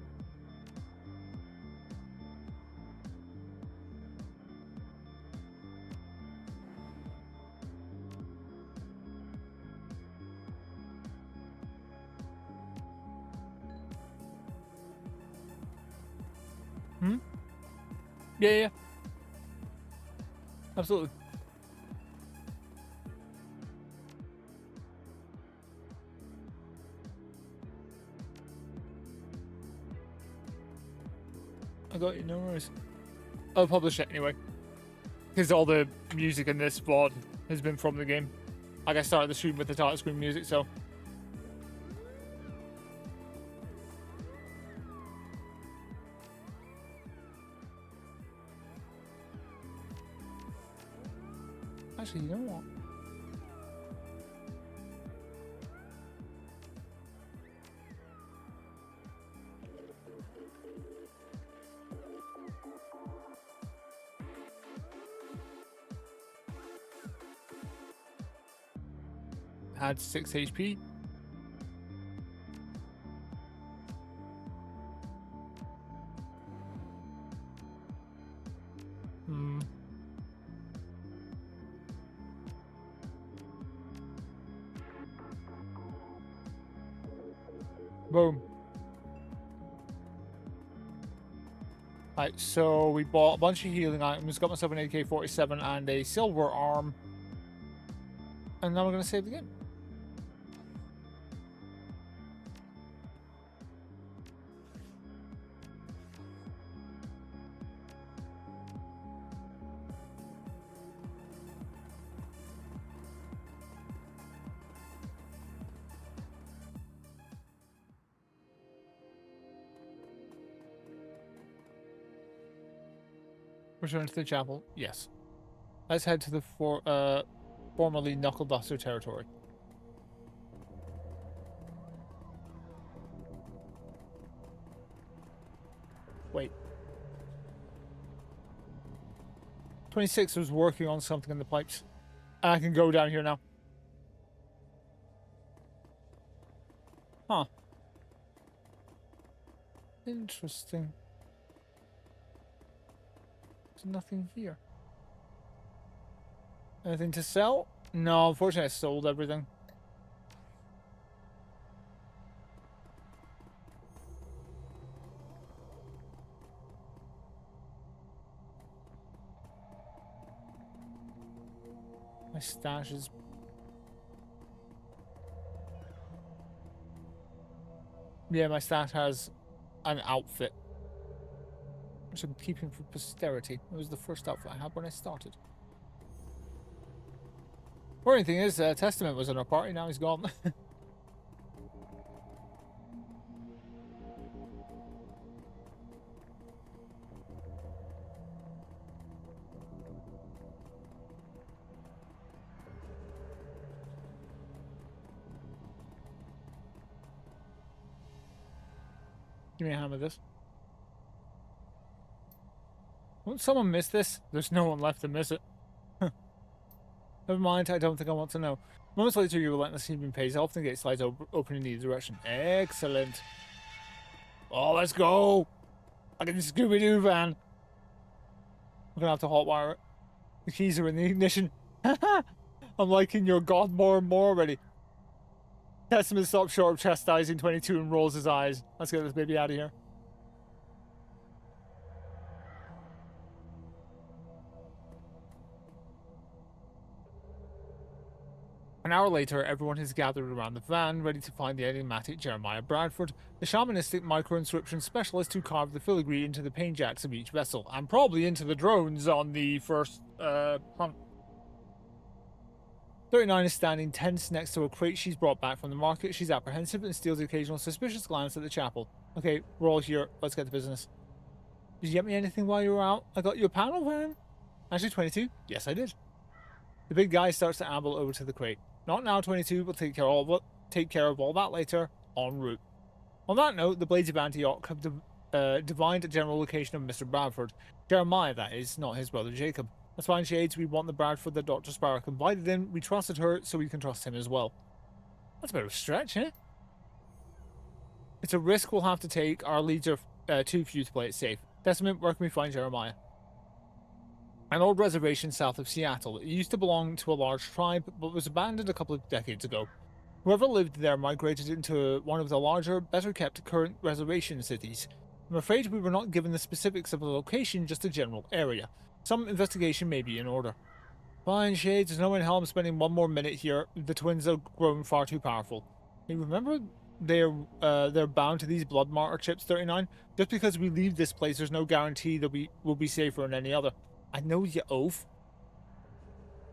Yeah. Absolutely. I got you, no worries. I'll publish it anyway. Because all the music in this VOD has been from the game. Like I started the stream with the title screen music, so... Actually, you know what? Had 6 HP. Boom. Right, so we bought a bunch of healing items, got myself an AK-47 and a silver arm. And now we're going to save the game. Return to the chapel. Yes. Let's head to the formerly Knuckleduster territory. Wait. 26 was working on something in the pipes. I can go down here now. Huh. Interesting. There's nothing here. Anything to sell? No, unfortunately I sold everything. My stash is... Yeah, my stash has an outfit. which I'm keeping for posterity. It was the first outfit I had when I started. Worrying thing is, Testament was in our party, now he's gone. Give me a hand with this. Won't someone miss this? There's no one left to miss it. Never mind, I don't think I want to know. Moments later, your relentless heaving pace often gets slides open in either direction. Excellent. Oh, let's go! Like in the Scooby-Doo van. I'm gonna have to hotwire it. The keys are in the ignition. I'm liking your god more and more already. Testament stops short of chastising 22 and rolls his eyes. Let's get this baby out of here. An hour later, everyone has gathered around the van, ready to find the enigmatic Jeremiah Bradford, the shamanistic micro-inscription specialist who carved the filigree into the paint jacks of each vessel, and probably into the drones on the first hunt. 39 is standing tense next to a crate she's brought back from the market. She's apprehensive and steals the occasional suspicious glance at the chapel. Okay, we're all here. Let's get to business. Did you get me anything while you were out? I got you a panel van. Actually, 22? Yes, I did. The big guy starts to amble over to the crate. Not now, 22. We'll take care of all that later, en route. On that note, the blades of Antioch have divined a general location of Mr. Bradford. Jeremiah, that is, not his brother Jacob. That's fine, Shades. We want the Bradford that Dr. Sparrow confided in. We trusted her, so we can trust him as well. That's a bit of a stretch, eh? It's a risk we'll have to take. Our leads are too few to play it safe. Testament, where can we find Jeremiah? An old reservation south of Seattle. It used to belong to a large tribe, but was abandoned a couple of decades ago. Whoever lived there migrated into one of the larger, better-kept current reservation cities. I'm afraid we were not given the specifics of the location, just a general area. Some investigation may be in order. Fine, Shades. There's no way in hell I'm spending one more minute here. The twins are grown far too powerful. Hey, remember they're bound to these blood martyr chips, 39? Just because we leave this place, there's no guarantee that we will be safer than any other. I know you oaf.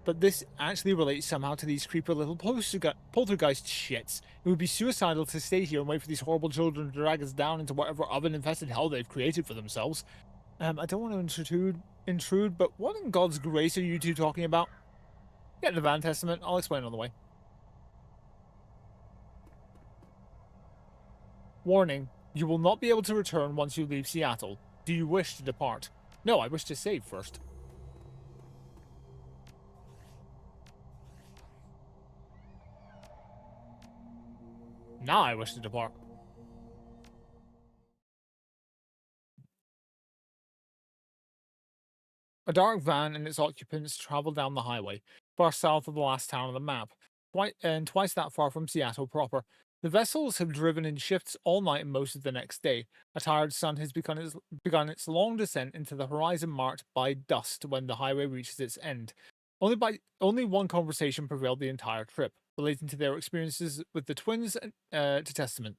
But this actually relates somehow to these creeper little poltergeist shits. It would be suicidal to stay here and wait for these horrible children to drag us down into whatever oven-infested hell they've created for themselves. I don't want to intrude, but what in God's grace are you two talking about? Get in the van, Testament. I'll explain on the way. Warning. You will not be able to return once you leave Seattle. Do you wish to depart? No, I wish to save first. Now I wish to depart. A dark van and its occupants travel down the highway, far south of the last town on the map, twice that far from Seattle proper. The vessels have driven in shifts all night and most of the next day. A tired sun has begun its long descent into the horizon marked by dusk when the highway reaches its end. Only one conversation prevailed the entire trip, relating to their experiences with the twins to Testament.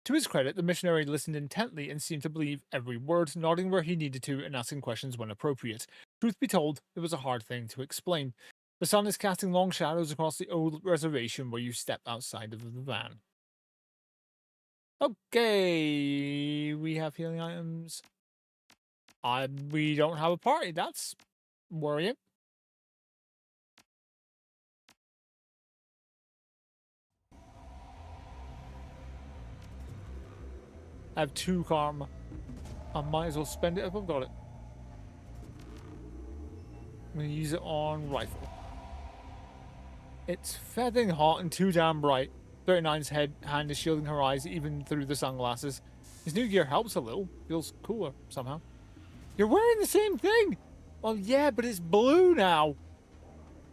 To his credit, the missionary listened intently and seemed to believe every word, nodding where he needed to and asking questions when appropriate. Truth be told, it was a hard thing to explain. The sun is casting long shadows across the old reservation where you step outside of the van. Okay, we have healing items. We don't have a party. That's worrying. I have 2 karma. I might as well spend it if I've got it. I'm going to use it on rifle. It's feathering hot and too damn bright. 39's hand is shielding her eyes even through the sunglasses. His new gear helps a little. Feels cooler somehow. You're wearing the same thing! Well, yeah, but it's blue now.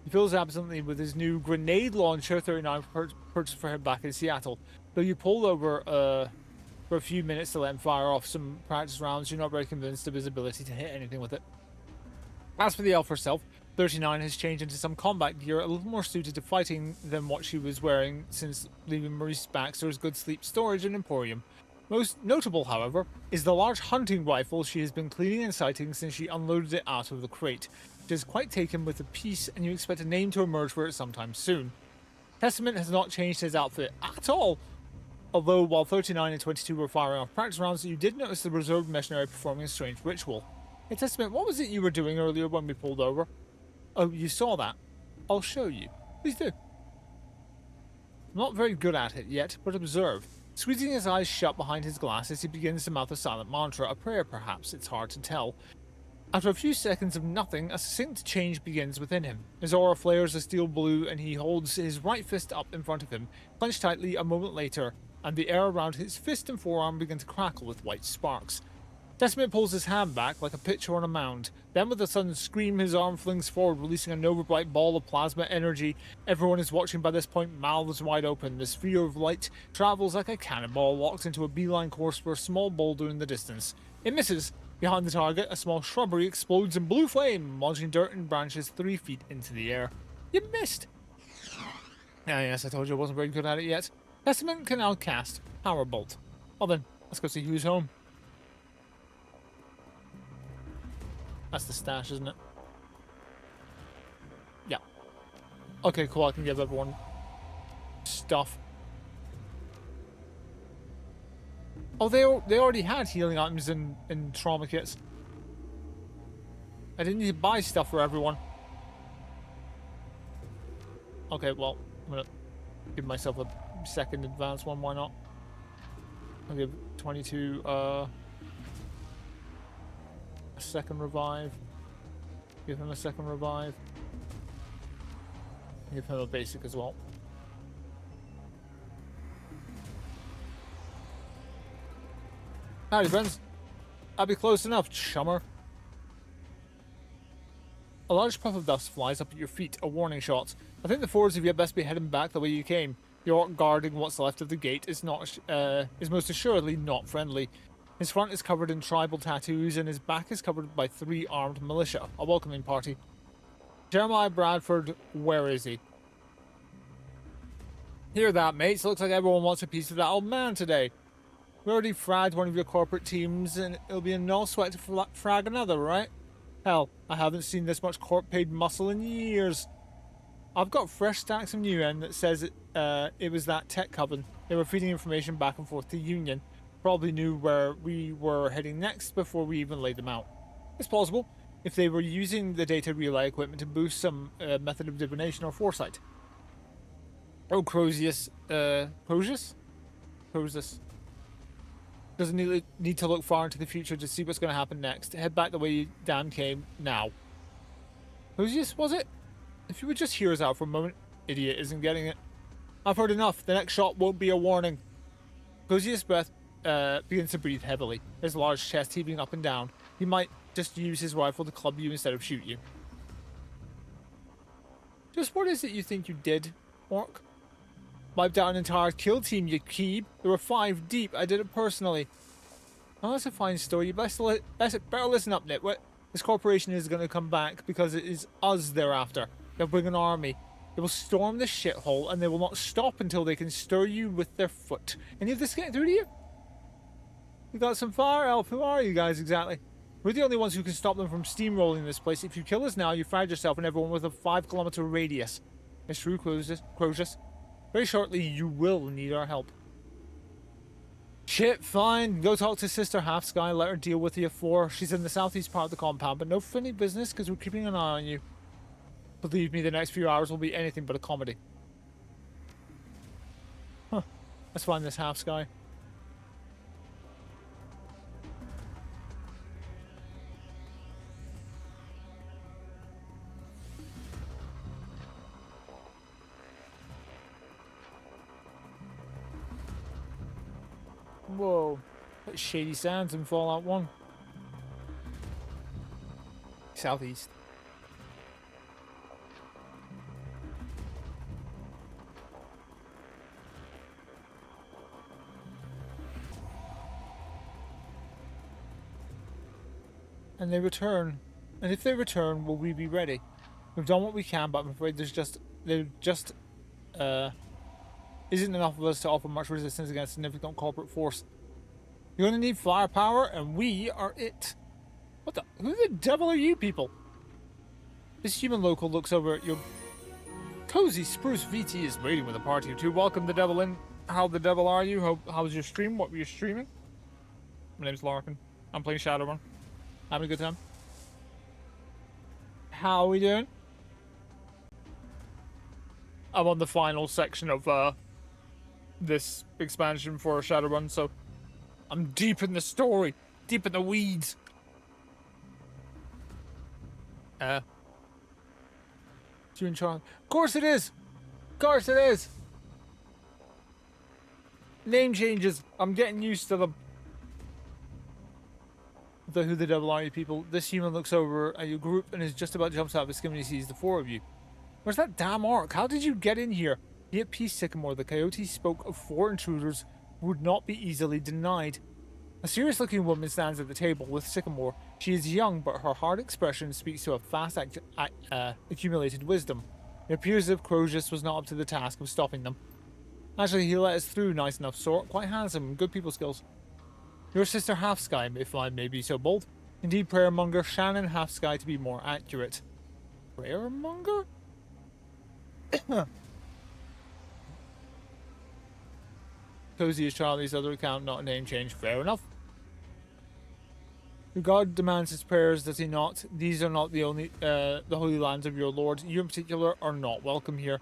He feels absently with his new grenade launcher 39 purchased for him back in Seattle. Though you pull over for a few minutes to let him fire off some practice rounds, you're not very convinced of his ability to hit anything with it. As for the elf herself, 39 has changed into some combat gear a little more suited to fighting than what she was wearing since leaving Maurice Baxter's Good Sleep Storage and Emporium. Most notable, however, is the large hunting rifle she has been cleaning and sighting since she unloaded it out of the crate. She is quite taken with the piece, and you expect a name to emerge for it sometime soon. Testament has not changed his outfit at all, although while 39 and 22 were firing off practice rounds, you did notice the reserve missionary performing a strange ritual. Hey Testament, what was it you were doing earlier when we pulled over? Oh, you saw that? I'll show you. Please do. I'm not very good at it yet, but observe. Squeezing his eyes shut behind his glasses, he begins to mouth a silent mantra, a prayer perhaps, it's hard to tell. After a few seconds of nothing, a succinct change begins within him. His aura flares a steel blue, and he holds his right fist up in front of him, clenched tightly a moment later, and the air around his fist and forearm begin to crackle with white sparks. Testament pulls his hand back like a pitcher on a mound. Then with a sudden scream, his arm flings forward, releasing a nova bright ball of plasma energy. Everyone is watching by this point, mouths wide open. The sphere of light travels like a cannonball, locked into a beeline course for a small boulder in the distance. It misses. Behind the target, a small shrubbery explodes in blue flame, launching dirt and branches 3 feet into the air. You missed! Ah, yes, I told you I wasn't very good at it yet. Testament can now cast Power Bolt. Well then, let's go see who's home. That's the stash, isn't it? Yeah. Okay, cool. I can give everyone stuff. Oh, they already had healing items and trauma kits. I didn't need to buy stuff for everyone. Okay, well, I'm gonna give myself a second advanced one. Why not? I'll give 22 a second revive. Give him a second revive. Give him a basic as well. Howdy, friends. I'll be close enough, chummer. A large puff of dust flies up at your feet, a warning shot. I think the fours of you best be heading back the way you came. The orc guarding what's left of the gate is most assuredly not friendly. His front is covered in tribal tattoos, and his back is covered by 3 armed militia, a welcoming party. Jeremiah Bradford, where is he? Hear that, mates? Looks like everyone wants a piece of that old man today. We already fragged one of your corporate teams, and it'll be a no sweat to frag another, right? Hell, I haven't seen this much corp-paid muscle in years. I've got fresh stacks of new end that says it was that tech coven. They were feeding information back and forth to Union. Probably knew where we were heading next before we even laid them out. It's plausible, if they were using the data relay equipment to boost some method of divination or foresight. Oh, Crozius, Crozius? Doesn't need to look far into the future to see what's going to happen next. Head back the way you damn came, now. Crozius, was it? If you would just hear us out for a moment. Idiot isn't getting it. I've heard enough. The next shot won't be a warning. Crozius' breath begins to breathe heavily, his large chest heaving up and down. He might just use his rifle to club you instead of shoot you. Just what is it you think you did, orc? Wiped out an entire kill team, you keeb. There were 5 deep. I did it personally. Oh, that's a fine story. You better listen up, nitwit. This corporation is going to come back because it is us they're after. They'll bring an army. They will storm the shithole, and they will not stop until they can stir you with their foot. Any of this getting through to you? You got some fire, elf. Who are you guys exactly? We're the only ones who can stop them from steamrolling this place. If you kill us now, you frag yourself and everyone with a 5-kilometer radius. It's true, Crozius. Very shortly, you will need our help. Shit, fine. Go talk to Sister Half-Sky. Let her deal with you 4. She's in the southeast part of the compound, but no funny business because we're keeping an eye on you. Believe me, the next few hours will be anything but a comedy. Huh. Let's find this Half-Sky. Whoa, that's Shady Sands in Fallout 1. Southeast. And they return. And if they return, will we be ready? We've done what we can, but I'm afraid there just isn't enough of us to offer much resistance against a significant corporate force. You're gonna need firepower, and we are it. What the? Who the devil are you people? This human local looks over at your cozy spruce VT is waiting with a party or two. Welcome the devil in. How the devil are you? How's your stream? What were you streaming? My name's Larkin. I'm playing Shadowrun. Having a good time. How are we doing? I'm on the final section of this expansion for Shadowrun, so I'm deep in the story, deep in the weeds. You in charge? Of course it is. Of course it is. Name changes. I'm getting used to them. Who the devil are you people? This human looks over at your group and is just about to jump out of his skin when he sees the four of you. Where's that damn orc? How did you get in here? Be at peace, Sycamore. The coyote spoke of 4 intruders who would not be easily denied. A serious-looking woman stands at the table with Sycamore. She is young, but her hard expression speaks to a fast accumulated wisdom. It appears as if Crozius was not up to the task of stopping them. Actually, he let us through, nice enough sort, quite handsome, good people skills. Your sister Half-Sky, if I may be so bold. Indeed, Prayermonger Shannon Half-Sky to be more accurate. Prayermonger? Cozy is Charlie's other account, not a name change. Fair enough. Your God demands his prayers, does he not? These are not the only, the holy lands of your lord. You in particular are not welcome here.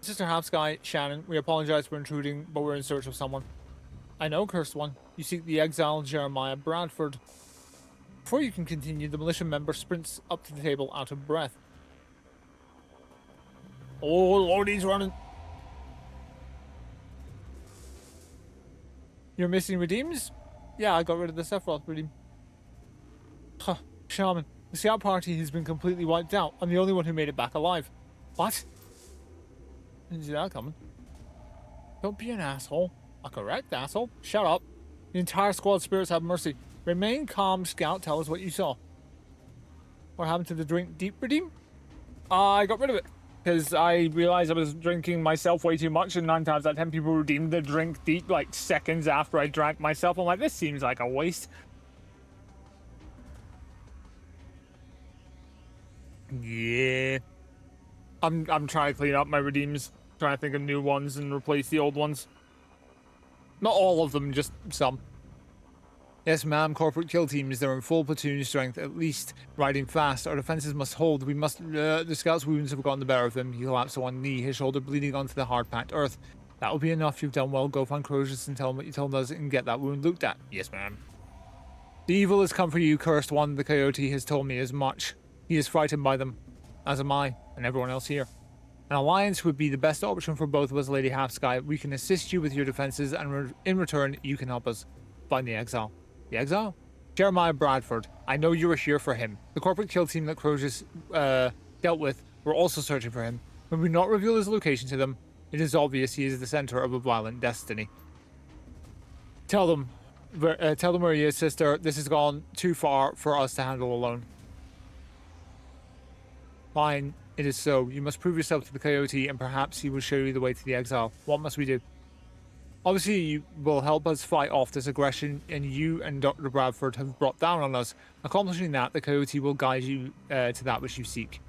Sister Half-Sky, Shannon, we apologize for intruding, but we're in search of someone. I know, cursed one. You seek the exiled Jeremiah Bradford. Before you can continue, the militia member sprints up to the table out of breath. Oh, Lord, he's running. You're missing redeems? Yeah, I got rid of the Sephiroth redeem. Huh, Shaman. The scout party has been completely wiped out. I'm the only one who made it back alive. What? Didn't see that coming. Don't be an asshole. A correct asshole. Shut up. The entire squad spirits have mercy. Remain calm, Scout. Tell us what you saw. What happened to the drink deep redeem? I got rid of it. Because I realized I was drinking myself way too much, and 9 times out of 10 people redeemed the drink deep like seconds after I drank myself. I'm like, this seems like a waste. Yeah. I'm trying to clean up my redeems. Trying to think of new ones and replace the old ones. Not all of them, just some. Yes, ma'am. Corporate kill teams. They're in full platoon strength, at least. Riding fast. Our defenses must hold. We must... the scout's wounds have gotten the better of him. He collapsed to one knee, his shoulder bleeding onto the hard-packed earth. That will be enough. You've done well. Go find Crozius and tell him what you told us and get that wound looked at. Yes, ma'am. The evil has come for you, cursed one. The coyote has told me as much. He is frightened by them. As am I, and everyone else here. An alliance would be the best option for both of us, Lady Half-Sky. We can assist you with your defenses, and in return, you can help us find the exile. The exile? Jeremiah Bradford. I know you were here for him. The corporate kill team that Crozius dealt with were also searching for him. When we not reveal his location to them, it is obvious he is the center of a violent destiny. Tell them where he is, sister. This has gone too far for us to handle alone. Fine, it is so. You must prove yourself to the coyote, and perhaps he will show you the way to the exile. What must we do? Obviously, you will help us fight off this aggression, and you and Dr. Bradford have brought down on us. Accomplishing that, the coyote will guide you to that which you seek.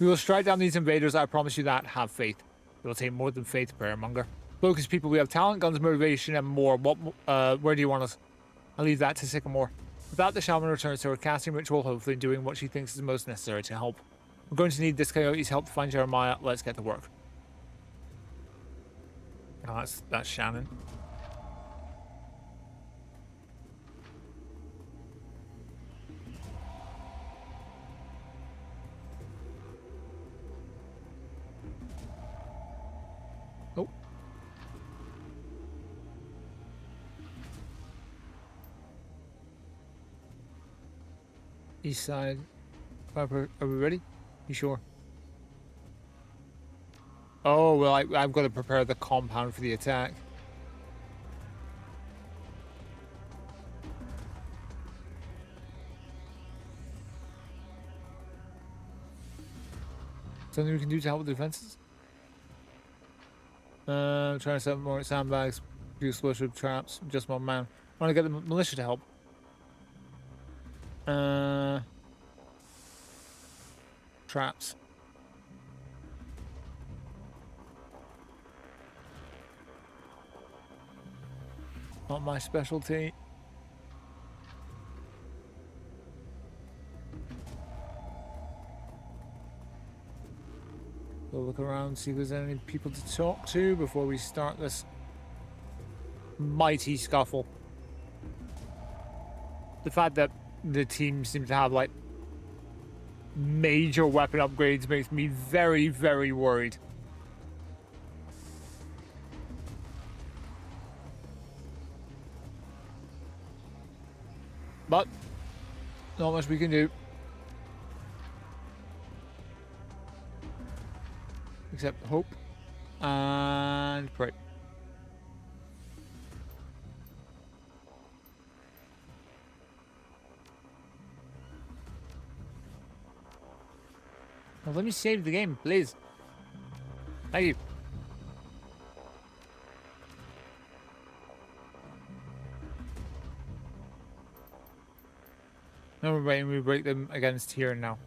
We will strike down these invaders, I promise you that. Have faith. It will take more than faith, Prayermonger. Focus, people. We have talent, guns, motivation, and more. Where do you want us? I'll leave that to Sycamore. With that, the shaman returns to her casting ritual, hopefully doing what she thinks is most necessary to help. We're going to need this coyote's help to find Jeremiah. Let's get to work. Oh, that's Shannon. Oh. East side. Are we ready? You sure? Oh, well, I've got to prepare the compound for the attack. Something we can do to help with the defenses? Trying to set up more sandbags, do explosive traps. Just one man. I want to get the militia to help. Traps. Not my specialty. We'll look around, see if there's any people to talk to before we start this mighty scuffle. The fact that the team seems to have, like, major weapon upgrades makes me very, very worried. But not much we can do. Except hope and pray. Well, let me save the game, please. Thank you. No, we're waiting. We break them against here and now.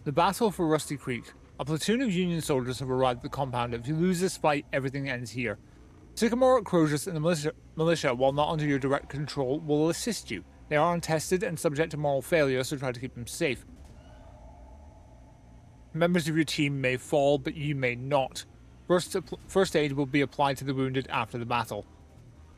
The battle for Rusty Creek. A platoon of Union soldiers have arrived at the compound. If you lose this fight, everything ends here. Sycamore, Crozius, and the militia, while not under your direct control, will assist you. They are untested and subject to moral failure, so try to keep them safe. Members of your team may fall, but you may not. First aid will be applied to the wounded after the battle.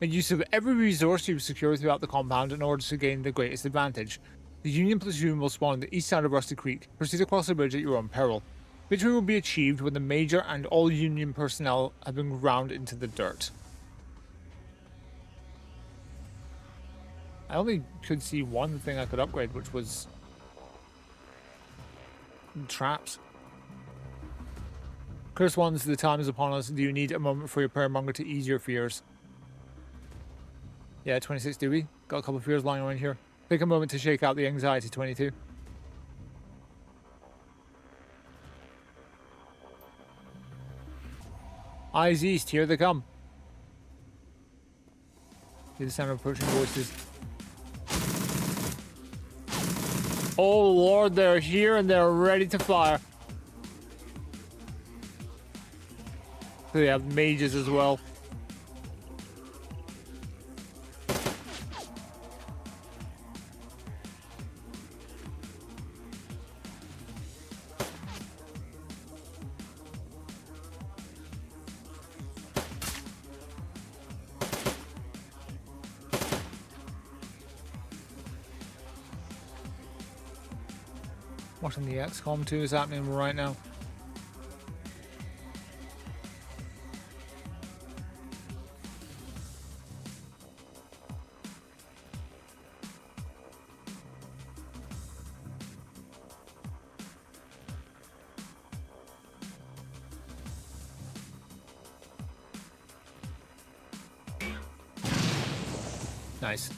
Make use of every resource you've secured throughout the compound in order to gain the greatest advantage. The Union platoon will spawn on the east side of Rusty Creek. Proceed across the bridge at your own peril. Victory will be achieved when the Major and all Union personnel have been ground into the dirt. I only could see one thing I could upgrade, which was traps. Curse ones, the time is upon us. Do you need a moment for your prayer-monger to ease your fears? Yeah, 26 do we? Got a couple of fears lying around here. Take a moment to shake out the anxiety, 22. Eyes east, here they come. Hear the sound of approaching voices. Oh lord, they're here and they're ready to fire. So they have mages as well. Watching the XCOM 2 is happening right now. Nice.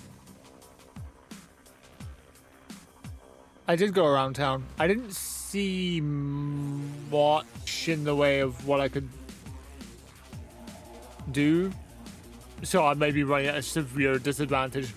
I did go around town. I didn't see much in the way of what I could do, so I may be running at a severe disadvantage.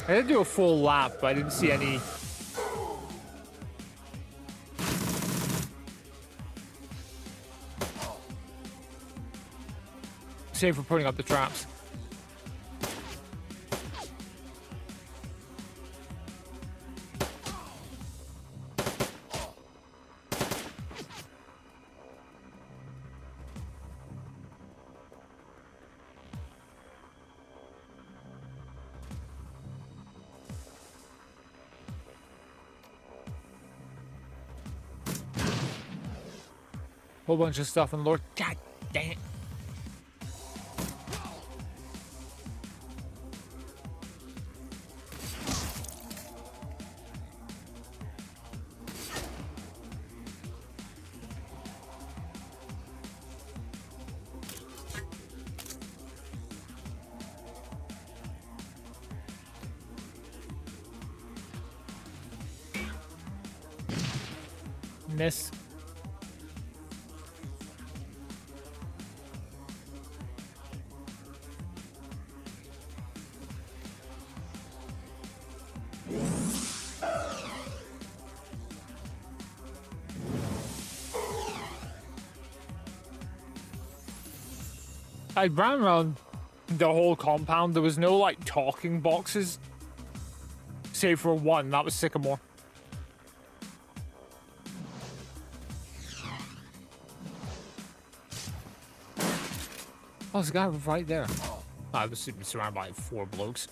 I did do a full lap, but I didn't see any. Save for putting up the traps. Whole bunch of stuff and Lord. God dang it. Miss. I ran around the whole compound. There was no, like, talking boxes. Save for one. That was Sycamore. Oh, there's a guy right there. I was surrounded by 4 blokes.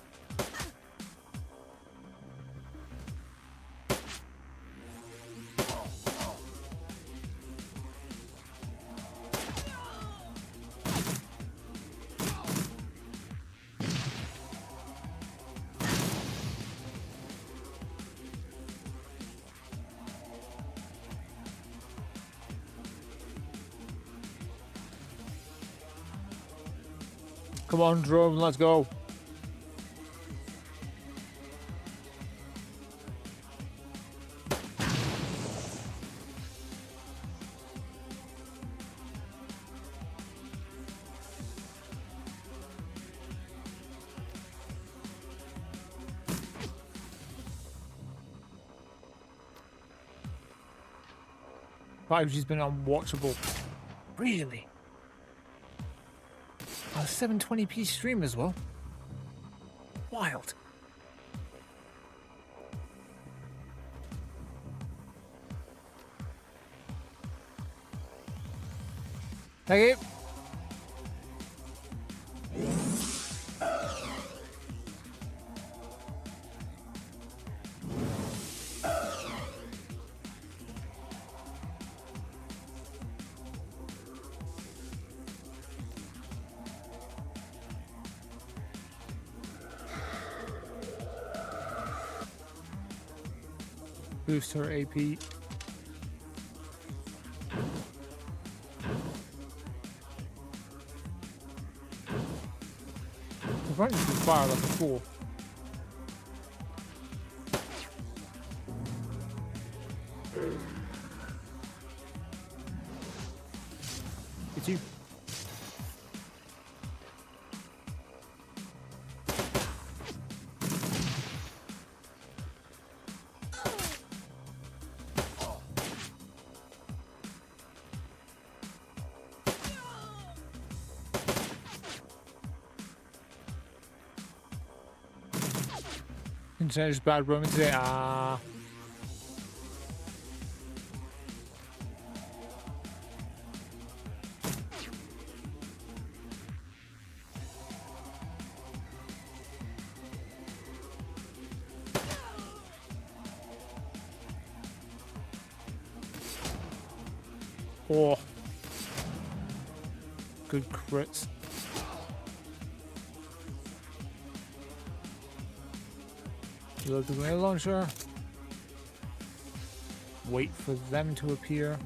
Come on, drone, let's go. She's been unwatchable. Really? A 720p stream as well. Wild. Thank you. Boost her AP. The front is fire like a fool. It's you. There's bad roaming today. Ah. Oh. Good crits. Load the grenade launcher. Wait for them to appear.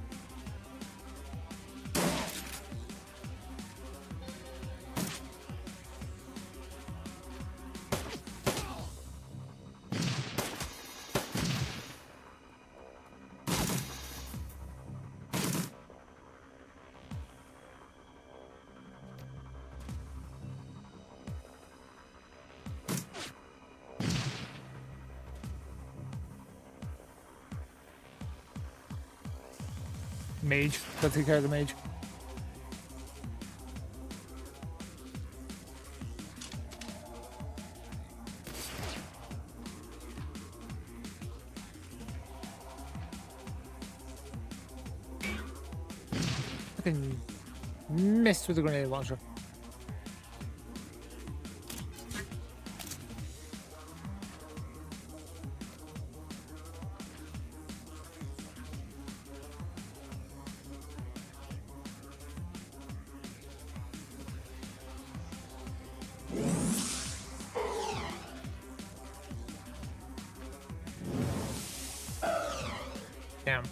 Mage. Gotta take care of the mage. Fucking missed with the grenade launcher. Damn.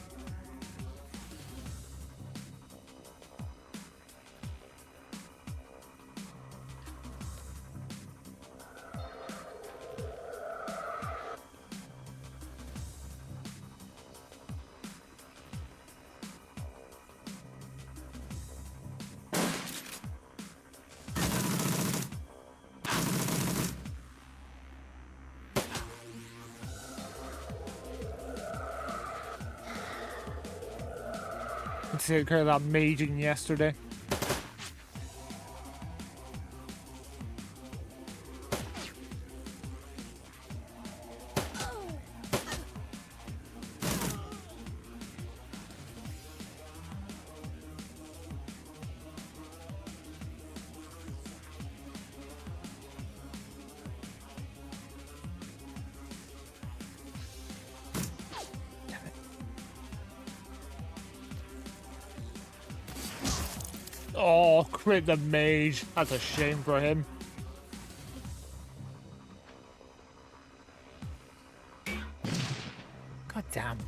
Let's take care of that maging yesterday. Oh, crit the mage. That's a shame for him. God damn.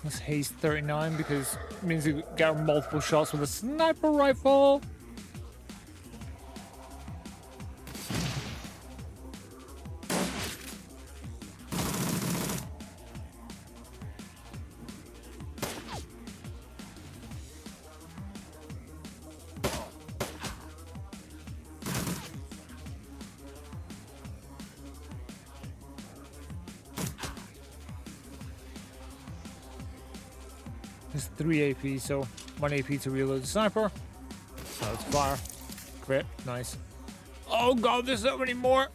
Let's haste 39 because it means you get multiple shots with a sniper rifle. It's 3 AP, so 1 AP to reload the sniper. Oh, it's fire. Crit. Nice. Oh god, there's so many more.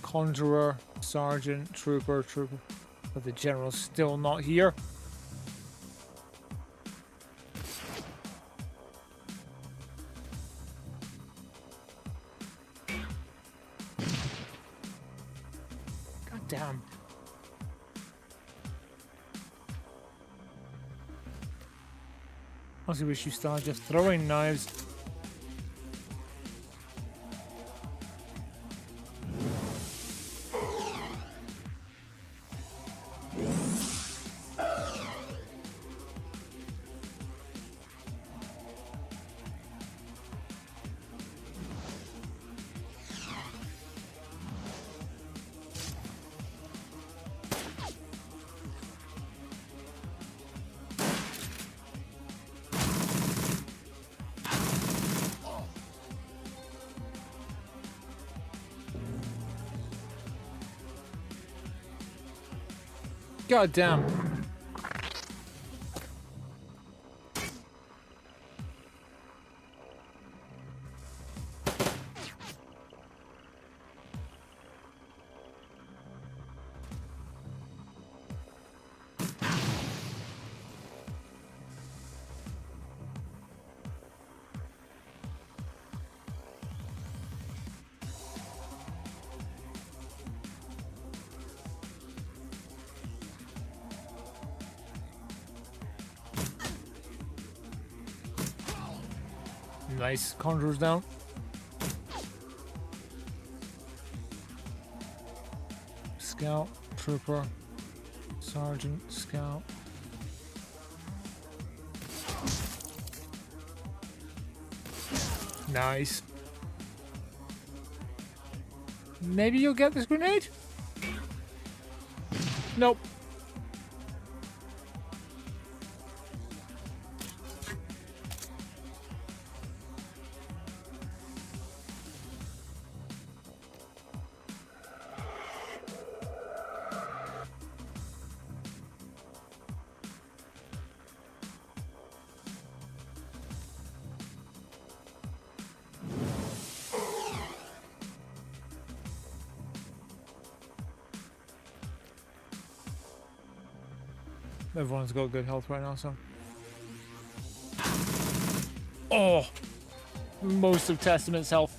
Conjurer, Sergeant, Trooper. But the General's still not here. God damn. I wish you started just throwing knives. God damn. Nice. Conjurer's down. Scout, Trooper, Sergeant, Scout. Nice. Maybe you'll get this grenade? Nope. Everyone's got good health right now, so. Oh! Most of Testament's health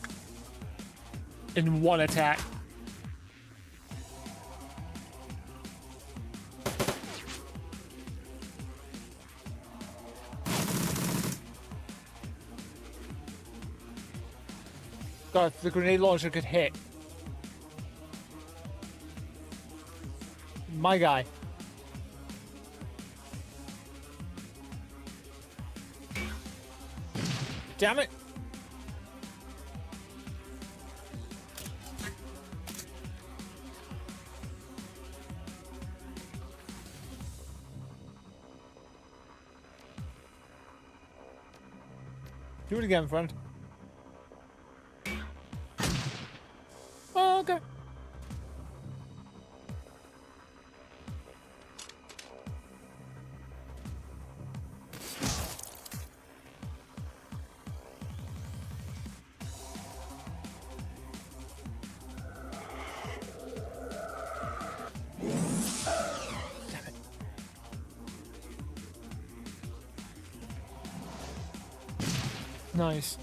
in one attack. God, if the grenade launcher could hit. My guy. Damn it. Do it again, friend. Oh, okay. Nice.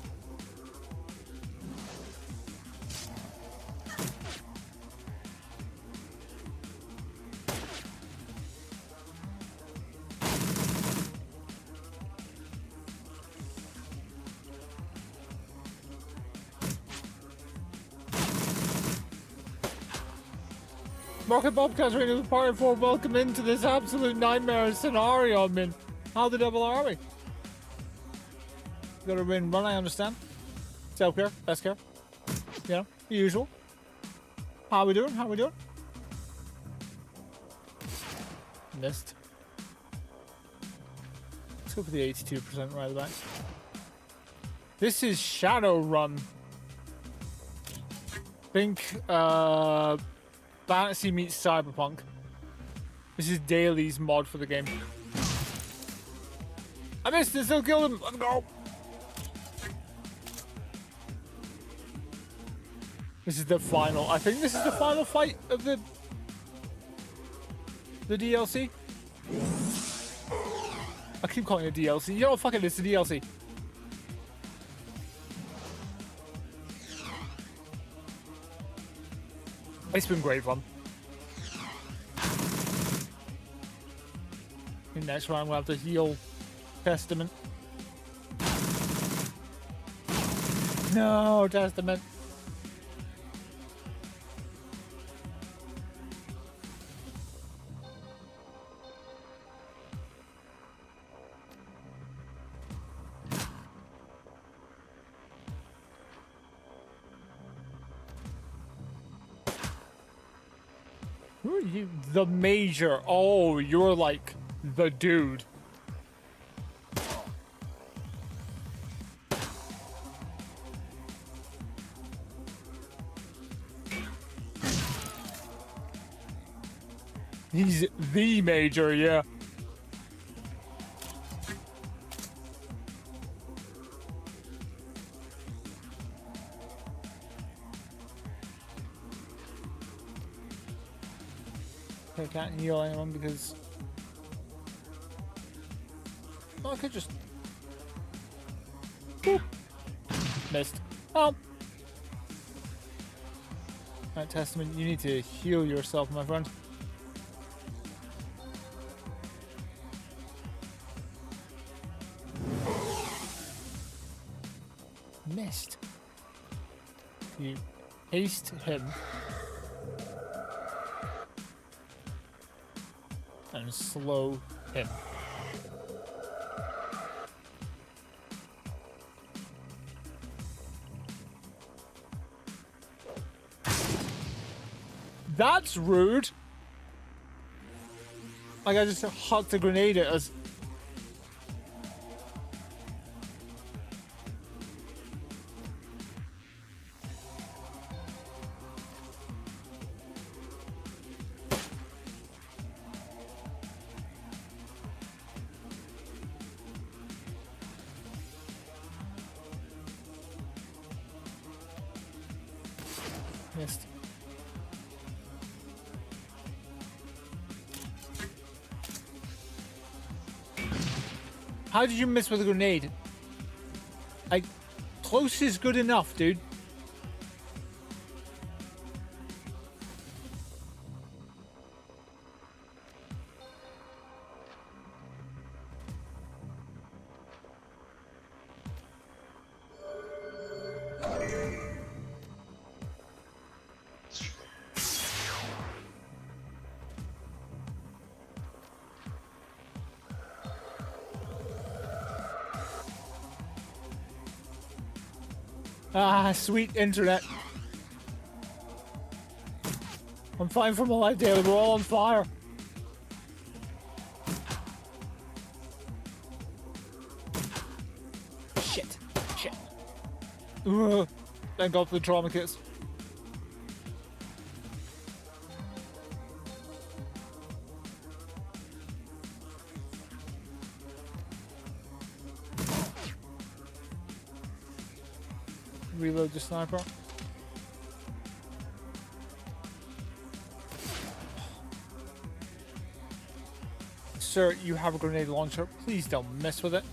Rocket Bobcats ready to party for welcome into this absolute nightmare scenario I'm in. How the devil are we? Gotta win run, I understand. Self-care, best care. You know, the usual. How we doing? How we doing? Missed. Let's go for the 82% right back. This is Shadowrun. Think, Fantasy meets Cyberpunk. This is Daly's mod for the game. I missed it, still killed him. Let's go. This is the final. I think this is the final fight of the DLC. I keep calling it DLC. You know what? Fuck it, it's the DLC. It's been great fun. In next round, we'll have to heal Testament. No, Testament. Who are you? The Major. Oh, you're like the dude. He's the Major, yeah. I can't heal anyone because... Oh, I could just... Boop. Missed. Oh. Alright, Testament, you need to heal yourself, my friend. Missed. You haste him. And slow him. That's rude. Like I just hucked a grenade at us. Missed. How did you miss with a grenade? Like, close is good enough, dude. Ah, sweet internet. I'm fine for my life, Daily. We're all on fire. Shit. Ugh. Thank God for the trauma kits. Reload the sniper. Sir, you have a grenade launcher. Please don't mess with it.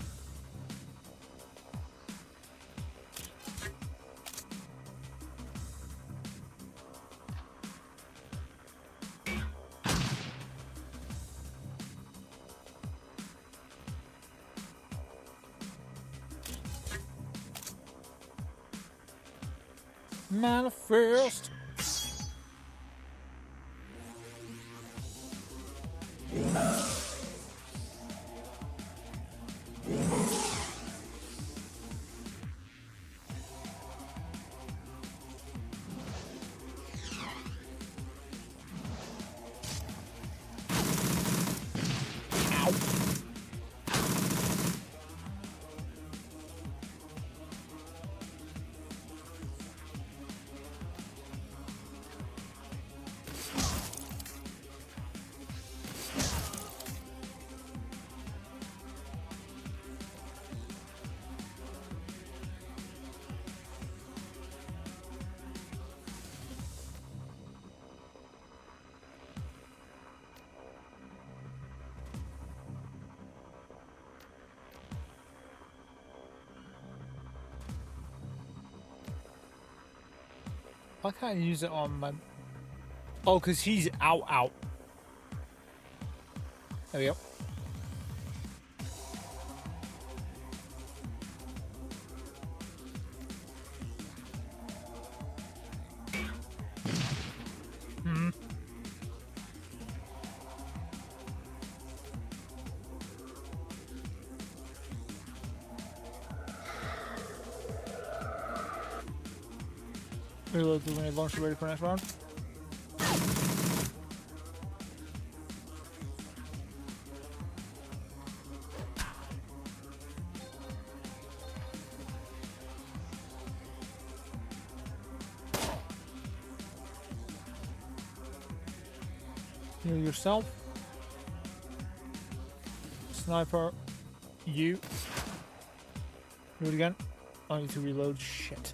Manifest. Why can't I use it on my... Oh, because he's out. There we go. Reload the grenade launcher ready for next round. Heal yourself. Sniper, you. Do it again. I need to reload. Shit.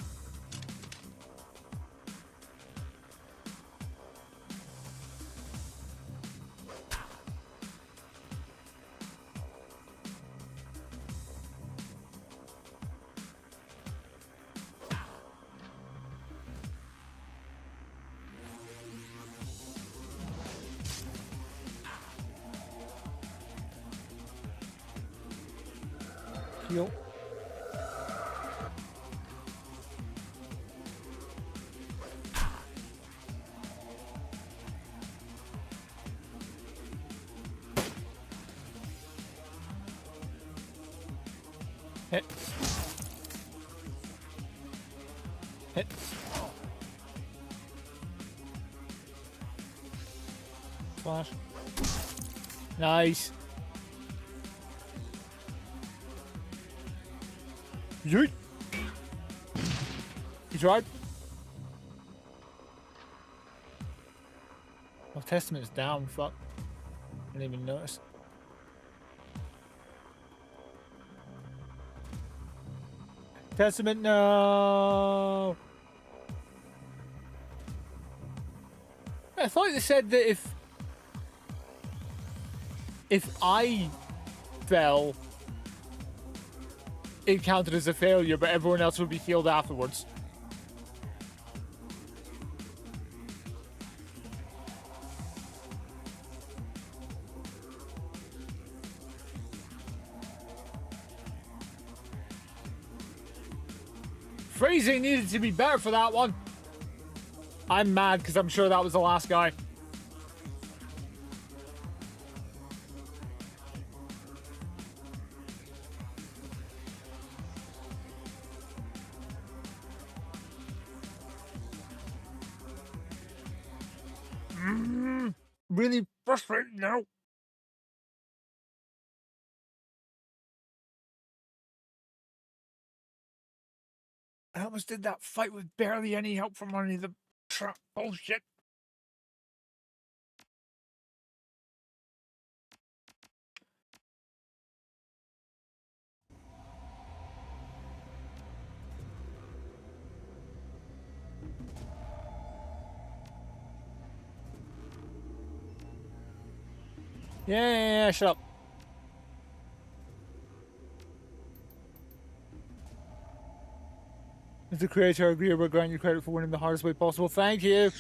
Heal. Hit. Hit. Flash. Nice. Yeet. You tried? Oh, Testament's down, fuck. I didn't even notice. Testament, no! I thought they said that if I fell, it counted as a failure, but everyone else would be healed afterwards. Phrasing needed to be better for that one. I'm mad because I'm sure that was the last guy. Really frustrating now. I almost did that fight with barely any help from any of the trap bullshit. Yeah, shut up. As the creator, I agree about granting you credit for winning the hardest way possible. Thank you.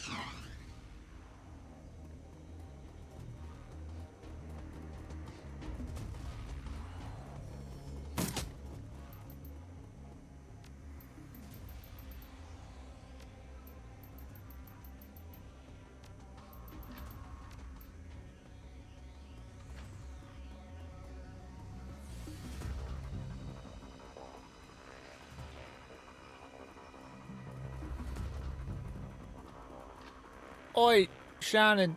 Oi, Shannon.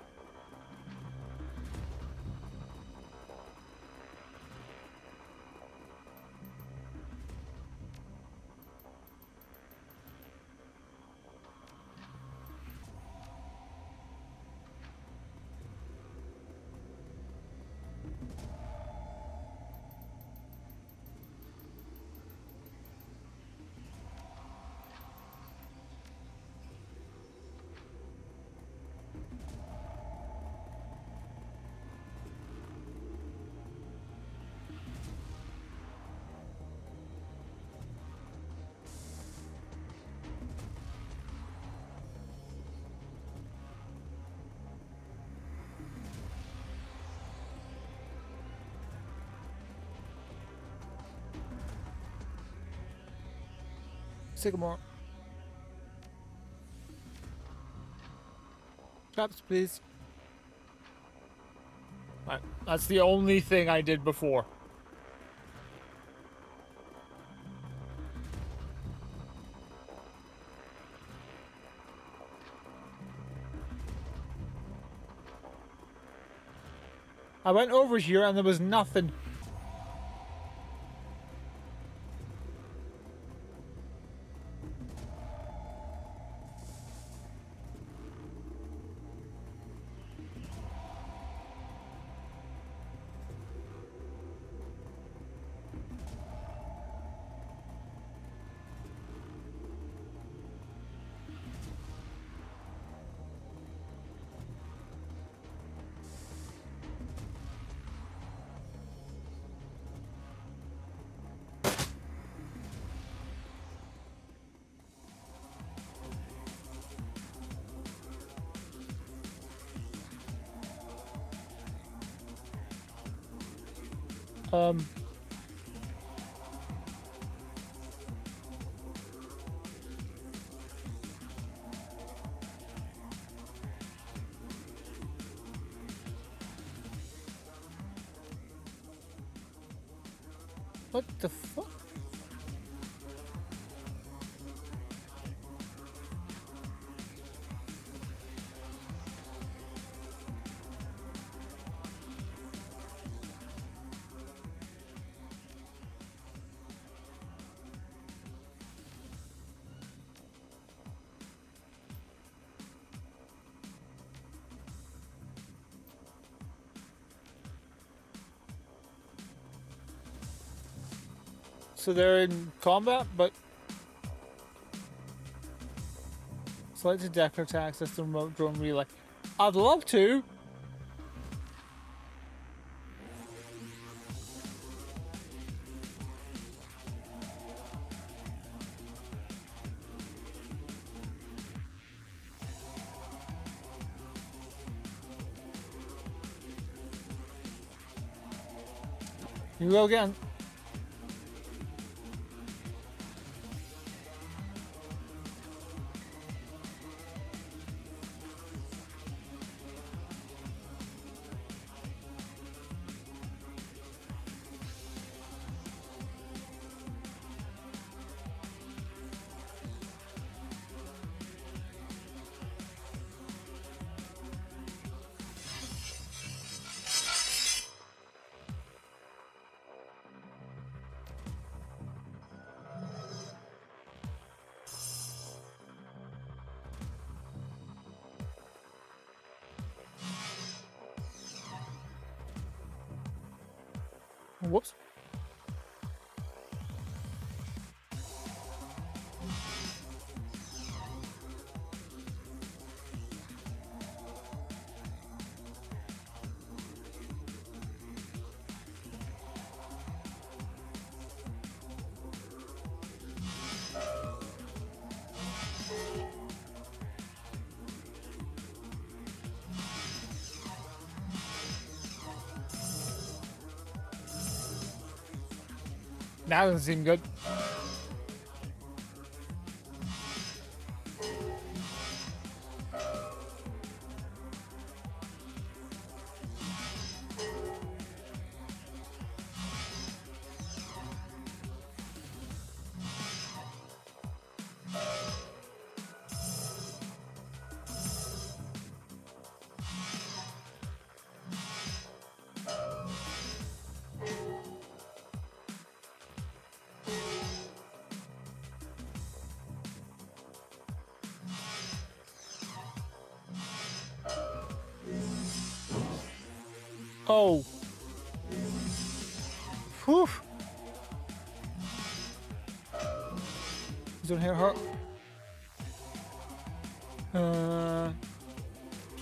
Sycamore. Traps, please. Right. That's the only thing I did before. I went over here and there was nothing. What the fuck? So they're in combat, but select the deck to access the remote drone relay. I'd love to. You go again. Whoops. That doesn't seem good. Oh. Whew. Don't hit her.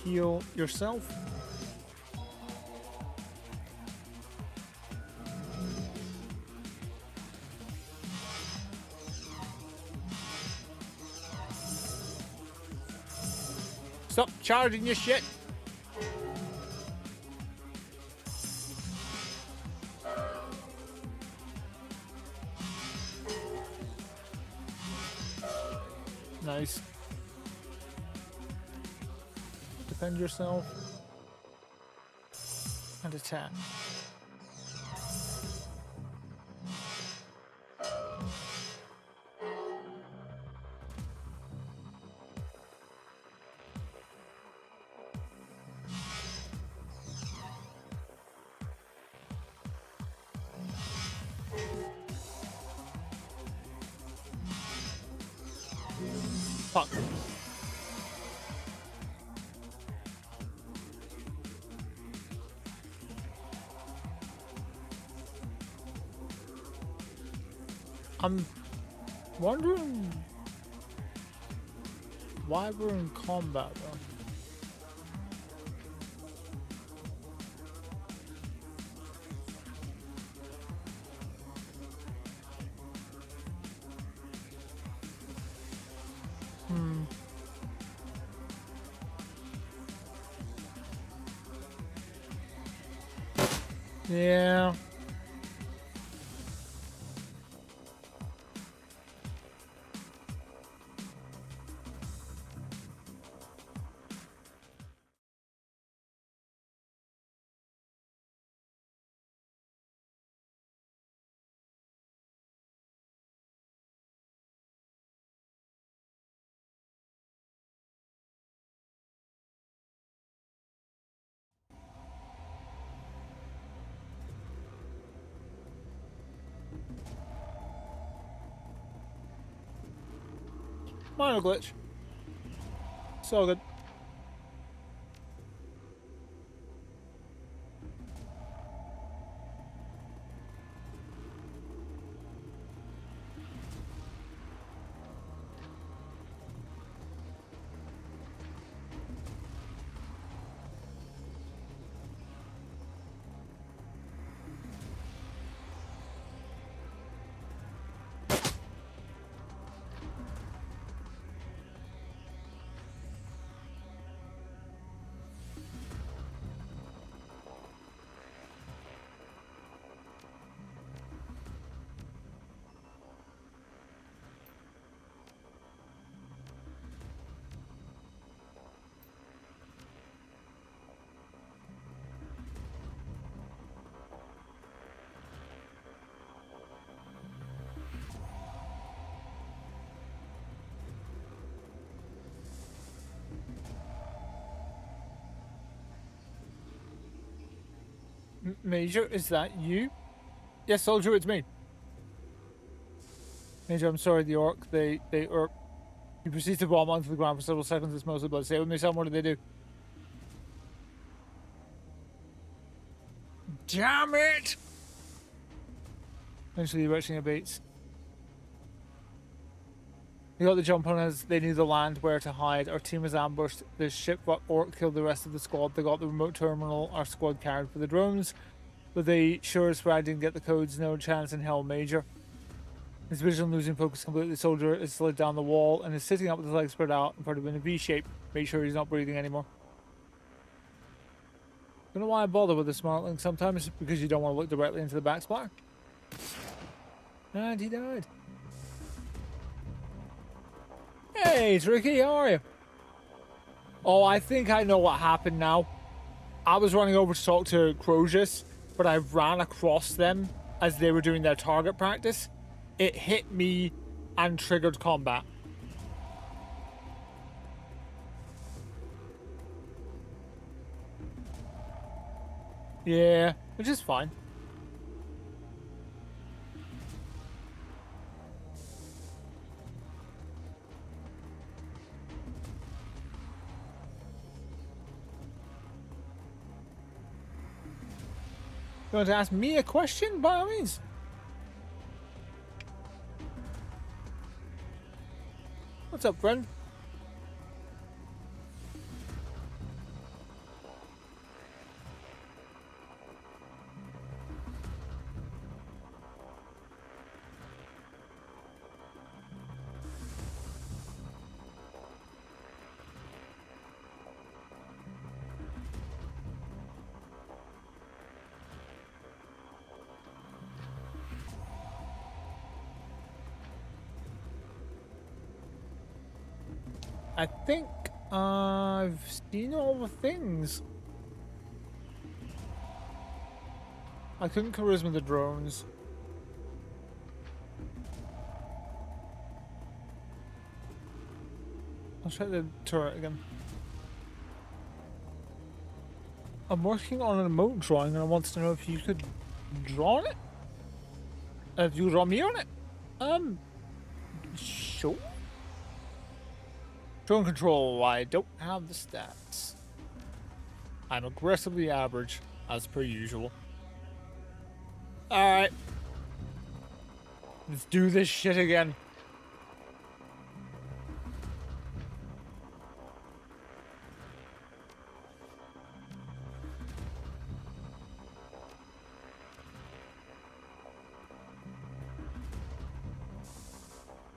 Heal yourself. Stop charging your shit. Nice. Defend yourself. And attack. Fuck. I'm wondering why we're in combat though. Yeah. Minor glitch. So good. Major, is that you? Yes, soldier, it's me. Major, I'm sorry, the orc, they irk. You proceed to bomb onto the ground for several seconds. It's mostly blood. Say with me, son, what did they do? Damn it! Eventually, the retching abates. They got the jump on us. They knew the land, where to hide. Our team was ambushed. The ship orc killed the rest of the squad. They got the remote terminal. Our squad carried for the drones. But they sure as I didn't get the codes. No chance in hell, Major. His vision losing focus completely. The soldier is slid down the wall and is sitting up with his legs spread out in front of him in a V shape. Make sure he's not breathing anymore. Don't know why I bother with the smart link sometimes, because you don't want to look directly into the backsplatter. And he died. Hey, Tricky, how are you? Oh, I think I know what happened now. I was running over to talk to Crozius, but I ran across them as they were doing their target practice. It hit me and triggered combat. Yeah, which is fine. You want to ask me a question? By all means. What's up, friend? I think I've seen all the things. I couldn't charisma the drones. I'll try the turret again. I'm working on an emote drawing and I wanted to know if you could draw on it? If you draw me on it? Sure. Drone control, I don't have the stats. I'm aggressively average, as per usual. Alright. Let's do this shit again.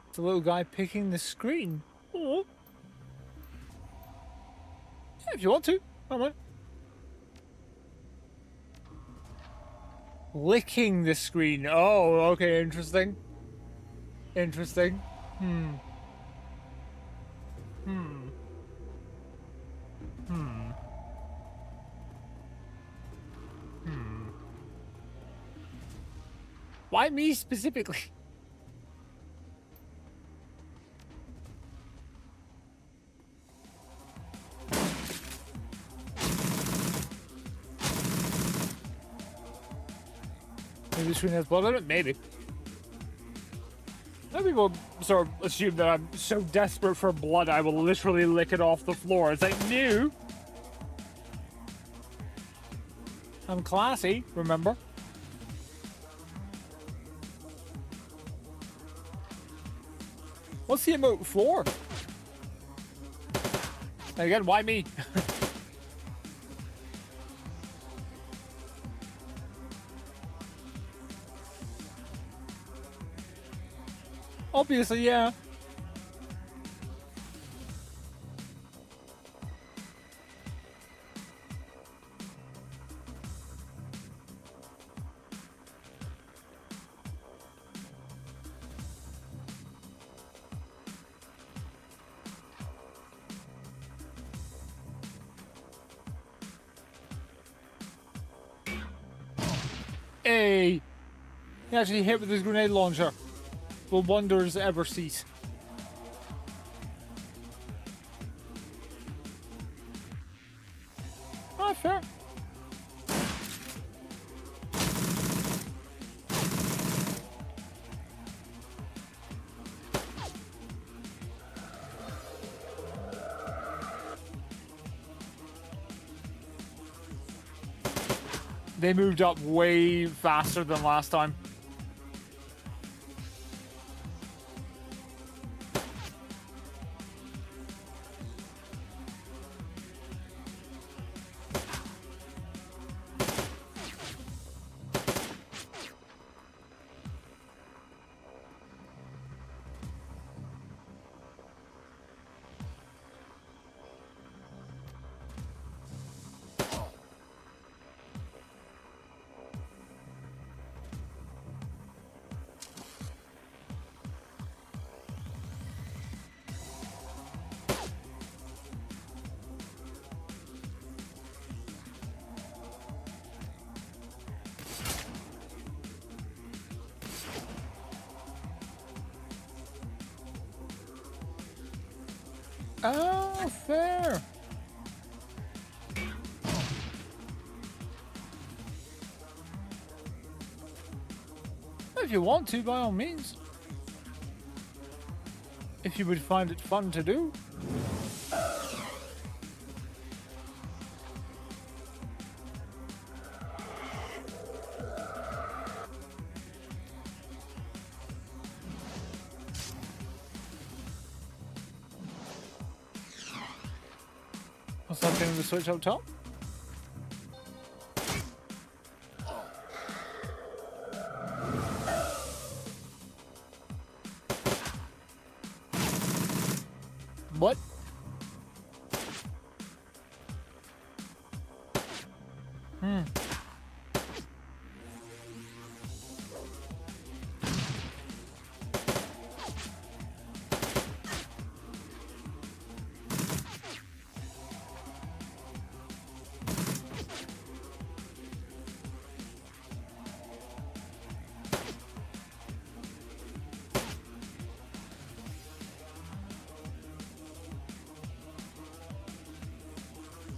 It's a little guy picking the screen. Oh. Yeah, if you want to. Alright. Licking the screen. Oh, okay, interesting. Interesting. Why me specifically? Maybe the screen has blood on it? Maybe. Some people sort of assume that I'm so desperate for blood I will literally lick it off the floor. It's like, no. I'm classy, remember? What's the emote for? Again, why me? Obviously, yeah. Hey! He actually hit with his grenade launcher. Will wonders ever cease? Ah, fair. They moved up way faster than last time. Oh, fair. If you want to, by all means. If you would find it fun to do. What's that thing in the switch up top? What?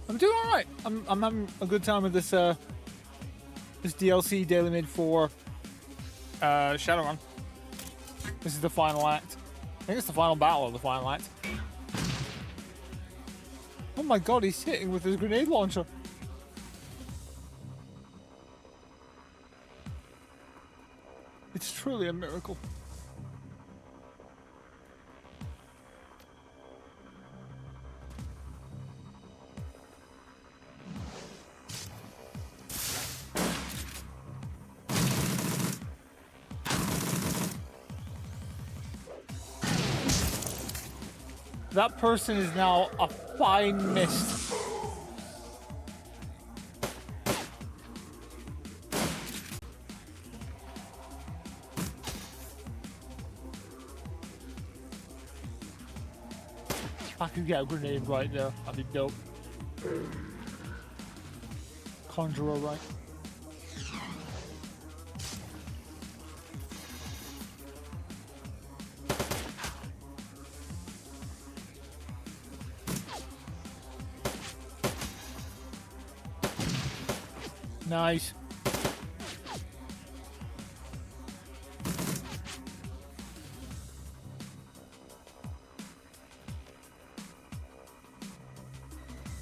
I'm doing all right. I'm having a good time with this this DLC daily made for Shadowrun. This is the final act. I think it's the final battle of the final act. Oh my god, he's hitting with his grenade launcher. It's truly a miracle. That person is now a fine mist. If I could get a grenade right there, that'd be dope. Conjurer right. Nice.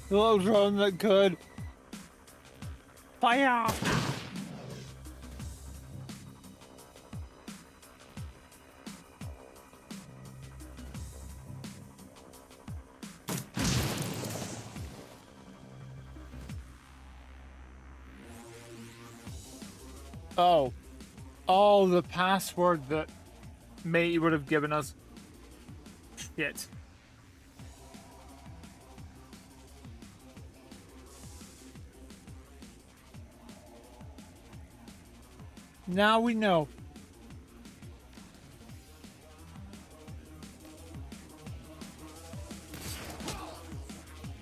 The little drone that could. Fire! Oh. Oh, the password that Matey would have given us. Shit. Now we know.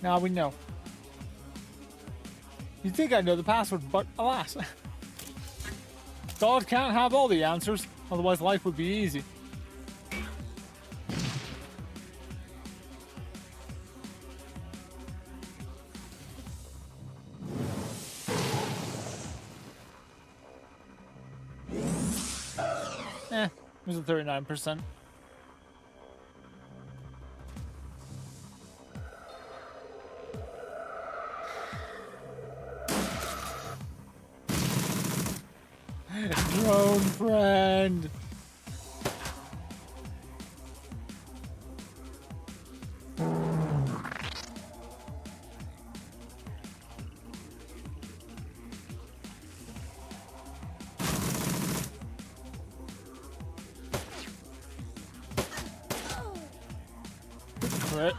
Now we know. You'd think I know the password, but alas. God can't have all the answers, otherwise life would be easy. It was a 39%. Drone friend. Crit.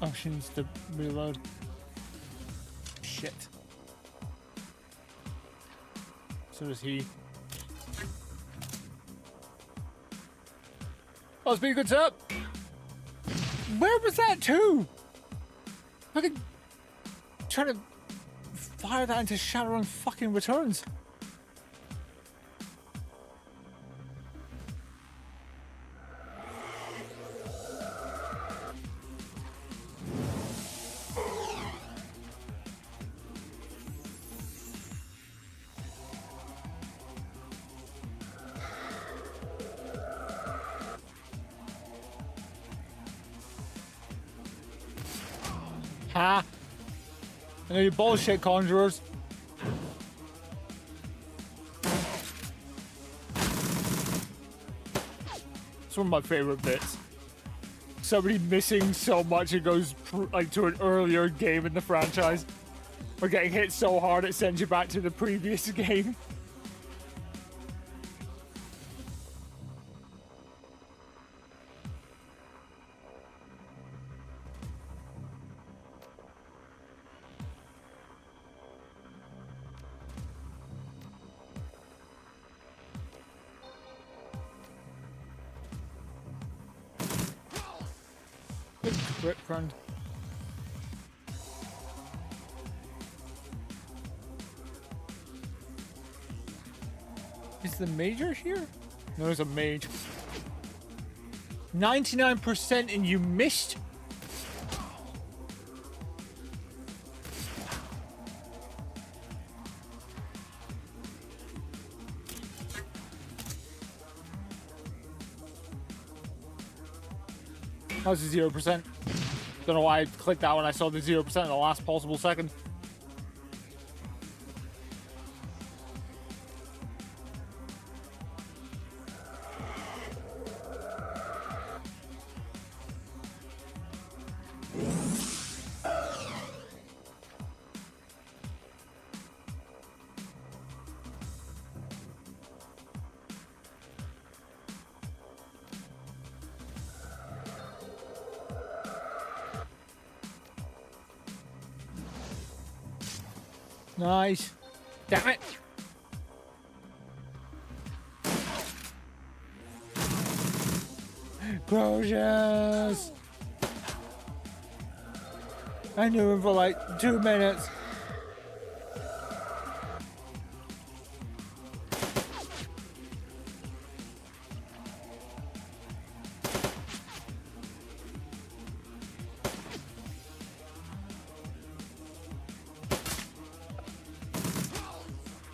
Oh, she needs to reload. Shit. So does he. Must be a good setup. Where was that too? Fucking trying to fire that into Shadowrun fucking Returns. Ha! I know you bullshit conjurers. It's one of my favorite bits. Somebody missing so much it goes like to an earlier game in the franchise. Or getting hit so hard it sends you back to the previous game. Crit friend. Is the major here? No, there's a mage. 99% and you missed? That was a 0%. Don't know why I clicked that when I saw the 0% in the last possible second. Nice. Damn it. Gorgeous. I knew him for like 2 minutes.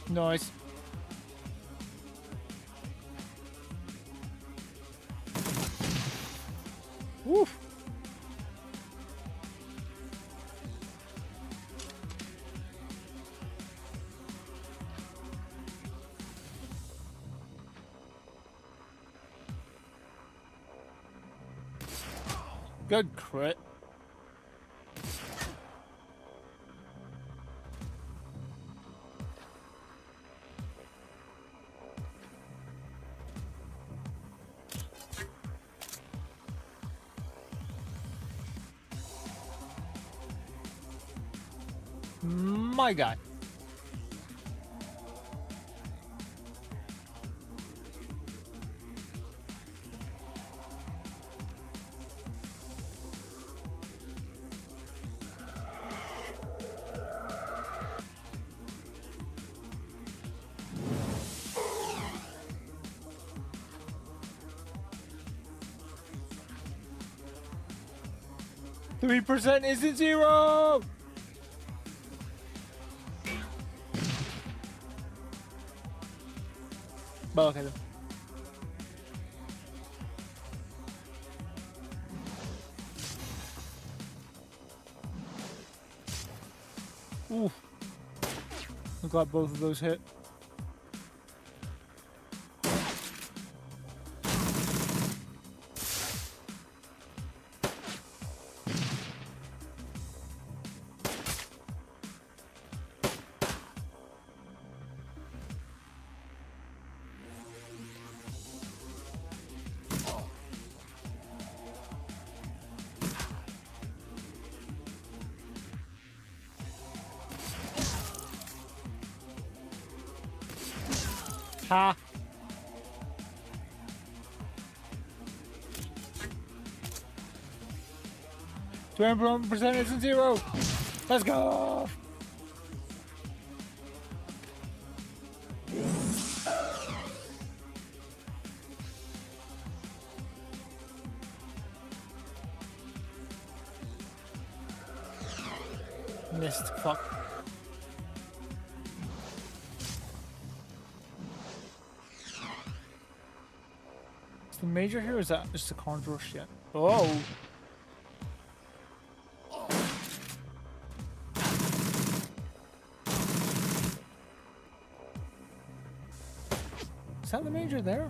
Nice. Woof. Good crit. My guy. %3 isn't 0. But okay then. Ooh. I'm glad both of those hit. Ha! 21% isn't zero. Let's go. Missed. Fuck. Is the major here? Or is that just the conjure shit? Oh. Is that the major there?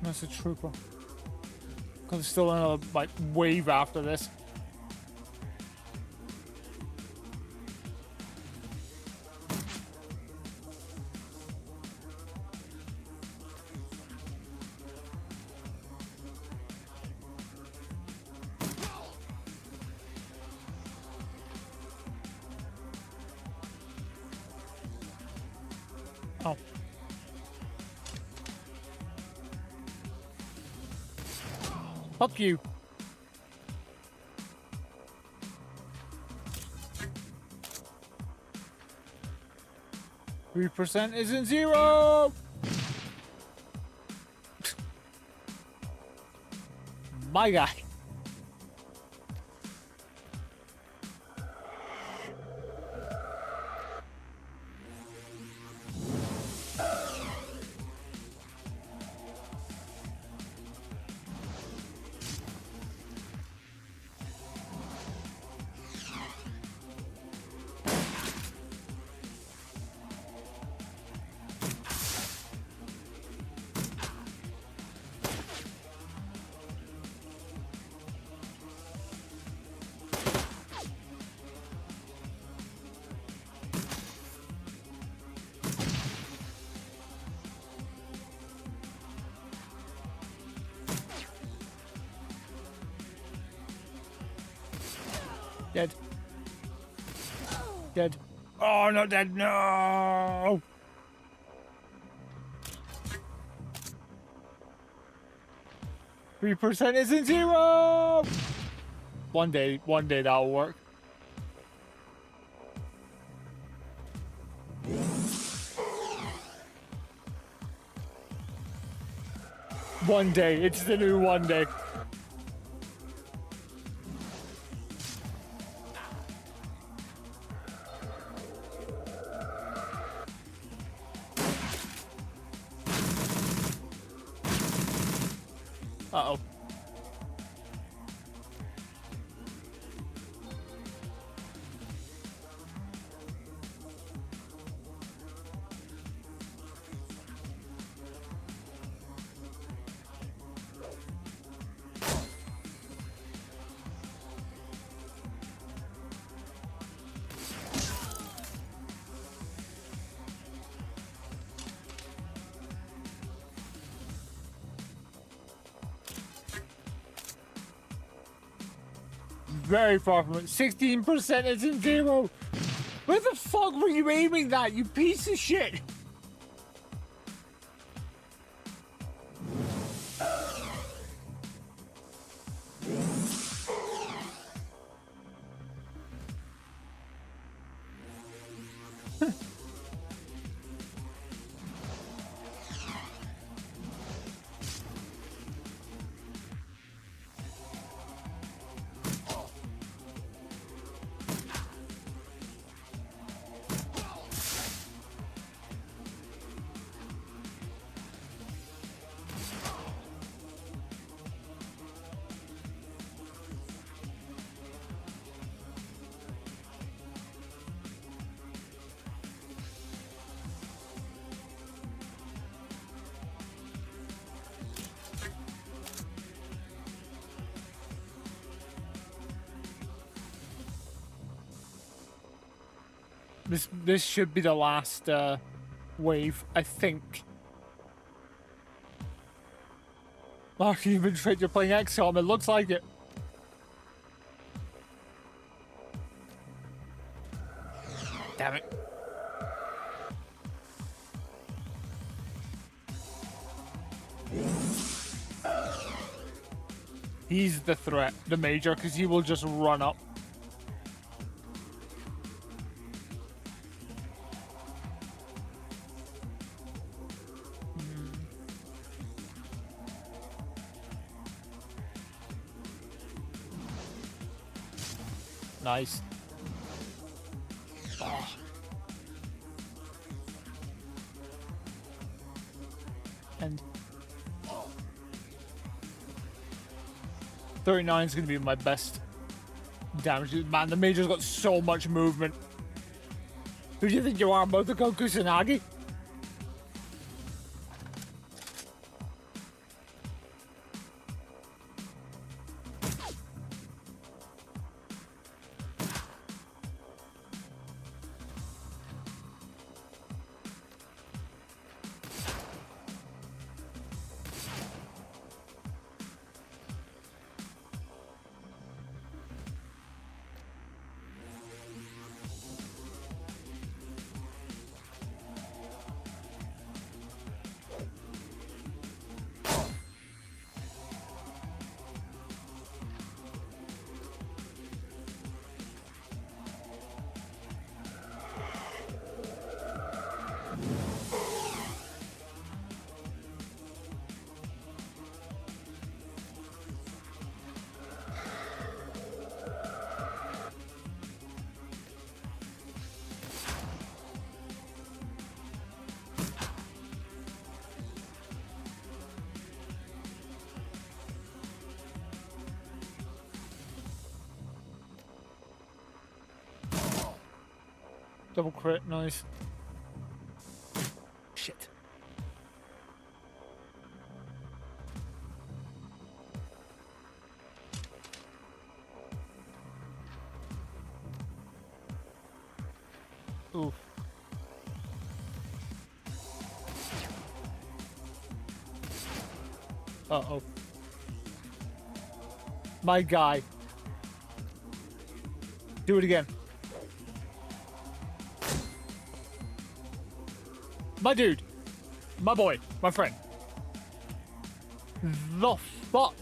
That's a trooper. Because there's still another like wave after this. Oh. Fuck you. %3 isn't zero. My guy. Dead. Dead. Oh, not dead. No. %3 isn't zero. One day that'll work. One day. It's the new one day. Uh-oh. Very far from it. 16% isn't zero. Where the fuck were you aiming that, you piece of shit? This should be the last wave, I think. Mark, you've been trained, you're playing XCOM, it looks like it. Damn it. He's the threat, the major, because he will just run up. Nice. Oh. And 39 is going to be my best damage. Man, the Major's got so much movement. Who do you think you are, Motoko Kusanagi? Double crit, nice. Shit. Oof. Uh-oh. My guy. Do it again. My dude. My boy. My friend. The fuck?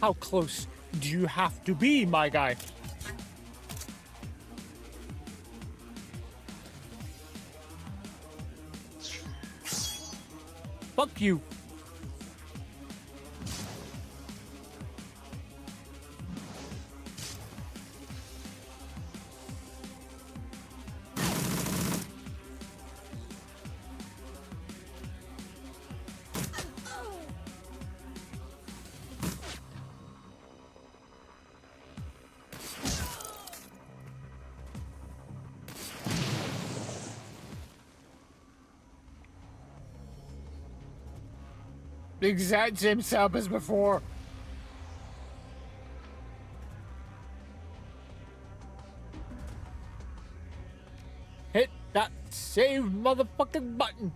How close do you have to be, my guy? Fuck you. The exact same setup as before. Hit that save motherfucking button.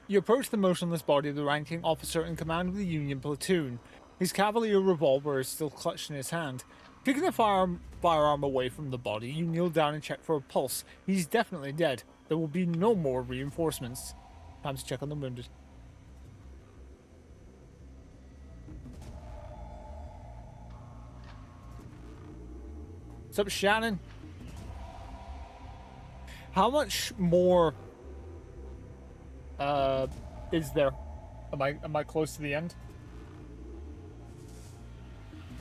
You approach the motionless body of the ranking officer in command of the Union platoon. His Cavalier revolver is still clutched in his hand. Picking the firearm away from the body, you kneel down and check for a pulse. He's definitely dead. There will be no more reinforcements. Time to check on the wounded. What's up, Shannon? How much more is there? Am I close to the end?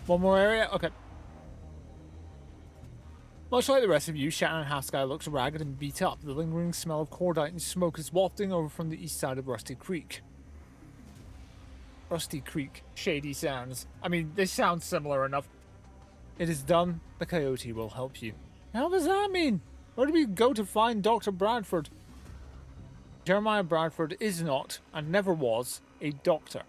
One more area? Okay. Much like the rest of you, Shannon Haskell looks ragged and beat up. The lingering smell of cordite and smoke is wafting over from the east side of Rusty Creek. Rusty Creek. Shady sounds. I mean, they sound similar enough. It is done. The coyote will help you. How does that mean? Where do we go to find Dr. Bradford? Jeremiah Bradford is not, and never was, a doctor.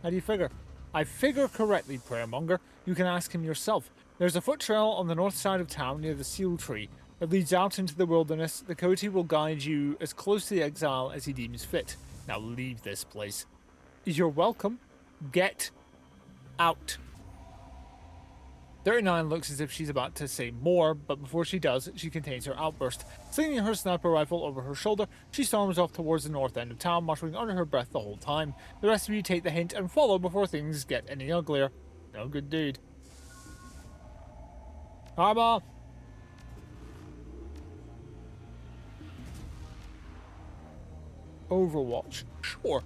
How do you figure? I figure correctly, Prayermonger. You can ask him yourself. There's a foot trail on the north side of town near the seal tree. It leads out into the wilderness. The coyote will guide you as close to the exile as he deems fit. Now leave this place. You're welcome. Get out. 39 looks as if she's about to say more, but before she does, she contains her outburst. Slinging her sniper rifle over her shoulder, she storms off towards the north end of town, muttering under her breath the whole time. The rest of you take the hint and follow before things get any uglier. No good deed. Karma! Overwatch. Sure.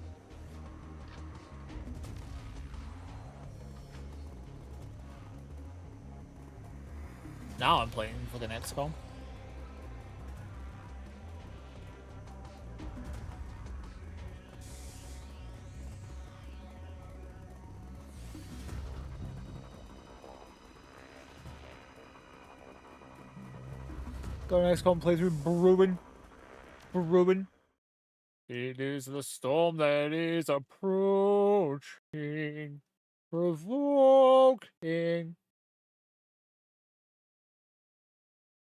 Now I'm playing for the XCOM. Got an XCOM playthrough brewing. Brewing. It is the storm that is approaching. Provoking.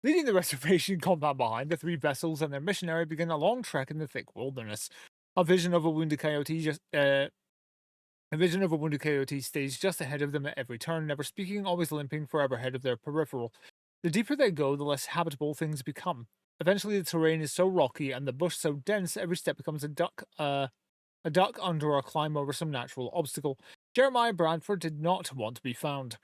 Leading the reservation compound behind, the three vessels and their missionary begin a long trek in the thick wilderness. A vision of a wounded coyote stays just ahead of them at every turn, never speaking, always limping, forever ahead of their peripheral. The deeper they go, the less habitable things become. Eventually, the terrain is so rocky and the bush so dense, every step becomes a duck under or a climb over some natural obstacle. Jeremiah Bradford did not want to be found.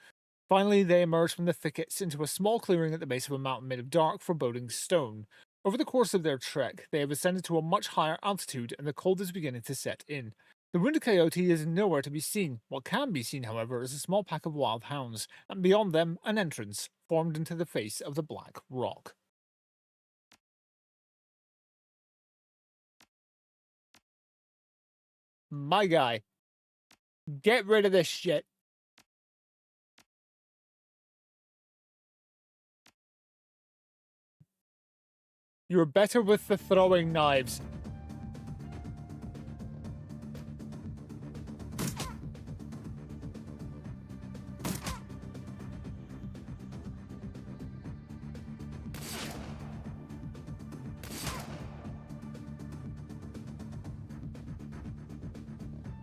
Finally, they emerge from the thickets into a small clearing at the base of a mountain made of dark, foreboding stone. Over the course of their trek, they have ascended to a much higher altitude, and the cold is beginning to set in. The wounded coyote is nowhere to be seen. What can be seen, however, is a small pack of wild hounds, and beyond them, an entrance, formed into the face of the black rock. My guy. Get rid of this shit. You're better with the throwing knives.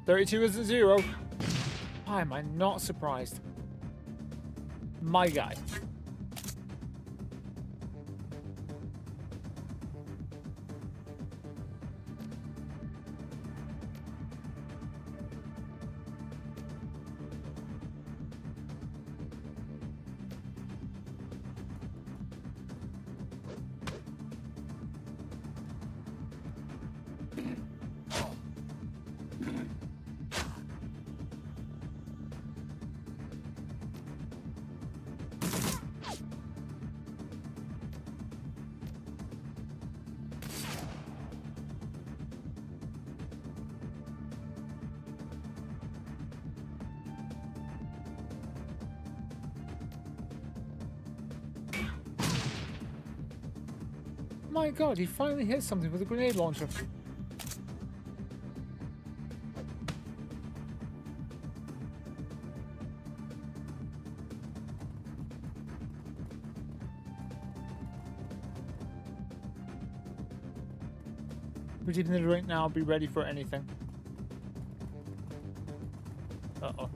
$32 is a 0. Why am I not surprised? My guy. My god, he finally hit something with a grenade launcher. We're taking the drink now, be ready for anything. Uh-oh.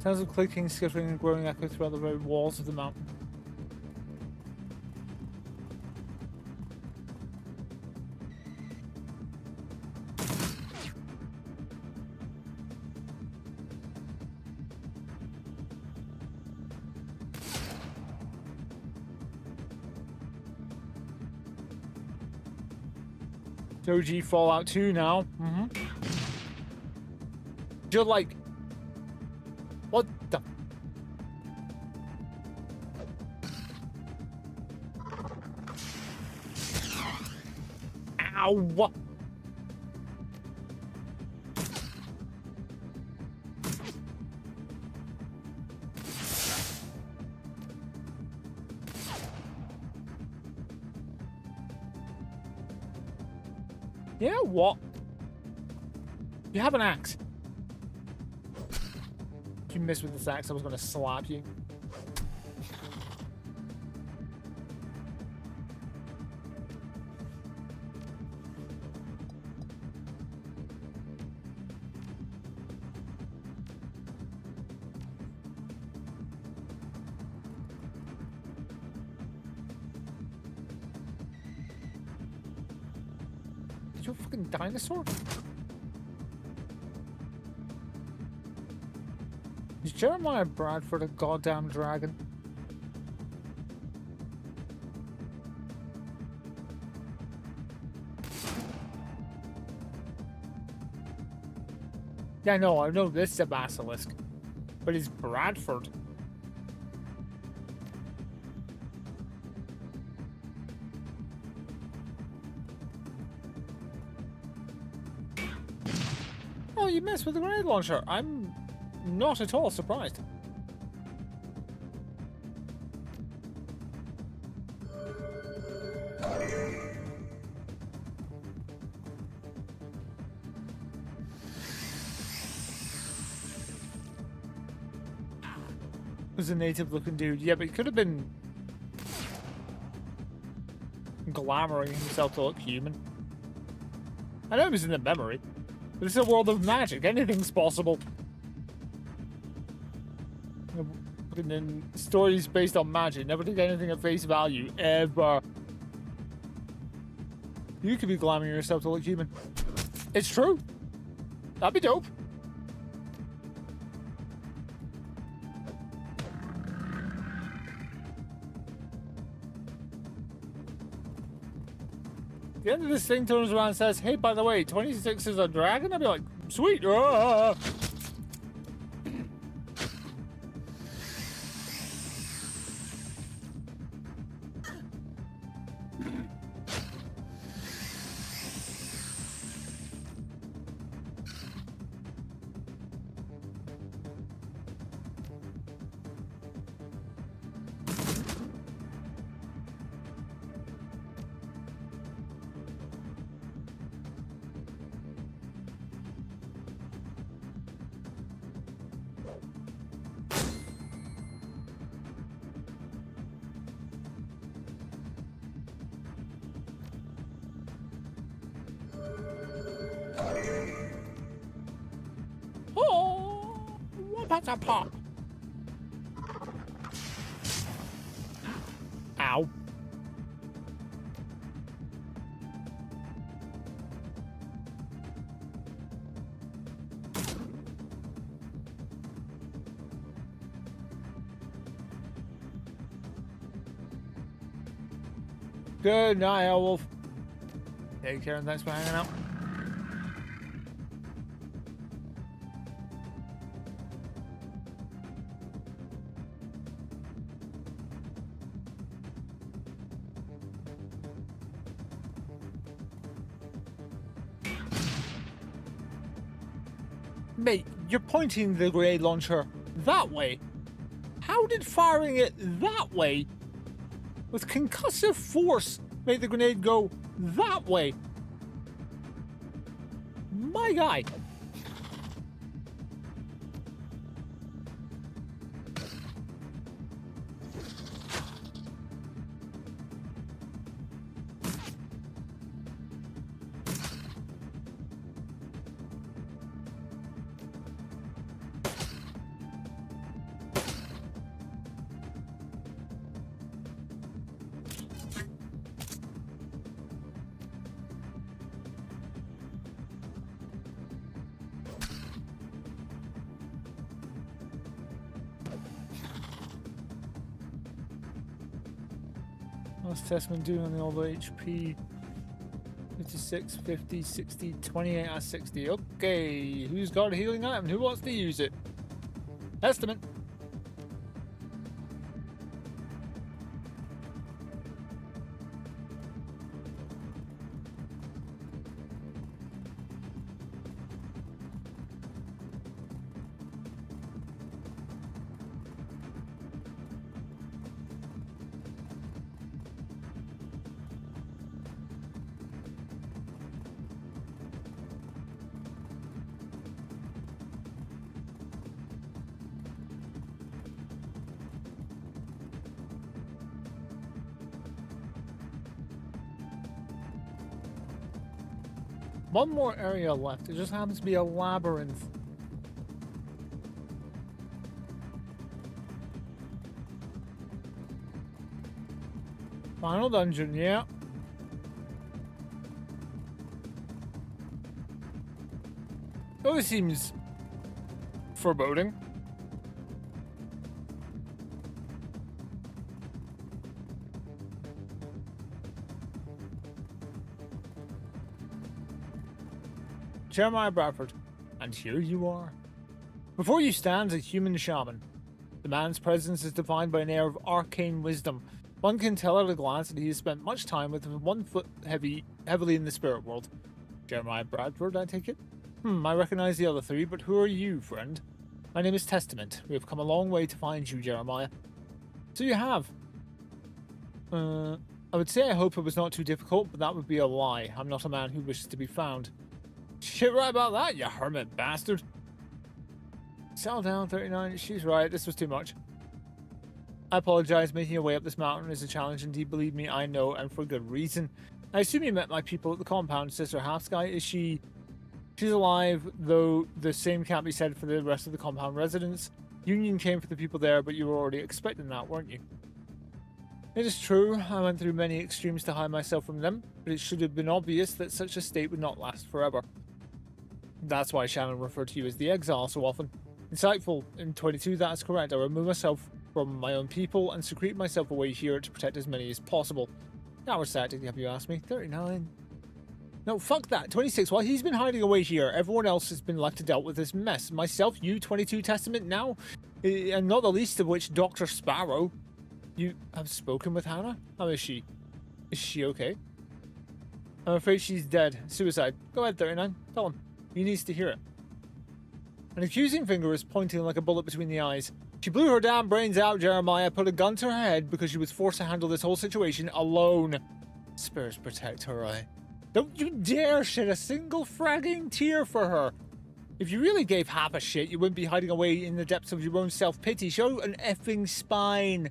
Sounds of clicking, scattering, and growing echo throughout the very walls of the mountain. OG Fallout 2 now. You're like, what the? Ow! You know what? You have an axe. If you miss with this axe, I was gonna slap you. You fucking dinosaur? Is Jeremiah Bradford a goddamn dragon? Yeah, no, I know this is a basilisk. But it's Bradford. Oh, you messed with the grenade launcher. I'm not at all surprised. There's a native looking dude. Yeah, but he could have been glamoring himself to look human. I know he was in the memory. But it's a world of magic. Anything's possible. Putting in stories based on magic. Never take anything at face value. Ever. You could be glamming yourself to look human. It's true. That'd be dope. The end of this thing turns around and says, hey, by the way, 26 is a dragon? I'd be like, sweet. Ah. That's a pop. Ow. Good night, Elwolf. Take care and thanks for hanging out. Mate, you're pointing the grenade launcher that way. How did firing it that way with concussive force make the grenade go that way? My guy. What's Testament doing on the old HP? 56, 50, 60, 28 out of 60. Okay, who's got a healing item? Who wants to use it? Testament. One more area left. It just happens to be a labyrinth. Final dungeon, yeah. Always seems foreboding. Jeremiah Bradford, and here you are. Before you stands a human shaman. The man's presence is defined by an air of arcane wisdom. One can tell at a glance that he has spent much time with one foot heavily in the spirit world. Jeremiah Bradford, I take it? I recognize the other three, but who are you, friend? My name is Testament. We have come a long way to find you, Jeremiah. So you have. I would say I hope it was not too difficult, but that would be a lie. I'm not a man who wishes to be found. Shit right about that, you hermit bastard. Settle down, 39. She's right. This was too much. I apologize. Making your way up this mountain is a challenge indeed. Believe me, I know, and for good reason. I assume you met my people at the compound. Sister Halfsky, is she... She's alive, though the same can't be said for the rest of the compound residents. Union came for the people there, but you were already expecting that, weren't you? It is true. I went through many extremes to hide myself from them, but it should have been obvious that such a state would not last forever. That's why Shannon referred to you as the exile so often. Insightful. In 22, that is correct. I removed myself from my own people and secrete myself away here to protect as many as possible. That was tactic, have you asked me? 39. No, fuck that. 26. While he's been hiding away here, everyone else has been left to deal with this mess. Myself, you, 22 Testament now, and not the least of which Dr. Sparrow. You have spoken with Hannah? How is she? Is she okay? I'm afraid she's dead. Suicide. Go ahead, 39. Tell him. He needs to hear it. An accusing finger is pointing like a bullet between the eyes. She blew her damn brains out, Jeremiah, put a gun to her head because she was forced to handle this whole situation alone. Spirits protect her, Don't you dare shed a single fragging tear for her. If you really gave half a shit, you wouldn't be hiding away in the depths of your own self-pity. Show an effing spine.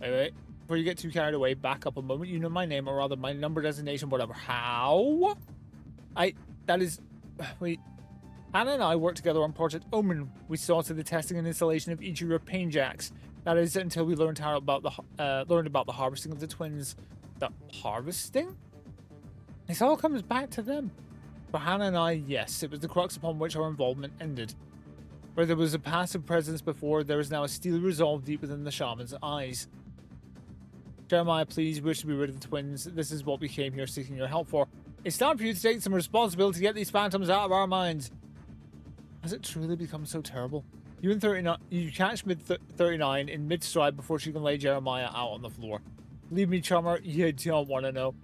Wait. Before you get too carried away, back up a moment. You know my name, or rather my number, designation, whatever. How? That is... Wait. Hannah and I worked together on Project Omen. We saw to the testing and installation of each of your pain jacks. That is until we learned about the harvesting of the twins. The harvesting? This all comes back to them. For Hannah and I, yes, it was the crux upon which our involvement ended. Where there was a passive presence before, there is now a steely resolve deep within the shaman's eyes. Jeremiah, please, we wish to be rid of the twins. This is what we came here seeking your help for. It's time for you to take some responsibility to get these phantoms out of our minds. Has it truly become so terrible? You and 39, you catch 39 in mid-stride before she can lay Jeremiah out on the floor. Leave me, Charmer, you don't want to know.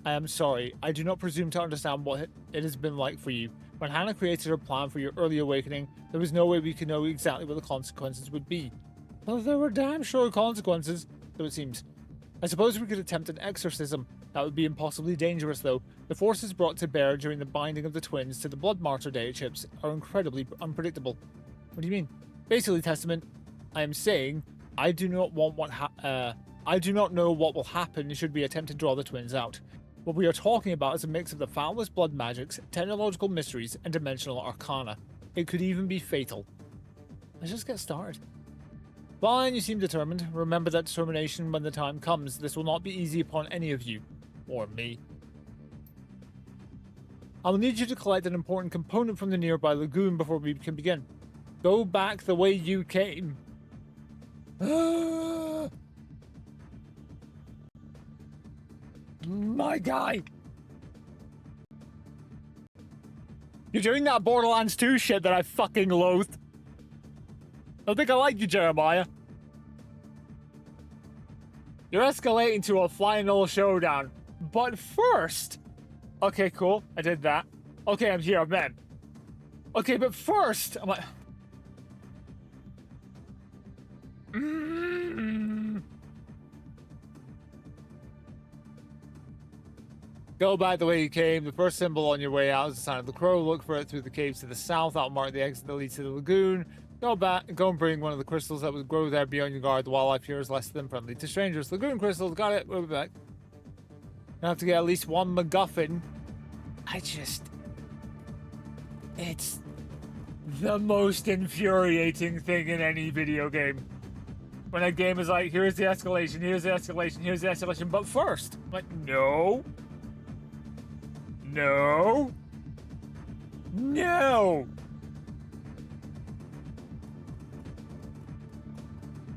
I am sorry. I do not presume to understand what it has been like for you. When Hannah created her plan for your early awakening, there was no way we could know exactly what the consequences would be. Well, there were damn sure consequences, so it seems. I suppose we could attempt an exorcism. That would be impossibly dangerous, though. The forces brought to bear during the binding of the twins to the blood martyr data chips are incredibly unpredictable. What do you mean? Basically, Testament, I am saying I do not know what will happen should we attempt to draw the twins out. What we are talking about is a mix of the foulest blood magics, technological mysteries, and dimensional arcana. It could even be fatal. Let's just get started. Fine, you seem determined. Remember that determination when the time comes. This will not be easy upon any of you. Or me. I will need you to collect an important component from the nearby lagoon before we can begin. Go back the way you came. My guy! You're doing that Borderlands 2 shit that I fucking loathe. I think I like you, Jeremiah. You're escalating to a final showdown. But first... Okay, cool. I did that. Okay, I'm here, man. Okay, but first... I'm like... Go back the way you came. The first symbol on your way out is the sign of the crow. Look for it through the caves to the south. That'll mark the exit that leads to the lagoon. Go back. Go and bring one of the crystals that would grow there. Be on your guard. The wildlife here is less than friendly to strangers. Lagoon crystals. Got it. We'll be back. I have to get at least one MacGuffin. It's the most infuriating thing in any video game. When a game is like, here's the escalation, here's the escalation, here's the escalation, but first. I'm like, no. No. No.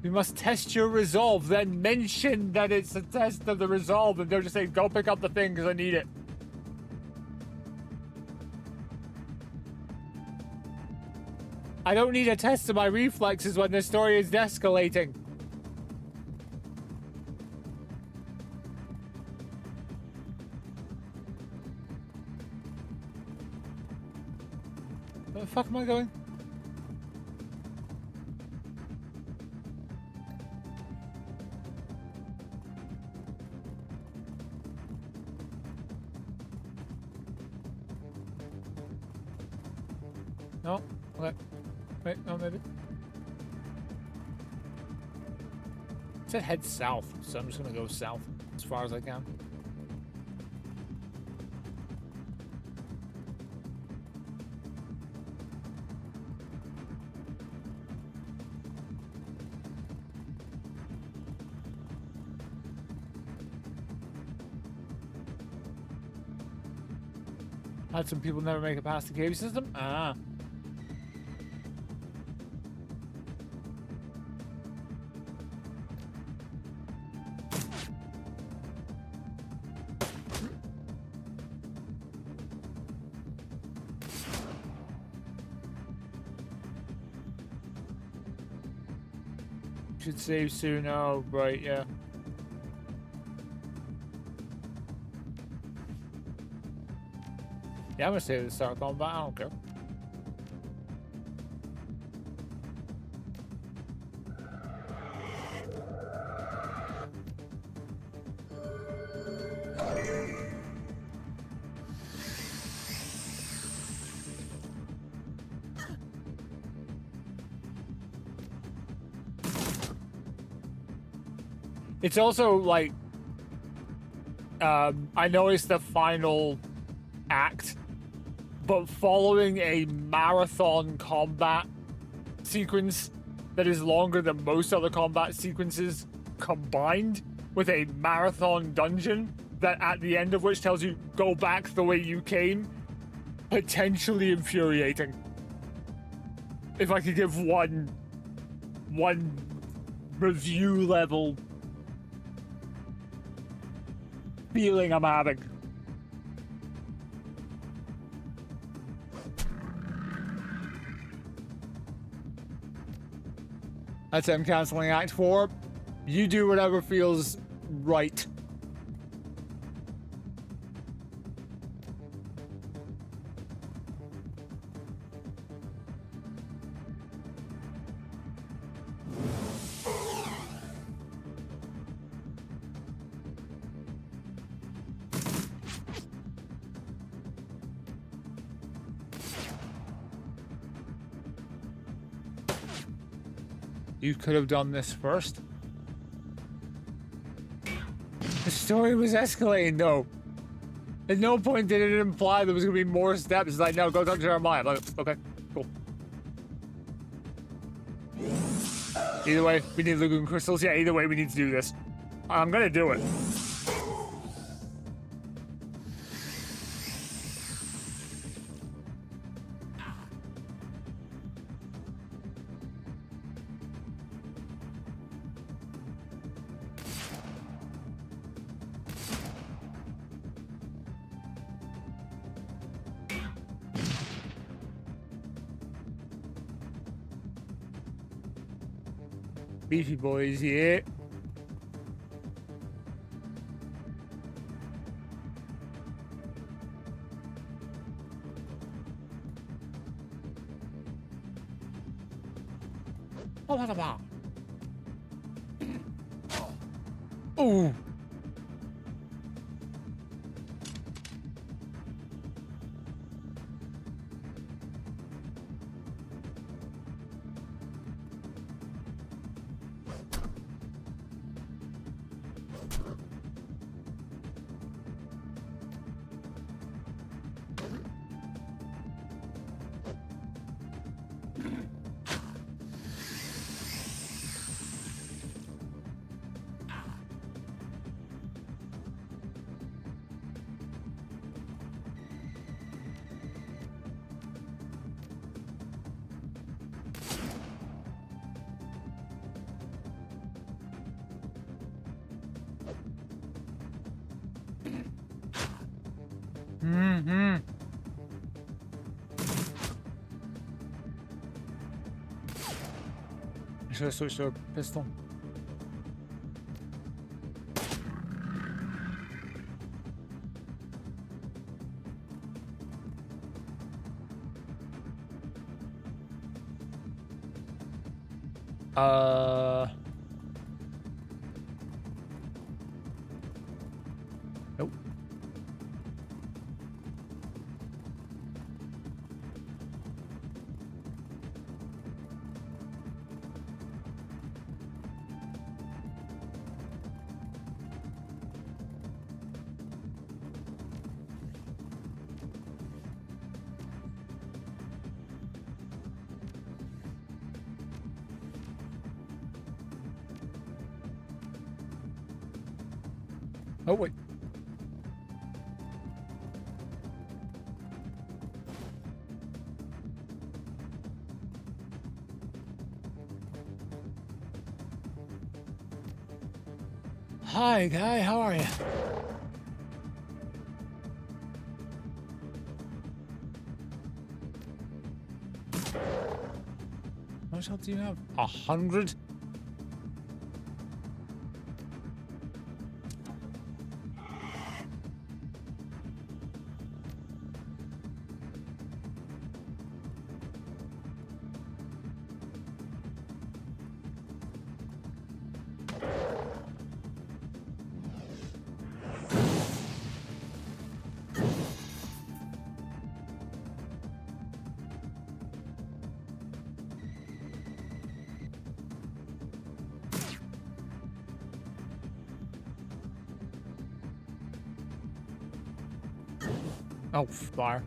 We must test your resolve, then mention that it's a test of the resolve, and they're just saying, go pick up the thing because I need it. I don't need a test of my reflexes when the story is escalating. Where the fuck am I going? No? Okay. Wait, no, maybe. It said head south, so I'm just gonna go south as far as I can. Had some people never make it past the cave system? Ah. Should save soon. Oh, right, yeah. Yeah, I'm gonna save the start combat. I don't care. It's also like, I know it's the final act, but following a marathon combat sequence that is longer than most other combat sequences combined with a marathon dungeon that at the end of which tells you go back the way you came, potentially infuriating. If I could give one review level feeling I'm having. That's it, I'm canceling Act 4. You do whatever feels right. You could have done this first. The story was escalating, though. At no point did it imply there was going to be more steps. It's like, no, go talk to Jeremiah. I'm like, okay, cool. Either way, we need Lagoon Crystals. Yeah, either way, we need to do this. I'm going to do it. Beefy boys, yeah. Oh, what about? Ooh. Mm-hmm. I should have switched to a pistol. Nope. Oh, wait. Hi, guy. How are you? How much health do you have? 100? Oh, fire.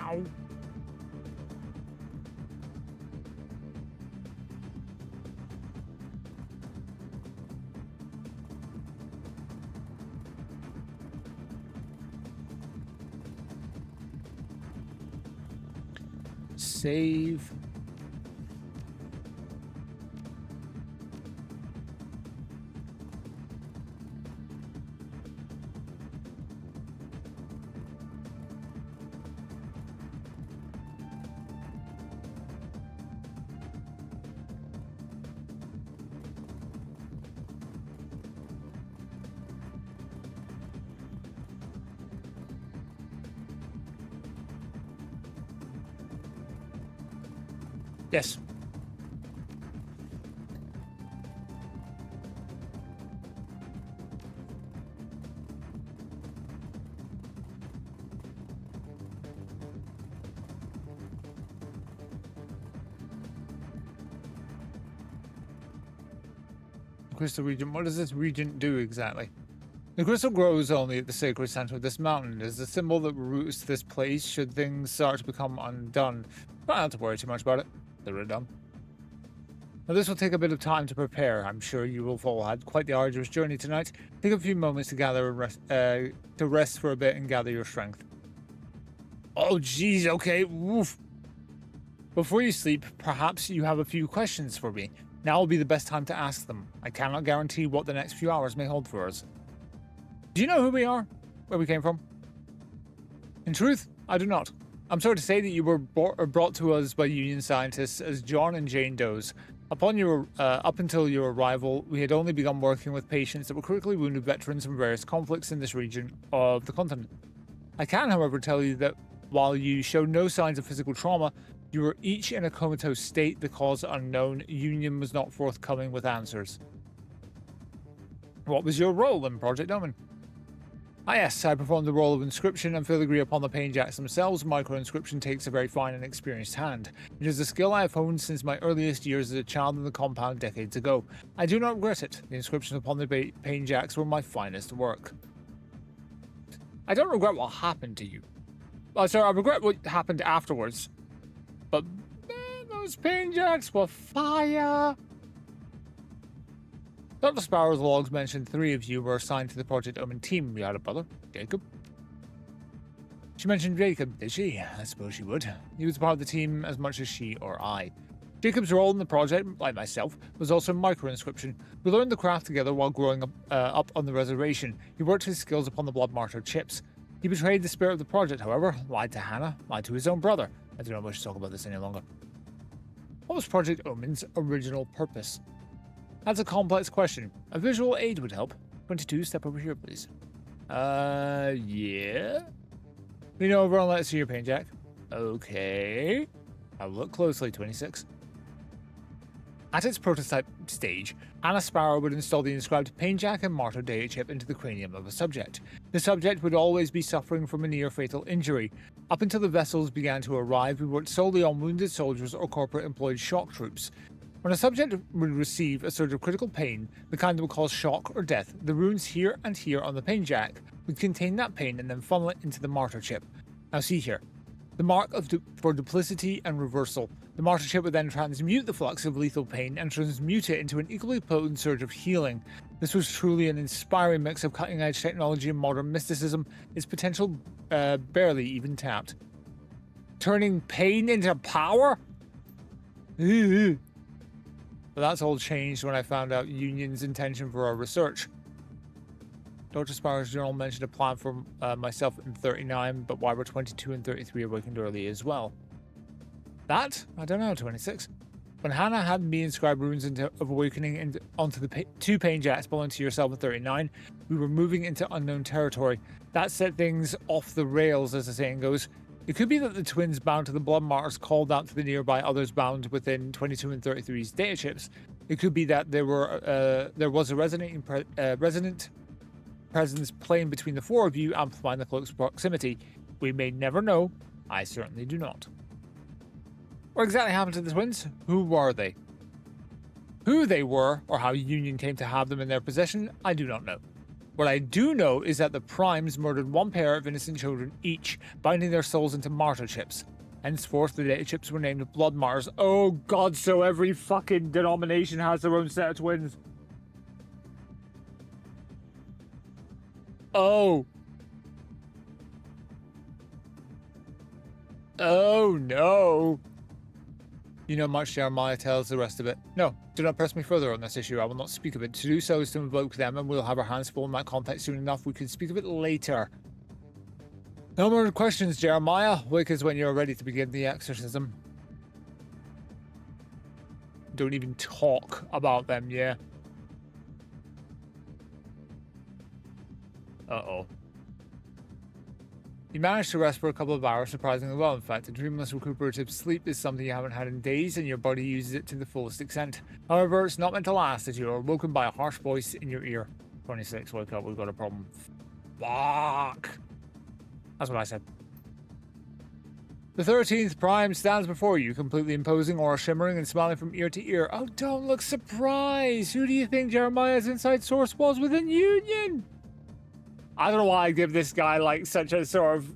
Ow. Save. Yes. Crystal Regent. What does this Regent do exactly? The crystal grows only at the sacred center of this mountain. It is a symbol that roots this place should things start to become undone. Try not to worry too much about it. They're done. Now this will take a bit of time to prepare. I'm sure you will have all had quite the arduous journey tonight. Take a few moments to gather and rest for a bit and gather your strength. Oh jeez, okay, woof. Before you sleep, perhaps you have a few questions for me. Now will be the best time to ask them. I cannot guarantee what the next few hours may hold for us. Do you know who we are? Where we came from? In truth, I do not. I'm sorry to say that you were brought to us by Union scientists as John and Jane Does. Up until your arrival, we had only begun working with patients that were critically wounded veterans from various conflicts in this region of the continent. I can, however, tell you that while you show no signs of physical trauma, you were each in a comatose state, the cause unknown. Union was not forthcoming with answers. What was your role in Project Omen? Ah yes, I performed the role of inscription and filigree upon the pain jacks themselves. Micro-inscription takes a very fine and experienced hand. It is a skill I have honed since my earliest years as a child in the compound decades ago. I do not regret it. The inscriptions upon the pain jacks were my finest work. I don't regret what happened to you. Sorry, I regret what happened afterwards. But man, those pain jacks were fire! Dr. Sparrow's logs mentioned 3 of you were assigned to the Project Omen team. You had a brother, Jacob. She mentioned Jacob, did she? I suppose she would. He was part of the team as much as she or I. Jacob's role in the project, like myself, was also micro-inscription. We learned the craft together while growing up on the reservation. He worked his skills upon the blood martyr chips. He betrayed the spirit of the project, however, lied to Hannah, lied to his own brother. I do not wish to talk about this any longer. What was Project Omen's original purpose? That's a complex question. A visual aid would help. 22, step over here, please. Yeah? Lean over and let's see your pain jack. Okay. I'll look closely, 26. At its prototype stage, Hannah Sparrow would install the inscribed pain jack and martyr data chip into the cranium of a subject. The subject would always be suffering from a near-fatal injury. Up until the vessels began to arrive, we worked solely on wounded soldiers or corporate-employed shock troops. When a subject would receive a surge of critical pain, the kind that would cause shock or death, the runes here and here on the pain jack would contain that pain and then funnel it into the martyr chip. Now see here. The mark for duplicity and reversal. The martyr chip would then transmute the flux of lethal pain and transmute it into an equally potent surge of healing. This was truly an inspiring mix of cutting-edge technology and modern mysticism, its potential barely even tapped. Turning pain into power? But that's all changed when I found out Union's intention for our research. Dr. Sparrow's journal mentioned a plan for myself in 39, but why were 22 and 33 awakened early as well? That? I don't know, 26. When Hannah had me inscribe runes of awakening onto the 2 pain jacks belonging to yourself in 39, we were moving into unknown territory. That set things off the rails, as the saying goes. It could be that the twins bound to the blood martyrs called out to the nearby others bound within 22 and 33's data chips. It could be that there was a resonant presence playing between the 4 of you, amplifying the cloak's proximity. We may never know. I certainly do not. What exactly happened to the twins? Who were they? Who they were, or how Union came to have them in their possession, I do not know. What I do know is that the Primes murdered 1 pair of innocent children each, binding their souls into martyr chips. Henceforth, the data chips were named blood martyrs. Oh god, so every fucking denomination has their own set of twins. Oh. Oh no. You know much, Jeremiah tells the rest of it. No, do not press me further on this issue. I will not speak of it. To do so is to invoke them, and we'll have our hands full in that context soon enough. We can speak of it later. No more questions, Jeremiah. Wake us when you're ready to begin the exorcism. Don't even talk about them, yeah? Uh-oh. You managed to rest for a couple of hours surprisingly well. In fact, a dreamless recuperative sleep is something you haven't had in days, and your body uses it to the fullest extent. However, it's not meant to last, as you are woken by a harsh voice in your ear. 26, wake up, we've got a problem. Fuck! That's what I said. The 13th Prime stands before you, completely imposing, aura shimmering and smiling from ear to ear. Oh, don't look surprised! Who do you think Jeremiah's inside source was within Union? I don't know why I give this guy, like, such a sort of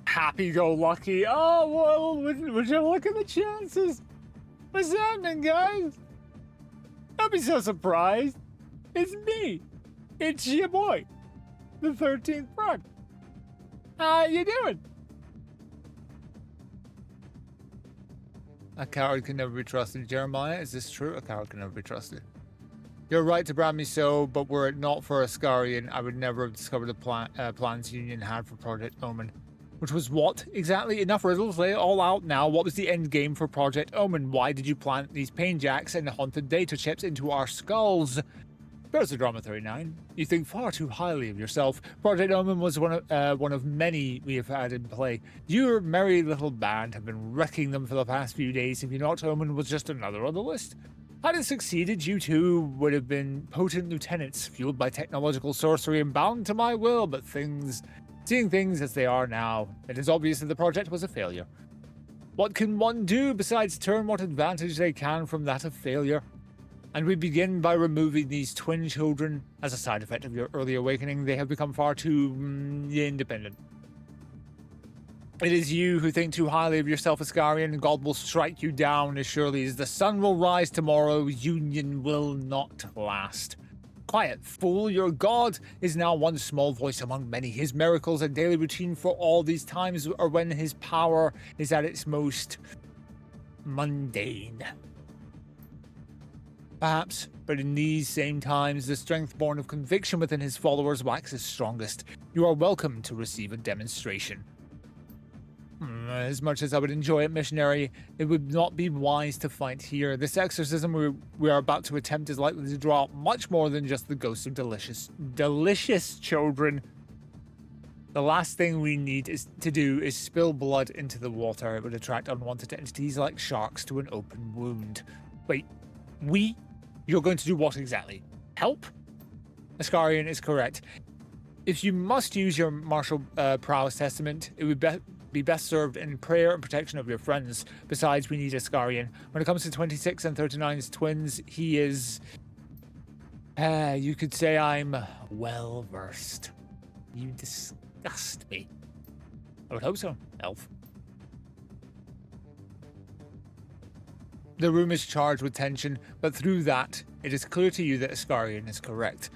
happy-go-lucky, oh, well, would you look at the chances? What's happening, guys? Don't be so surprised. It's me. It's your boy, the 13th Prime. How you doing? A coward can never be trusted. Jeremiah, is this true? A coward can never be trusted. You're right to brand me so, but were it not for Ascarian, I would never have discovered the plans Union had for Project Omen. Which was what? Exactly? Enough riddles, lay it all out now. What was the end game for Project Omen? Why did you plant these pain jacks and haunted data chips into our skulls? There's the Drama 39. You think far too highly of yourself. Project Omen was one of many we have had in play. Your merry little band have been wrecking them for the past few days. If you not, Omen was just another on the list. Had it succeeded, you two would have been potent lieutenants, fueled by technological sorcery and bound to my will, but seeing things as they are now, it is obvious that the project was a failure. What can one do besides turn what advantage they can from that of failure? And we begin by removing these twin children. As a side effect of your early awakening, they have become far too independent. It is you who think too highly of yourself, Ascarian, and God will strike you down as surely as the sun will rise tomorrow. Union will not last. Quiet, fool, your God is now one small voice among many. His miracles and daily routine for all these times are when his power is at its most mundane. Perhaps, but in these same times, the strength born of conviction within his followers waxes strongest. You are welcome to receive a demonstration. As much as I would enjoy it, missionary, it would not be wise to fight here. This exorcism we are about to attempt is likely to draw out much more than just the ghosts of delicious children. The last thing we need to do is spill blood into the water. It would attract unwanted entities like sharks to an open wound. Wait, You're going to do what exactly? Help? Ascarian is correct. If you must use your martial prowess testament, it would be best served in prayer and protection of your friends. Besides, we need Ascarian. When it comes to 26 and 39's twins, he is... you could say I'm well-versed. You disgust me. I would hope so, elf. The room is charged with tension, but through that, it is clear to you that Ascarian is correct.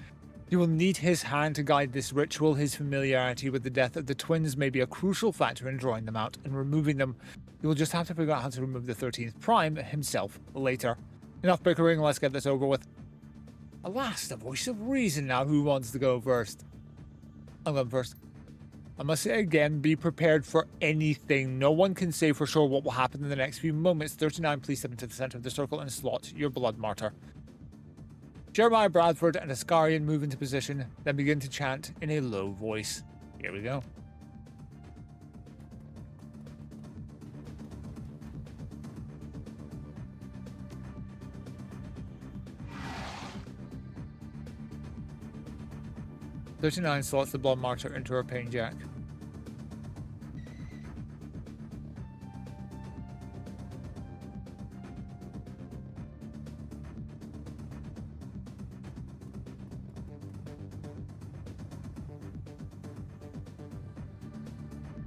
You will need his hand to guide this ritual. His familiarity with the death of the twins may be a crucial factor in drawing them out and removing them. You will just have to figure out how to remove the 13th Prime himself later. Enough bickering, let's get this over with. Alas, the voice of reason now. Who wants to go first? I'm going first. I must say again, be prepared for anything. No one can say for sure what will happen in the next few moments. 39, please step into the center of the circle and slot your blood martyr. Jeremiah, Bradford, and Ascarian move into position, then begin to chant in a low voice. Here we go. "39 slots the blood martyr into her pain jack.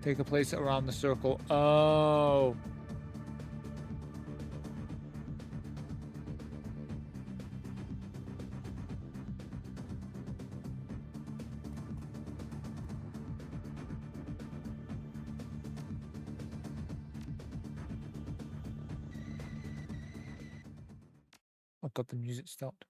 Take a place around the circle. Oh. I've got the music stopped.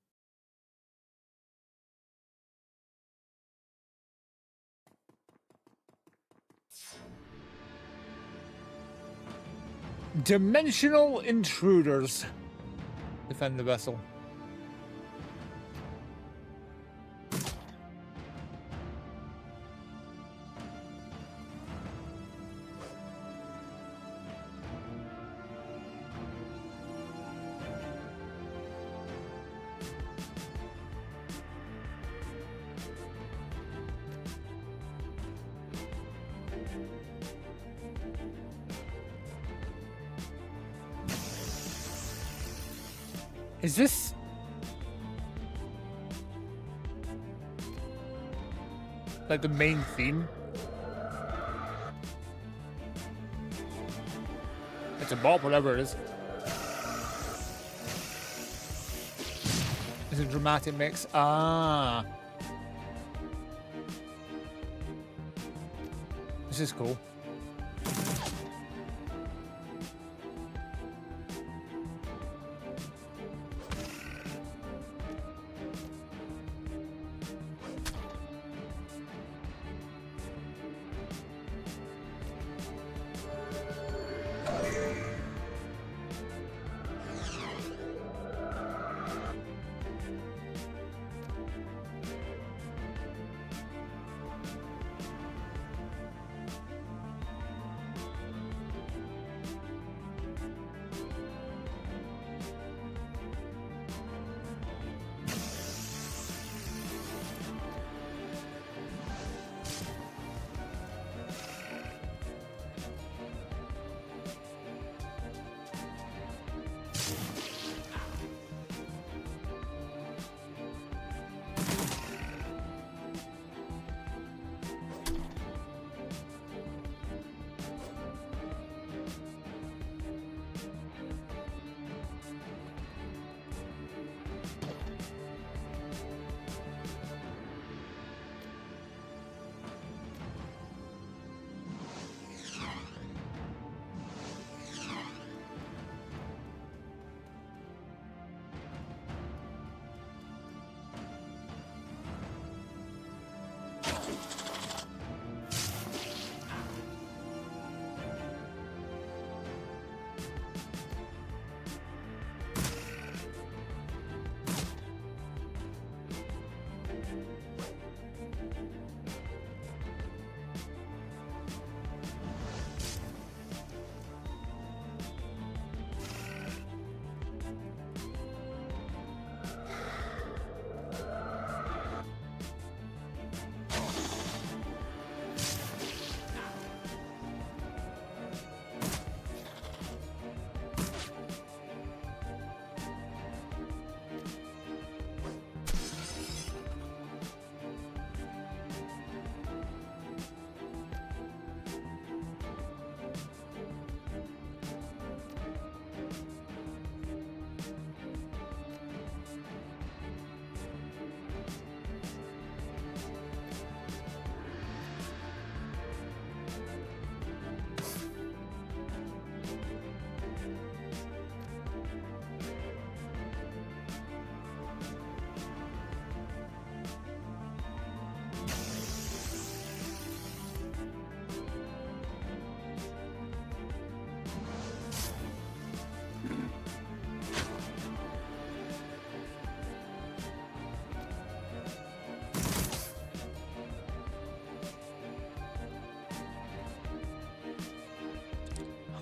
Dimensional intruders. Defend the vessel. Is this... like the main theme? It's a bop, whatever it is. It's a dramatic mix. Ah. This is cool.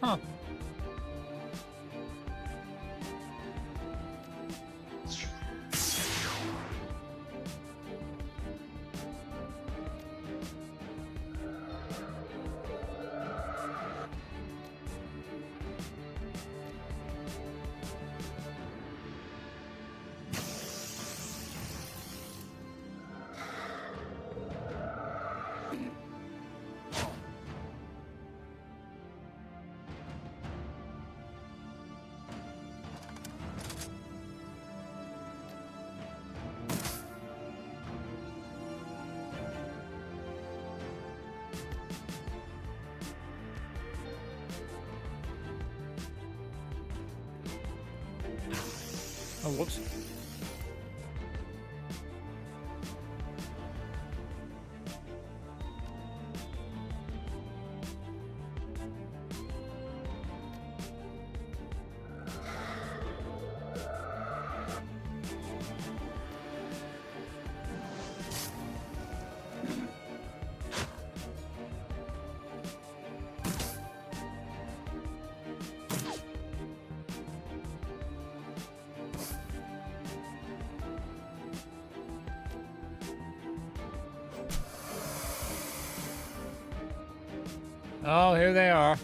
Huh. Oh, whoops. Oh, here they are.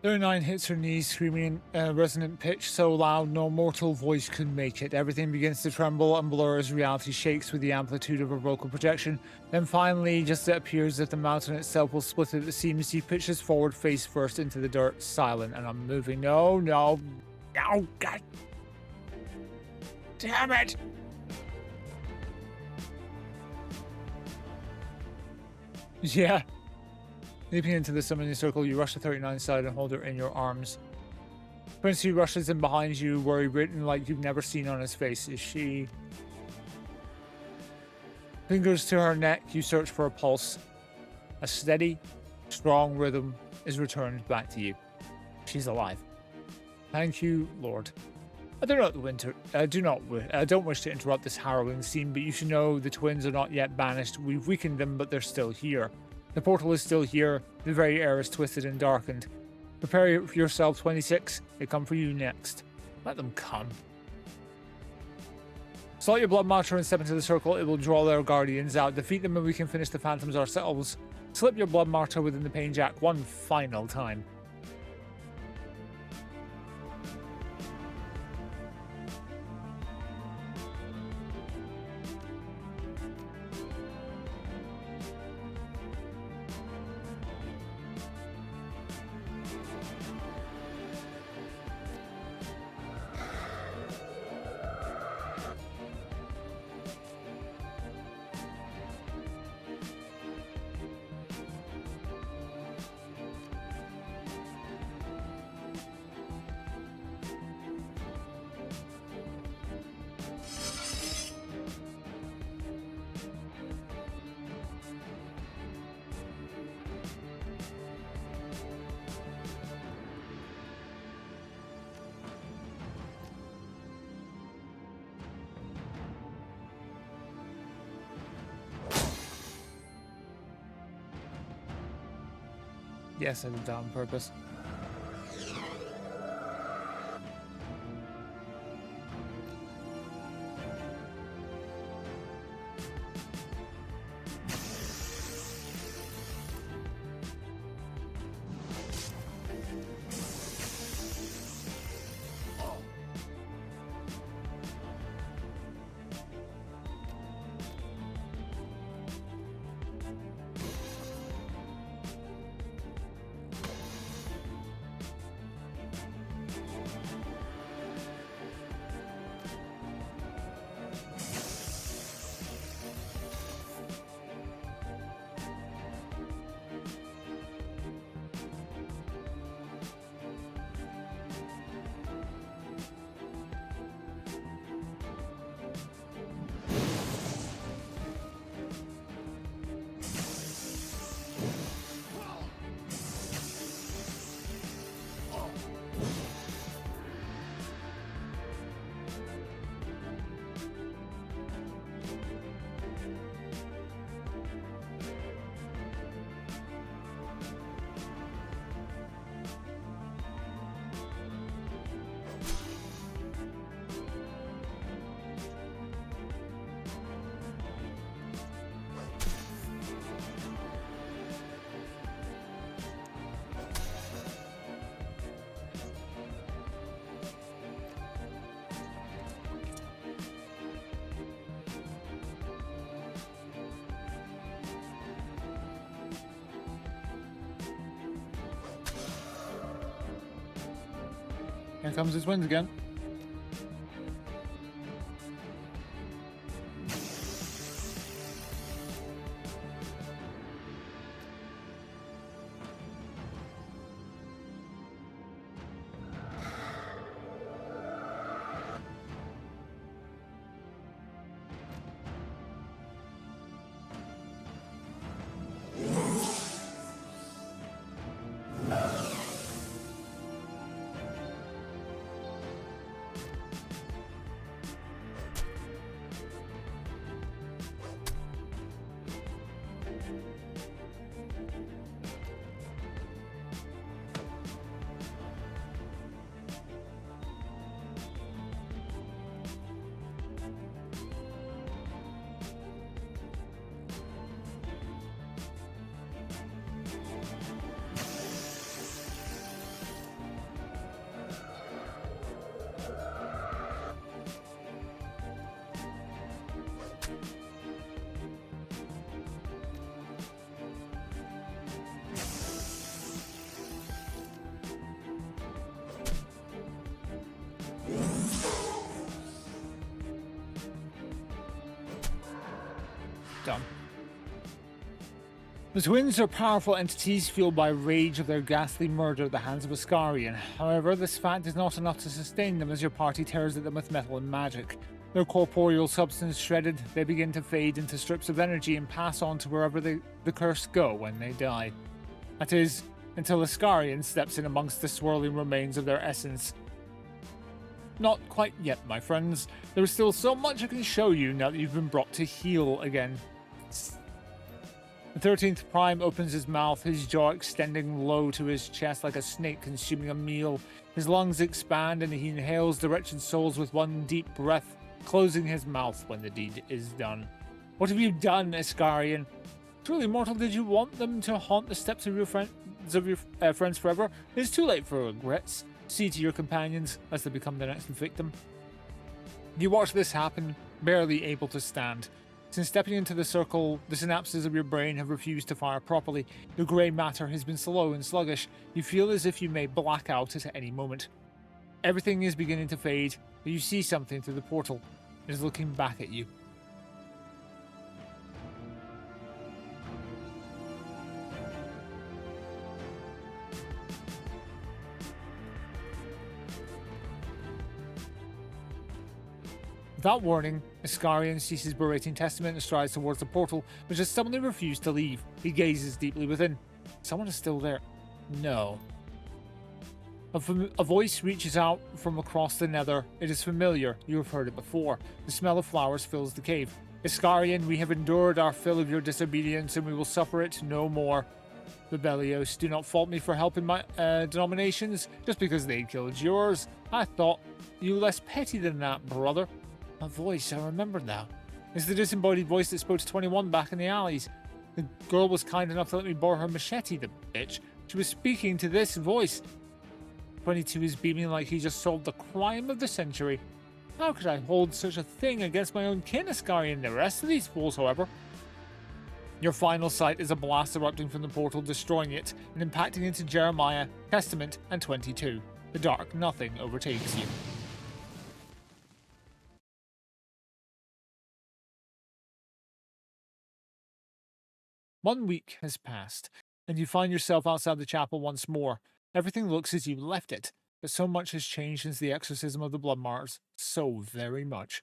"39 hits her knees, screaming in a resonant pitch so loud no mortal voice could make it. Everything begins to tremble and blur as reality shakes with the amplitude of her vocal projection. Then finally, just as it appears that the mountain itself will split at the seams, he pitches forward face first into the dirt, silent and unmoving. No, God damn it! Yeah. Leaping into the summoning circle, you rush to 39's side and hold her in your arms. Quincy rushes in behind you, worry written like you've never seen on his face. Is she? Fingers to her neck, you search for a pulse. A steady, strong rhythm is returned back to you. She's alive. Thank you, Lord. I don't wish to interrupt this harrowing scene, but you should know the twins are not yet banished. We've weakened them, but they're still here. The portal is still here. The very air is twisted and darkened. Prepare yourself, 26. They come for you next. Let them come. Slot your blood martyr and step into the circle. It will draw their guardians out. Defeat them and we can finish the phantoms ourselves. Slip your blood martyr within the pain jack one final time. Yes, I did that on purpose. Here comes his wins again. done. The twins are powerful entities fueled by rage of their ghastly murder at the hands of Iskarian. However, this fact is not enough to sustain them as your party tears at them with metal and magic. Their corporeal substance shredded, they begin to fade into strips of energy and pass on to wherever the curse go when they die. That is, until Iskarian steps in amongst the swirling remains of their essence. Not quite yet, my friends. There is still so much I can show you now that you've been brought to heal again. The 13th Prime opens his mouth, his jaw extending low to his chest like a snake consuming a meal. His lungs expand and he inhales the wretched souls with one deep breath, closing his mouth when the deed is done. What have you done, Iskarian? Truly mortal, did you want them to haunt the steps of your friends forever? It is too late for regrets. See to your companions as they become the next victim. You watch this happen, barely able to stand. Since stepping into the circle, the synapses of your brain have refused to fire properly. Your grey matter has been slow and sluggish. You feel as if you may black out at any moment. Everything is beginning to fade, but you see something through the portal. It is looking back at you. Without warning, Iskarian ceases berating Testament and strides towards the portal, which has suddenly refused to leave. He gazes deeply within. Someone is still there. No. A voice reaches out from across the nether. It is familiar. You have heard it before. The smell of flowers fills the cave. Iskarian, we have endured our fill of your disobedience, and we will suffer it no more. Rebellios, do not fault me for helping my denominations, just because they killed yours. I thought you less petty than that, brother. A voice, I remember now. It's the disembodied voice that spoke to 21 back in the alleys. The girl was kind enough to let me borrow her machete, the bitch. She was speaking to this voice. 22 is beaming like he just solved the crime of the century. How could I hold such a thing against my own kin, Iskarian, and the rest of these fools, however? Your final sight is a blast erupting from the portal, destroying it, and impacting into Jeremiah, Testament, and 22. The dark nothing overtakes you. One week has passed, and you find yourself outside the chapel once more. Everything looks as you left it, but so much has changed since the exorcism of the Blood Martyrs. So very much.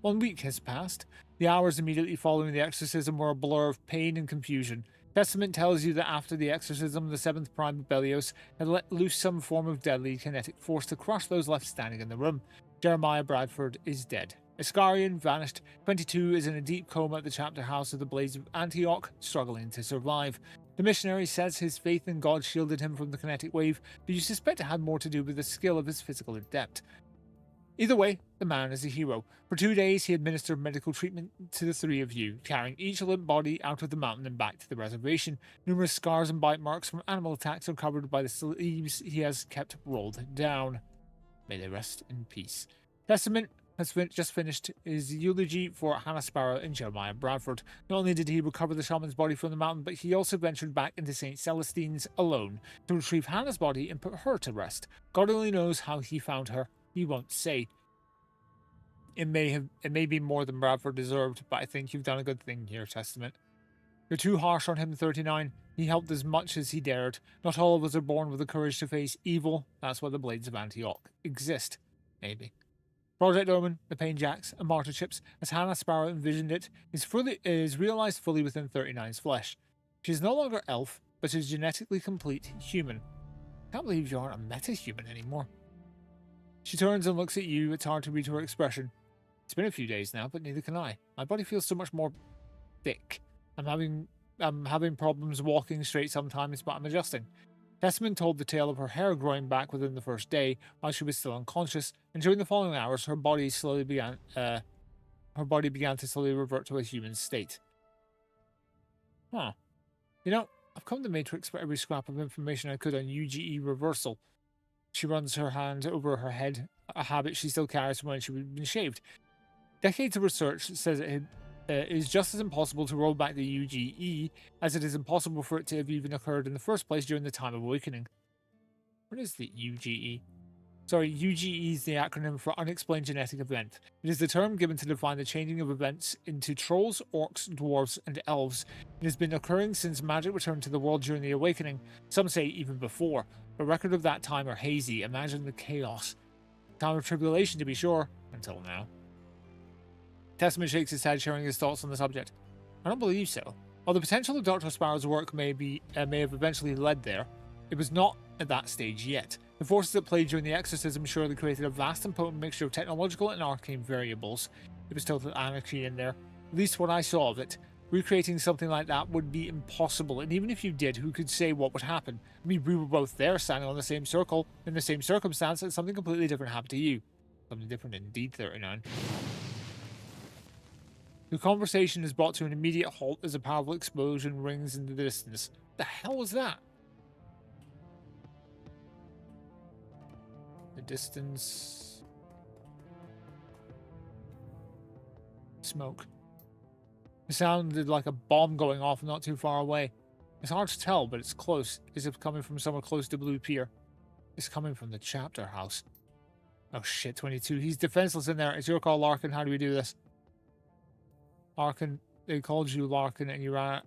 1 week has passed. The hours immediately following the exorcism were a blur of pain and confusion. Testament tells you that after the exorcism, the 7th Prime Rebellios had let loose some form of deadly kinetic force to crush those left standing in the room. Jeremiah Bradford is dead. Iskarian vanished. 22 is in a deep coma at the chapter house of the Blades of Antioch, struggling to survive. The missionary says his faith in God shielded him from the kinetic wave, but you suspect it had more to do with the skill of his physical adept. Either way, the man is a hero. For 2 days, he administered medical treatment to the three of you, carrying each limp body out of the mountain and back to the reservation. Numerous scars and bite marks from animal attacks are covered by the sleeves he has kept rolled down. May they rest in peace. Testament has just finished his eulogy for Hannah Sparrow and Jeremiah Bradford. Not only did he recover the shaman's body from the mountain, but he also ventured back into St. Celestine's alone to retrieve Hannah's body and put her to rest. God only knows how he found her. He won't say. It may be more than Bradford deserved, but I think you've done a good thing here, Testament. You're too harsh on him, 39. He helped as much as he dared. Not all of us are born with the courage to face evil. That's why the Blades of Antioch exist. Maybe. Project Omen, the Pain Jacks, and Martyr Chips, as Hannah Sparrow envisioned it, is realized fully within 39's flesh. She is no longer elf, but is genetically complete human. Can't believe you aren't a meta-human anymore. She turns and looks at you. It's hard to read her expression. It's been a few days now, but neither can I. My body feels so much more thick. I'm having problems walking straight sometimes, but I'm adjusting. Testament told the tale of her hair growing back within the first day while she was still unconscious, and during the following hours, her body began to slowly revert to a human state. Huh. You know, I've come to Matrix for every scrap of information I could on UGE reversal. She runs her hand over her head, a habit she still carries from when she had been shaved. Decades of research says it is just as impossible to roll back the UGE as it is impossible for it to have even occurred in the first place during the Time of Awakening. What is the UGE? UGE is the acronym for Unexplained Genetic Event. It is the term given to define the changing of events into trolls, orcs, dwarves, and elves. It has been occurring since magic returned to the world during the Awakening, some say even before. The record of that time are hazy. Imagine the chaos. Time of tribulation, to be sure, until now. Testament shakes his head, sharing his thoughts on the subject. I don't believe so. While the potential of Dr. Sparrow's work may have eventually led there, it was not at that stage yet. The forces at play during the exorcism surely created a vast and potent mixture of technological and arcane variables. It was total anarchy in there, at least what I saw of it. Recreating something like that would be impossible, and even if you did, who could say what would happen? I mean, we were both there, standing on the same circle, in the same circumstance, and something completely different happened to you. Something different indeed, 39. The conversation is brought to an immediate halt as a powerful explosion rings in the distance. The hell was that? The distance... Smoke. It sounded like a bomb going off not too far away. It's hard to tell, but it's close, as if coming from somewhere close to Blue Pier. It's coming from the chapter house. Oh shit, 22. He's defenseless in there. It's your call, Larkin. How do we do this? Larkin, they called you Larkin, and you ran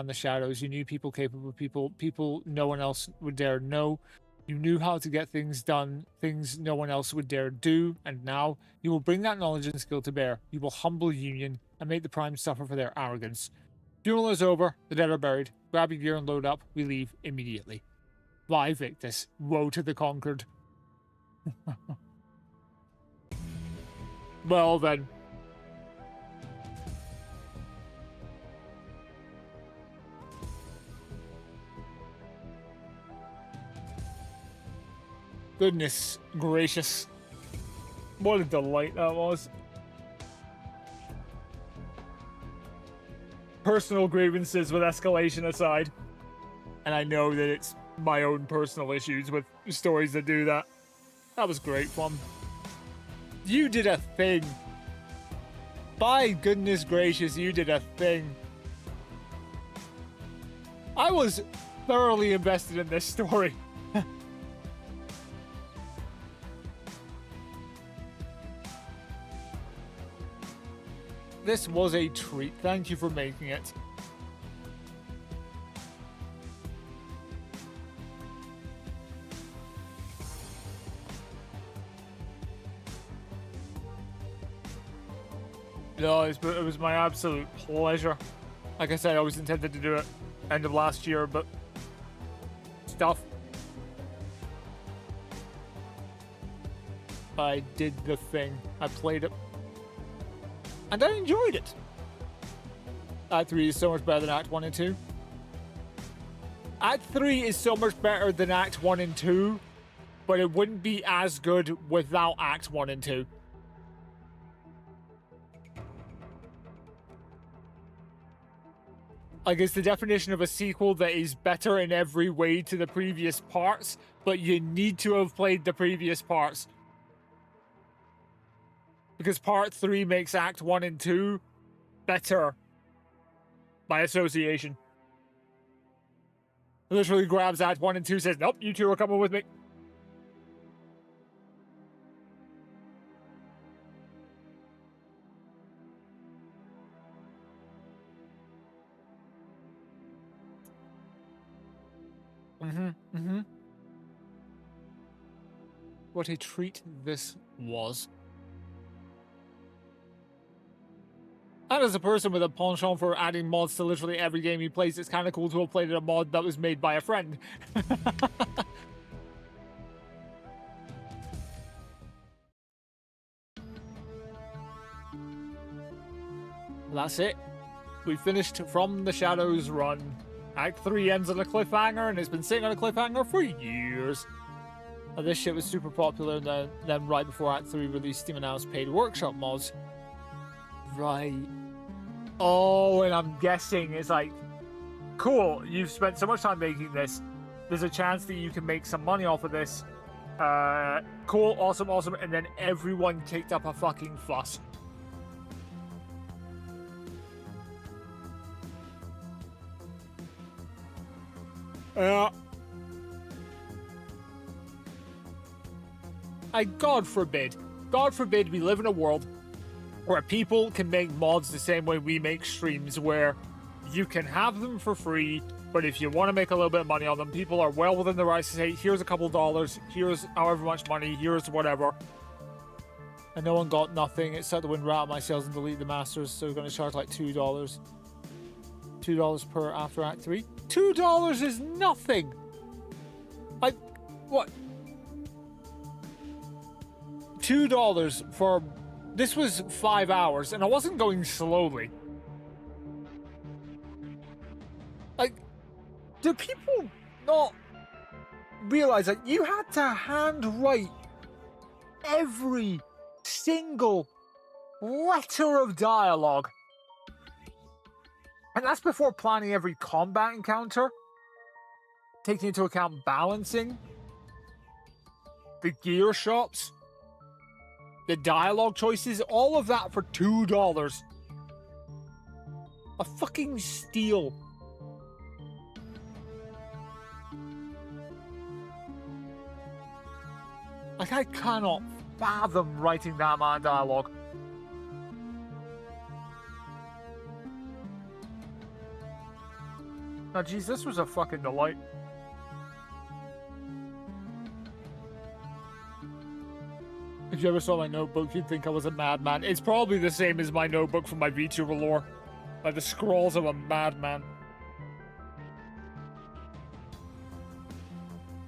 the shadows. You knew people capable of people no one else would dare know. You knew how to get things done, things no one else would dare do, and now you will bring that knowledge and skill to bear. You will humble Union and make the Prime suffer for their arrogance. Funeral is over, the dead are buried. Grab your gear and load up. We leave immediately. Bye, Victus. Woe to the conquered. Well then. Goodness gracious. What a delight that was. Personal grievances with escalation aside. And I know that it's my own personal issues with stories that do that. That was great fun. You did a thing. By goodness gracious, you did a thing. I was thoroughly invested in this story. This was a treat. Thank you for making it. No, it was my absolute pleasure. Like I said, I always intended to do it end of last year, but stuff. I did the thing. I played it. And I enjoyed it. Act 3 is so much better than Act 1 and 2. Act 3 is so much better than Act 1 and 2, but it wouldn't be as good without Act 1 and 2. Like, it's the definition of a sequel that is better in every way to the previous parts, but you need to have played the previous parts. Because Part 3 makes Act 1 and 2 better by association. It literally grabs Act 1 and 2 says, nope, you two are coming with me. What a treat this was. And as a person with a penchant for adding mods to literally every game he plays, it's kind of cool to have played a mod that was made by a friend. That's it. We finished From the Shadows run. Act 3 ends on a cliffhanger, and it's been sitting on a cliffhanger for years. Now, this shit was super popular, and then right before Act 3 released, Steam announced paid workshop mods. Right. Oh, and I'm guessing it's like, cool, you've spent so much time making this. There's a chance that you can make some money off of this. Cool, awesome, awesome. And then everyone kicked up a fucking fuss. God forbid we live in a world where people can make mods the same way we make streams, where you can have them for free, but if you want to make a little bit of money on them, people are well within the rights to say, here's a couple dollars, here's however much money, here's whatever. And no one got nothing. It set the wind right out of my sails and delete the masters, so we're going to charge like $2. $2 per after Act 3. $2 is nothing! Like, what? $2 for... This was 5 hours, and I wasn't going slowly. Like, do people not realize that you had to handwrite every single letter of dialogue? And that's before planning every combat encounter, taking into account balancing, the gear shops, the dialogue choices, all of that for $2. A fucking steal. Like, I cannot fathom writing that amount of dialogue. Oh, geez, this was a fucking delight. If you ever saw my notebook, you'd think I was a madman. It's probably the same as my notebook from my VTuber lore. Like the scrawls of a madman.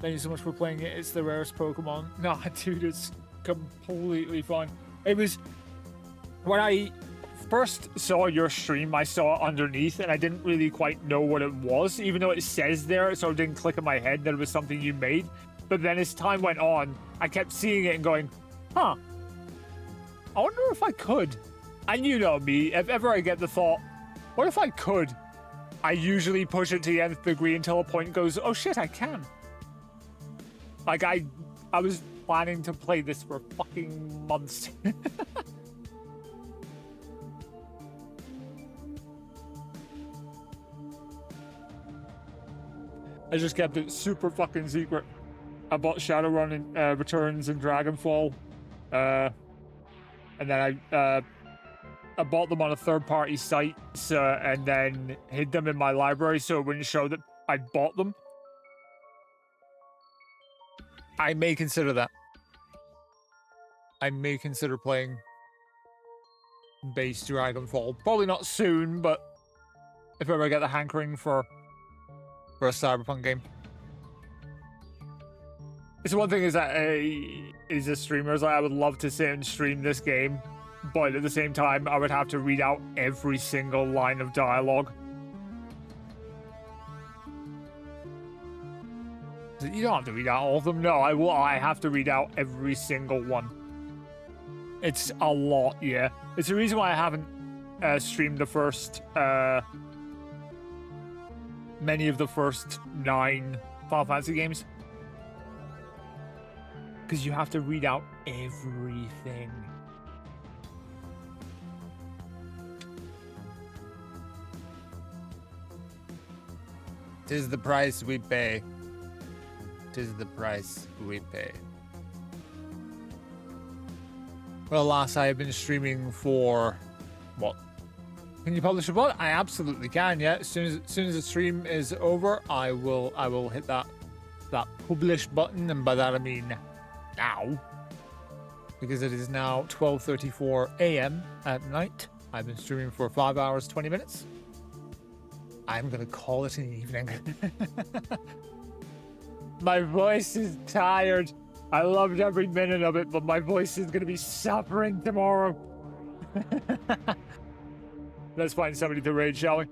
Thank you so much for playing it. It's the rarest Pokemon. Nah, dude, it's completely fine. It was... When I first saw your stream, I saw it underneath, and I didn't really quite know what it was. Even though it says there, it sort of didn't click in my head that it was something you made. But then as time went on, I kept seeing it and going, huh, I wonder if I could. And you know me, if ever I get the thought, what if I could? I usually push it to the nth degree until a point goes, oh shit, I can. Like, I was planning to play this for fucking months. I just kept it super fucking secret. I bought Shadowrun and Returns and Dragonfall. And then I bought them on a third-party site, and then hid them in my library so it wouldn't show that I bought them. I may consider that. I may consider playing base Dragonfall. Probably not soon, but if I ever get the hankering for a Cyberpunk game. It's one thing is that as a streamer, is like, I would love to sit and stream this game, but at the same time, I would have to read out every single line of dialogue. You don't have to read out all of them. No, I will. I have to read out every single one. It's a lot, yeah. It's the reason why I haven't streamed the first... many of the first 9 Final Fantasy games. Because you have to read out everything. Tis the price we pay. Tis the price we pay. Well, alas, I have been streaming for... What? Can you publish a bot? I absolutely can, yeah. As soon as the stream is over, I will hit that publish button, and by that I mean now. Because it is now 12:34 a.m. at night. I've been streaming for 5 hours, 20 minutes. I'm gonna call it an evening. My voice is tired. I loved every minute of it, but my voice is gonna be suffering tomorrow. Let's find somebody to raid, shall we?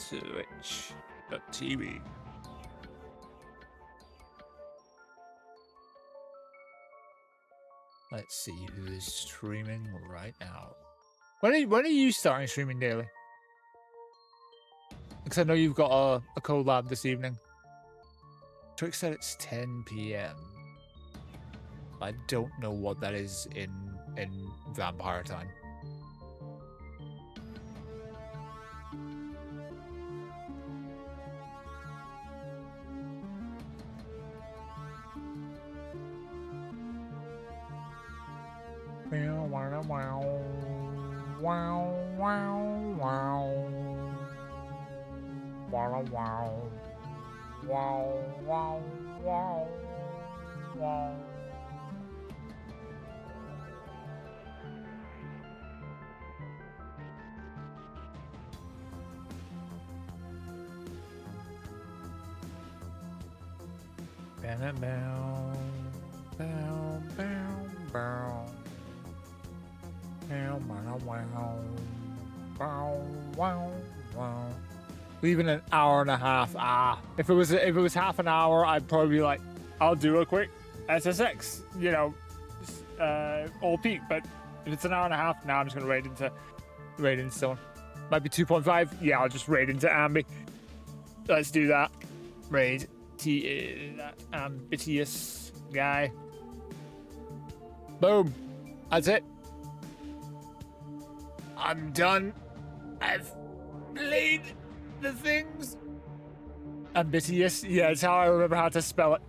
Twitch.tv. Let's see who is streaming right now. When are you starting streaming daily? Because I know you've got a collab this evening. Twix said it's 10 p.m. I don't know what that is in vampire time. Wow, wow, wow. Wow, wow, wow. Wow, wow. Wow, wow, wow. Wow. Bow, bow, bow, bow, bow. Bow, bow, wow. Bow, wow, wow. Leaving an hour and a half. If it was half an hour, I'd probably be like, I'll do a quick SSX, you know, all peak. But if it's an hour and a half, now I'm just gonna raid into someone. Might be 2.5. Yeah, I'll just raid into Ambi. Let's do that. Raid that ambitious guy. Boom. That's it. I'm done. I've played the things. Ambitious. Yeah, it's how I remember how to spell it.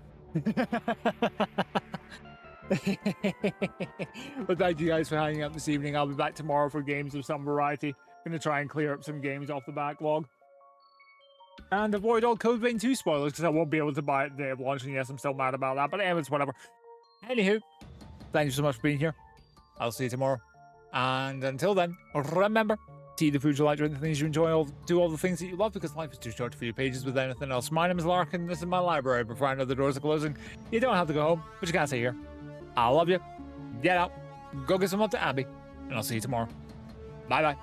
But thank you guys for hanging out this evening. I'll be back tomorrow for games of some variety. Gonna try and clear up some games off the backlog. And avoid all Code Vein 2 spoilers, because I won't be able to buy it the day of launch, and yes, I'm still mad about that, but anyways, whatever. Anywho, thank you so much for being here. I'll see you tomorrow. And until then, remember, to eat the food you like, drink the things you enjoy, do all the things that you love, because life is too short to fill your pages with anything else. My name is Larkin, this is my library. Before I know the doors are closing, you don't have to go home, but you can't stay here. I love you. Get out. Go get some up to Abby. And I'll see you tomorrow. Bye-bye.